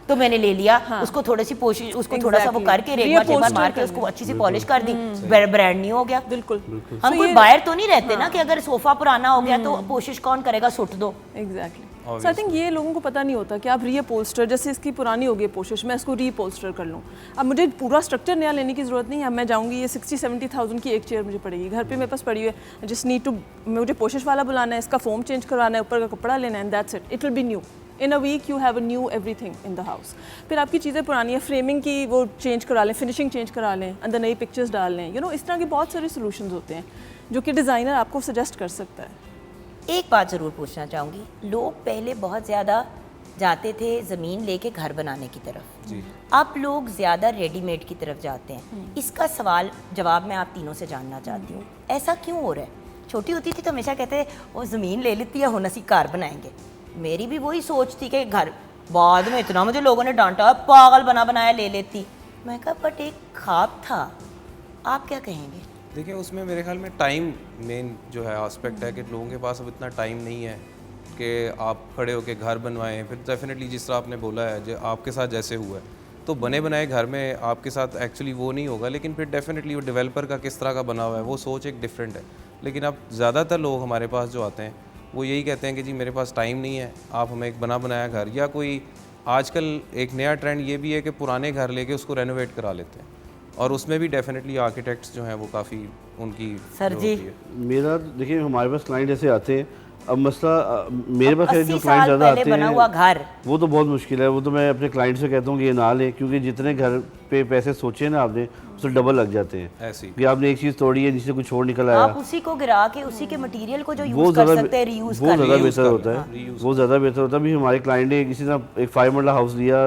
तो मैंने ले लिया। उसको थोड़ी सी पोशिश, उसको थोड़ा सा वो करके रेगमा मार के उसको अच्छी सी पॉलिश कर दी, ब्रांड न्यू हो गया। बिल्कुल हम कोई बाहर तो नहीं रहते ना कि अगर सोफा पुराना हो गया तो कोशिश कौन करेगा, सुट दो। एग्जैक्टली। सो आई थिंक ये लोगों को पता नहीं होता कि आप रीअपोल्स्टर, जैसे इसकी पुरानी हो गई पोशिश, मैं इसको रीअपोल्स्टर कर लूँ। अब मुझे पूरा स्ट्रक्चर नया लेने की ज़रूरत नहीं है। मैं जाऊँगी, ये 60-70,000 की एक चेयर मुझे पड़ेगी, घर पे मेरे पास पड़ी हुई है, जस्ट नीड टू, मुझे पोशिश वाला बुलाना है, इसका फोम चेंज करवाना है, ऊपर का कपड़ा लेना है, that's it, it will be new. In a week you have a new everything in the house. फिर आपकी चीज़ें पुरानी है, फ्रेमिंग की वो चेंज करा लें, फिनिशिंग चेंज करा लें, अंदर नई पिक्चर्स डाल लें, इस तरह के बहुत सारे सोल्यूशन होते हैं जो कि डिज़ाइनर आपको सजेस्ट कर सकता है। एक बात ज़रूर पूछना चाहूँगी, लोग पहले बहुत ज़्यादा जाते थे ज़मीन लेके घर बनाने की तरफ, अब लोग ज़्यादा रेडीमेड की तरफ जाते हैं। इसका सवाल जवाब मैं आप तीनों से जानना चाहती हूँ, ऐसा क्यों हो रहा है? छोटी होती थी तो हमेशा कहते थे वो ज़मीन ले लेती है, हुन असी घर बनाएंगे। मेरी भी वही सोच थी कि घर, बाद में इतना मुझे लोगों ने डांटा, पागल बना बनाया ले लेती। मैं कहा बट एक ख्वाब था। आप क्या कहेंगे? देखिए उसमें मेरे ख्याल में टाइम मेन जो है एस्पेक्ट है कि लोगों के पास अब इतना टाइम नहीं है कि आप खड़े होकर घर बनवाएं। फिर डेफिनेटली जिस तरह आपने बोला है जो आपके साथ जैसे हुआ है, तो बने बनाए घर में आपके साथ एक्चुअली वो नहीं होगा, लेकिन फिर डेफिनेटली वो डेवलपर का किस तरह का बना हुआ है वो सोच एक डिफरेंट है। लेकिन अब ज़्यादातर लोग हमारे पास जो आते हैं वो यही कहते हैं कि जी मेरे पास टाइम नहीं है, आप हमें एक बना बनाया घर, या कोई आजकल एक नया ट्रेंड ये भी है कि पुराने घर लेके उसको रेनोवेट करा लेते हैं, और उसमें भी डेफिनेटली आर्किटेक्ट्स जो हैं वो काफ़ी उनकी सर जी मेरा देखिए हमारे पास क्लाइंट ऐसे आते हैं। अब मसला मेरे पास है, जो 80 क्लाइंट साल ज़्यादा पहले आते बना हुआ घर, वो तो बहुत मुश्किल है। वो तो मैं अपने क्लाइंट से कहता हूँ कि ये ना लें, क्योंकि जितने घर पे पैसे सोचे ना आपने उससे डबल लग जाते हैं। ऐसी कि आपने एक चीज़ तोड़ी है जिससे कुछ और निकल आया, आप उसी को गिरा के उसी के मटेरियल को जो वो यूज कर ज़्यादा सकते हैं रीयूज वो कर ज़्यादा लें। बेहतर होता है, वो ज़्यादा बेहतर होता है। अभी हमारे क्लाइंट ने किसी ने एक 5 मरला हाउस लिया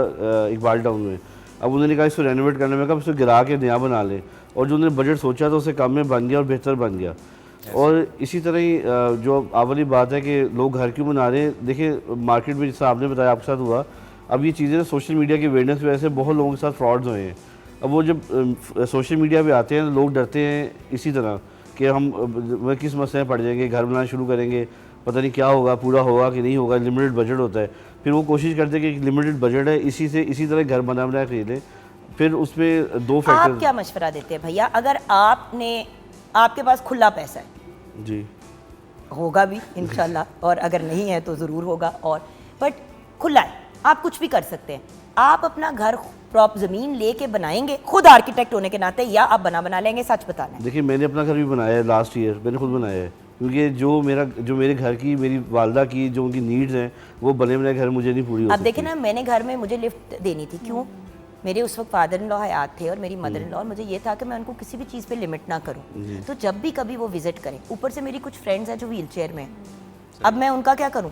इकबाल टाउन में। अब उन्होंने कहा इसको रेनोवेट करने में, कहा इसको गिरा के नया बना लें, और जो उन्होंने बजट सोचा था उससे कम में बन गया और बेहतर बन गया। और इसी तरह ही जो वाली बात है कि लोग घर क्यों बना रहे हैं, देखिए मार्केट में जैसा आपने बताया आपके साथ हुआ, अब ये चीज़ें सोशल मीडिया की अवेयरनेस की वजह से बहुत लोगों के साथ फ्रॉड्स हुए हैं। अब वो जब सोशल मीडिया पे आते हैं लोग डरते हैं इसी तरह कि हम किस मसले में पड़ जाएंगे, घर बनाना शुरू करेंगे, पता नहीं क्या होगा, पूरा होगा कि नहीं होगा, लिमिटेड बजट होता है। फिर वो कोशिश करते हैं कि लिमिटेड बजट है, इसी तरह घर बना बनाया खरीदें। फिर उसमें दो आप फैक्टर। क्या मशवरा देते हैं भैया, अगर आपके पास खुला पैसा है, जी होगा भी इंशाल्लाह, और अगर नहीं है तो ज़रूर होगा, और बट खुला है, आप कुछ भी कर सकते हैं, आप अपना घर प्रॉप ज़मीन लेके बनाएंगे खुद आर्किटेक्ट होने के नाते, या आप बना लेंगे? सच बताना है। देखिए मैंने अपना घर भी बनाया है, लास्ट ईयर मैंने खुद बनाया है, क्योंकि जो मेरे घर की, मेरी वालदा की जो उनकी नीड्स हैं वो बने बनाए घर मुझे नहीं पूरी हो अब सकती। देखिए ना, मैंने घर में मुझे लिफ्ट देनी थी, क्यों? मेरे उस वक्त फादर इन लॉ हयात थे और मेरी मदर इन लॉ, और मुझे ये था कि मैं उनको किसी भी चीज़ पे लिमिट ना करूं, तो जब भी कभी वो विजिट करें, ऊपर से मेरी कुछ फ्रेंड्स हैं जो व्हील चेयर में हैं, अब मैं उनका क्या करूं?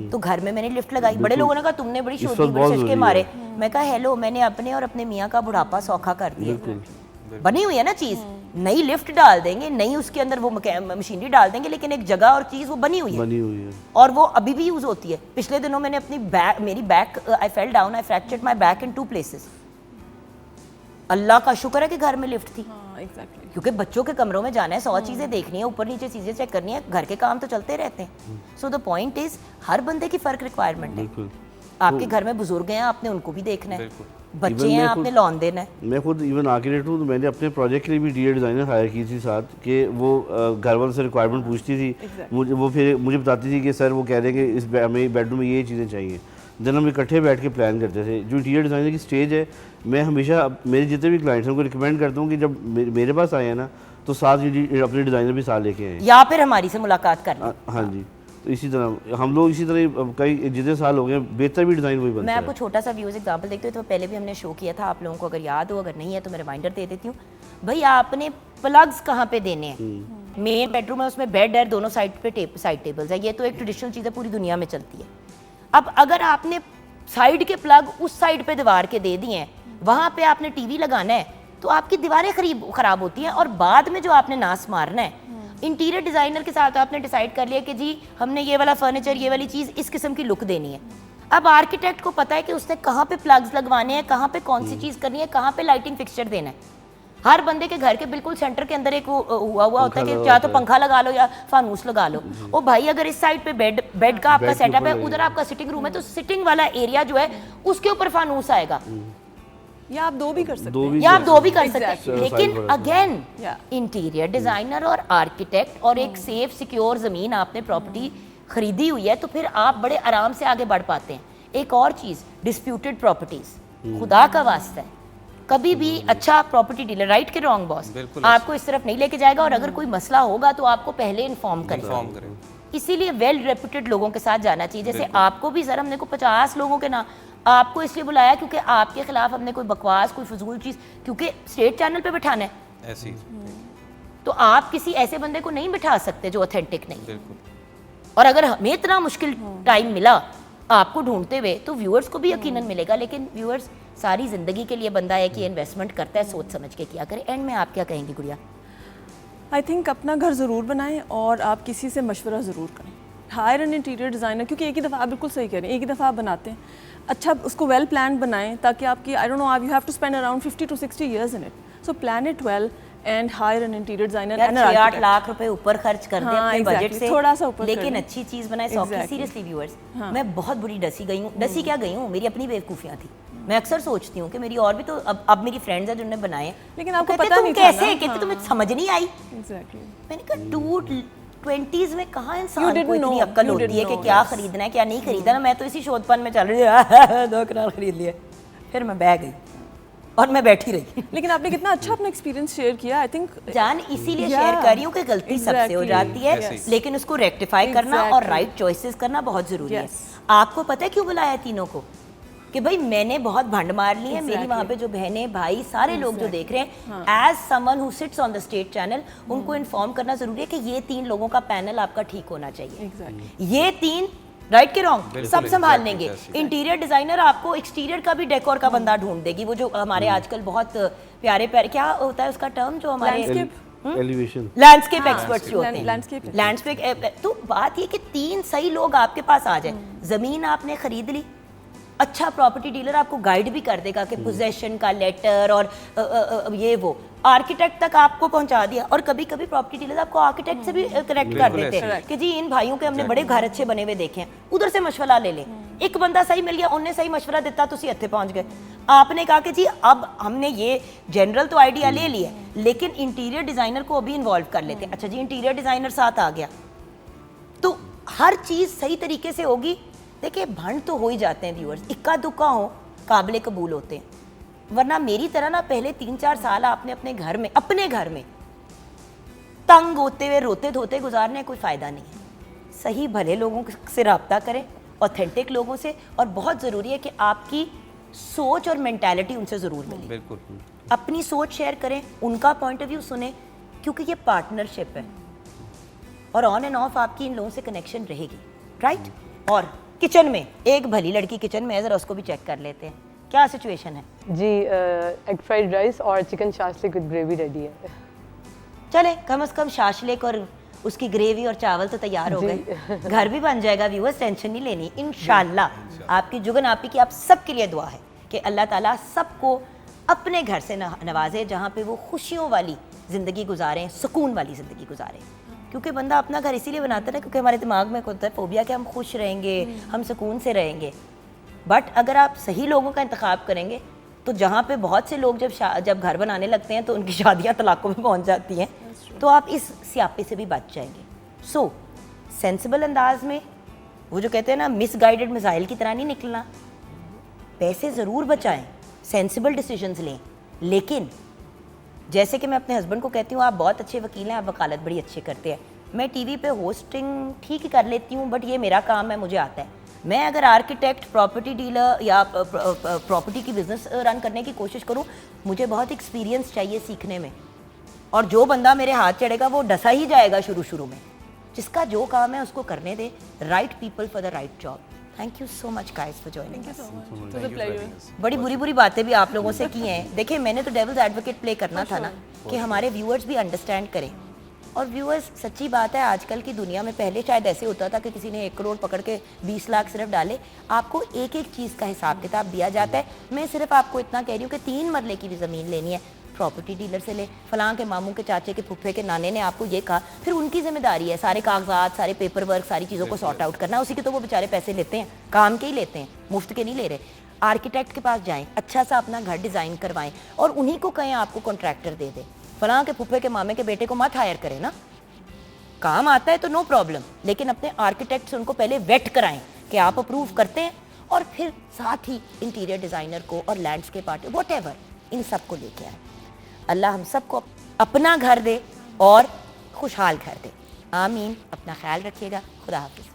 तो घर में मैंने लिफ्ट लगाई। बड़े लोगों ने कहा तुमने बड़ी वक्त छोटी बहुत बड़ी के ज़रूरी मारे, है। मैं कहा हेलो, मैंने अपने और अपने मियाँ का बुढ़ापा सौखा कर दिया। बनी हुई है ना चीज़, नई लिफ्ट डाल देंगे, नई उसके अंदर वो मशीनरी डाल देंगे, लेकिन एक जगह और चीज़ वो बनी हुई है और वो अभी भी यूज़ होती है। पिछले दिनों मैंने मेरी back, I fell down, I fractured my back in 2 places. Allah का शुक्र है कि घर में लिफ्ट थी, एग्जैक्टली। क्योंकि बच्चों के कमरों में जाना है, 100 चीज़ें देखनी है, ऊपर नीचे चीज़ें चेक करनी है, घर के काम तो चलते रहते हैं। सो द पॉइंट इज, हर बंदे की फ़र्क रिक्वायरमेंट है। आपके घर में बुजुर्ग हैं, आपने उनको भी देखना है, बच्चे हैं, आपने लॉन देना है। मैं खुद इवन आर्किटेक्ट हूँ, तो मैंने अपने प्रोजेक्ट के लिए भी इंटीरियर डिज़ाइनर हायर की थी साथ, कि वो घर वालों से रिक्वायरमेंट पूछती थी, मुझे बताती थी कि सर वो कह रहे हैं कि इस हमें बेडरूम में ये चीज़ें चाहिए। देन हम इकट्ठे बैठ के प्लान करते थे। जो इंटीरियर डिज़ाइनर की स्टेज है, मैं हमेशा मेरे जितने भी क्लाइंट्स हैं उनको रिकमेंड करता हूँ कि जब मेरे पास आए हैं ना, तो साथ अपने डिज़ाइनर भी साथ लेके आए, या फिर हमारी से मुलाकात कर लें। हाँ जी। तो इसी तरह हम लोग इसी तरह कई जितने साल हो गए, बेहतर भी डिज़ाइन वही बनता मैं है। आपको छोटा सा व्यूज़ एग्जांपल देखते हुए, तो पहले भी हमने शो किया था, आप लोगों को अगर याद हो, अगर नहीं है तो मैं रिमाइंडर दे देती हूँ। भाई आपने प्लग्स कहाँ पे देने हैं? मेन बेडरूम है, उसमें बेड है, दोनों साइड पे साइड टेबल्स है, ये तो एक ट्रेडिशनल चीज़ है, पूरी दुनिया में चलती है। अब अगर आपने साइड के प्लग उस साइड पे दीवार के दे दिए हैं, वहाँ पे आपने टीवी लगाना है, तो आपकी दीवारें खराब होती हैं, और बाद में जो आपने नास मारना है, इंटीरियर डिज़ाइनर के साथ आपने डिसाइड कर लिया कि जी हमने ये वाला फर्नीचर, ये वाली चीज़ इस किस्म की लुक देनी है। अब आर्किटेक्ट को पता है कि उसने कहाँ पे प्लग्स लगवाने हैं, कहाँ पे कौन सी चीज़ करनी है, कहाँ पे लाइटिंग फिक्सचर देना है। हर बंदे के घर के बिल्कुल सेंटर के अंदर एक वो हुआ होता है कि या तो पंखा लगा लो या फानूस लगा लो। ओ भाई अगर इस साइड पे बेड का आपका बेड के सेटअप है, ऊपर उधर आपका सिटिंग रूम है, तो सिटिंग वाला एरिया जो है उसके ऊपर फानूस आएगा, या आप दो भी कर सकते हैं। या आप दो भी कर सकते हैं। Exactly. लेकिन Side पर अगेन Yeah. इंटीरियर डिजाइनर और आर्किटेक्ट और एक सेफ सिक्योर जमीन आपने प्रॉपर्टी खरीदी हुई है, तो फिर आप बड़े आराम से आगे बढ़ पाते हैं। एक और चीज, डिस्प्यूटेड प्रॉपर्टीज, खुदा का वास्ता है कभी भी अच्छा प्रॉपर्टी डीलर, राइट के रॉन्ग बॉस, बिल्कुल आपको इस तरफ नहीं लेके जाएगा, और अगर कोई मसला होगा तो आपको पहले इन्फॉर्म करेगा। इन्फॉर्म करें। इसीलिए वेल रेप्यूटेड लोगों के साथ जाना चाहिए। जैसे आपको भी सर हमने को 50 लोगों के ना आपको इसलिए बुलाया क्योंकि आपके खिलाफ हमने कोई बकवास, कोई फजूल चीज़, क्योंकि स्टेट चैनल पे बिठाना है, ऐसी तो आप किसी ऐसे बंदे को नहीं बिठा सकते जो ऑथेंटिक नहीं है। बिल्कुल और अगर हमें इतना मुश्किल टाइम मिला आपको ढूंढते हुए, तो व्यूअर्स को भी यकीनन मिलेगा। लेकिन व्यूअर्स सारी ज़िंदगी के लिए बंदा है कि इन्वेस्टमेंट करता है, सोच समझ के किया करे। एंड में आप क्या कहेंगी गुड़िया? आई थिंक अपना घर ज़रूर बनाएं और आप किसी से मशवरा ज़रूर करें। हायर एन इंटीरियर डिज़ाइनर, क्योंकि एक ही दफ़ा, आप बिल्कुल सही कह रहे हैं, एक ही दफ़ा आप बनाते हैं, अच्छा उसको वेल प्लान बनाएं ताकि आपकी, आई डोंट नो, आप you have to spend around 50 to 60 years in it, so plan it well and hire an interior designer यार and an 6-8 architect. लाख रुपए ऊपर खर्च कर दे हाँ, अपने exactly. बजट से, थोड़ा सा ऊपर कर लेकिन लें। अच्छी चीज बनाए। सौखी Exactly. सीरियसली व्यूअर्स, मैं बहुत बुरी डसी गई हूँ। डसी क्या गई हूँ, मेरी अपनी बेवकूफियाँ थी। मैं अक्सर सोचती हूँ कि मेरी और भी तो अब मेरी फ्रेंड्स हैं जिन्होंने बनाए हैं, लेकिन वो आपको कहते, पता तुम नहीं था कैसे ना, कहते, हाँ। तुम्हें समझ नहीं आई। Exactly. मैंने कहा डूड 20s में कहाँ You इंसान didn't को इतनी know, अक्ल you होती didn't है कि know, क्या yes. खरीदना है क्या नहीं खरीदना। मैं तो इसी शोधपन में चल रही थी 2 कनाल खरीद लिए, फिर मैं बह गई और मैं बैठी रही। लेकिन आपने कितना अच्छा अपना एक्सपीरियंस शेयर किया। आई थिंक जान इसीलिए Yeah, शेयर कर रही हूँ कि गलती सबसे हो exactly, जाती है, yes. लेकिन उसको रेक्टिफाई करना और Exactly. राइट चॉइसेस करना बहुत जरूरी है। Yes. आपको पता है क्यों बुलाया तीनों को? कि भाई मैंने बहुत भंड मार ली है, मेरी Exactly. वहाँ पे जो बहनें भाई सारे लोग जो देख रहे हैं, as someone who sits on the state channel, उनको इन्फॉर्म करना जरूरी है कि ये 3 लोगों का पैनल आपका ठीक होना चाहिए। एग्जैक्टली ये 3 राइट के रॉन्ग बिल्कुल, सब संभाल exactly, लेंगे। exactly. इंटीरियर डिजाइनर आपको एक्सटीरियर का भी डेकोर का बंदा ढूंढ देगी। वो जो हमारे आजकल बहुत प्यारे प्यारे, क्या होता है उसका टर्म जो हमारे Landscape. एलिवेशन लैंडस्केप एक्सपर्ट्स जो होते हैं, Landscape लैंडस्केप। तो बात ये कि 3 सही लोग आपके पास आ जाए, जमीन आपने खरीद ली, अच्छा प्रॉपर्टी डीलर आपको गाइड भी कर देगा कि पोजेशन का लेटर और ये वो, आर्किटेक्ट तक आपको पहुंचा दिया। और कभी कभी प्रॉपर्टी डीलर आपको आर्किटेक्ट से भी कनेक्ट कर बिल्कुल देते ऐसे। हैं कि जी इन भाइयों के हमने बड़े घर अच्छे बने हुए देखे हैं, उधर से मशवरा ले लें। एक बंदा सही मिल गया, उन्हें सही मशवरा देता, तुसी हत्थे पहुंच गए। आपने कहा कि जी अब हमने ये जनरल तो आइडिया ले लिया, लेकिन इंटीरियर डिजाइनर को अभी इन्वॉल्व कर लेते हैं। अच्छा जी इंटीरियर डिजाइनर साथ आ गया तो हर चीज सही तरीके से होगी। देखिए भंड तो हो ही जाते हैं व्यूअर्स, इक्का दुक्का हो काबिले कबूल होते हैं, वरना मेरी तरह ना पहले 3-4 साल आपने अपने घर में तंग होते हुए रोते धोते गुजारने कोई फ़ायदा नहीं है। सही भले लोगों से रब्ता करें, ऑथेंटिक लोगों से, और बहुत ज़रूरी है कि आपकी सोच और मेंटालिटी उनसे ज़रूर मिले। बिल्कुल अपनी सोच शेयर करें, उनका पॉइंट ऑफ व्यू सुने, क्योंकि ये पार्टनरशिप है और ऑन एंड ऑफ आपकी इन लोगों से कनेक्शन रहेगी, राइट। और किचन में एक भली लड़की किचन में है, ज़रा उसको भी चेक कर लेते हैं क्या सिचुएशन है। जी एग फ्राइड राइस और chicken shashlik with gravy ready है। चले कम से कम शाशलिक और उसकी ग्रेवी और चावल तो तैयार हो गए, घर भी बन जाएगा। व्यूअर्स टेंशन नहीं लेनी, इंशाल्लाह। आपकी जुगन आपी की आप सबके लिए दुआ है कि अल्लाह ताला सबको अपने घर से नवाजे, जहाँ पे वो खुशियों वाली ज़िंदगी गुजारें, सुकून वाली ज़िंदगी गुजारें। क्योंकि बंदा अपना घर इसीलिए बनाता है ना क्योंकि हमारे दिमाग में होता है फोबिया कि हम खुश रहेंगे, हम सुकून से रहेंगे। बट अगर आप सही लोगों का इंतखाब करेंगे तो जहाँ पे बहुत से लोग जब घर बनाने लगते हैं तो उनकी शादियाँ तलाकों में पहुँच जाती हैं, तो आप इस स्यापे से भी बच जाएंगे। सो सेंसिबल अंदाज में, वो जो कहते हैं ना मिसगाइडेड मिसाइल की तरह नहीं निकलना। पैसे ज़रूर बचाएं, सेंसिबल डिसीजंस लें, लेकिन जैसे कि मैं अपने हस्बैंड को कहती हूँ आप बहुत अच्छे वकील हैं, आप वकालत बड़ी अच्छी करते हैं। मैं टीवी पे होस्टिंग ठीक ही कर लेती हूँ, बट ये मेरा काम है, मुझे आता है। मैं अगर आर्किटेक्ट, प्रॉपर्टी डीलर या प्रॉपर्टी की बिज़नेस रन करने की कोशिश करूँ, मुझे बहुत एक्सपीरियंस चाहिए सीखने में। और जो बंदा मेरे हाथ चढ़ेगा वो डसा ही जाएगा शुरू में। जिसका जो काम है उसको करने दे, right people for the right job. Thank you so much guys for joining us. बड़ी बुरी बातें भी आप लोगों से की हैं। देखिए मैंने तो डेविल्स एडवोकेट प्ले करना था ना कि हमारे व्यूअर्स भी अंडरस्टैंड करें। और व्यूअर्स सच्ची बात है, आजकल की दुनिया में पहले शायद ऐसे होता था कि किसी ने 1 करोड़ पकड़ के 20 लाख सिर्फ डाले, आपको एक एक चीज़ का हिसाब किताब दिया जाता है। मैं सिर्फ आपको इतना कह रही हूँ कि 3 मरले की भी ज़मीन लेनी है प्रॉपर्टी डीलर से ले, फलां के मामू के चाचे के फुफ्फे के नाने ने आपको ये कहा, फिर उनकी जिम्मेदारी है सारे कागजात, सारे पेपर वर्क, सारी चीज़ों को सॉर्ट आउट करना। उसी के तो वो बेचारे पैसे लेते हैं, काम के ही लेते हैं, मुफ्त के नहीं ले रहे। आर्किटेक्ट के पास जाएं, अच्छा सा अपना घर डिज़ाइन करवाएं और उन्हीं को कहें आपको कॉन्ट्रैक्टर दे दे। फलां के फुफ्फे के मामे के बेटे को मत हायर करें ना, काम आता है तो नो प्रॉब्लम, लेकिन अपने आर्किटेक्ट से उनको पहले वेट कराएं कि आप अप्रूव करते हैं, और फिर साथ ही इंटीरियर डिज़ाइनर को और लैंडस्केप आर्ट व्हाटएवर इन सब को लेके आए। अल्लाह हम सबको अपना घर दे और खुशहाल घर दे। आमीन। अपना ख्याल रखिएगा। खुदा हाफिज़।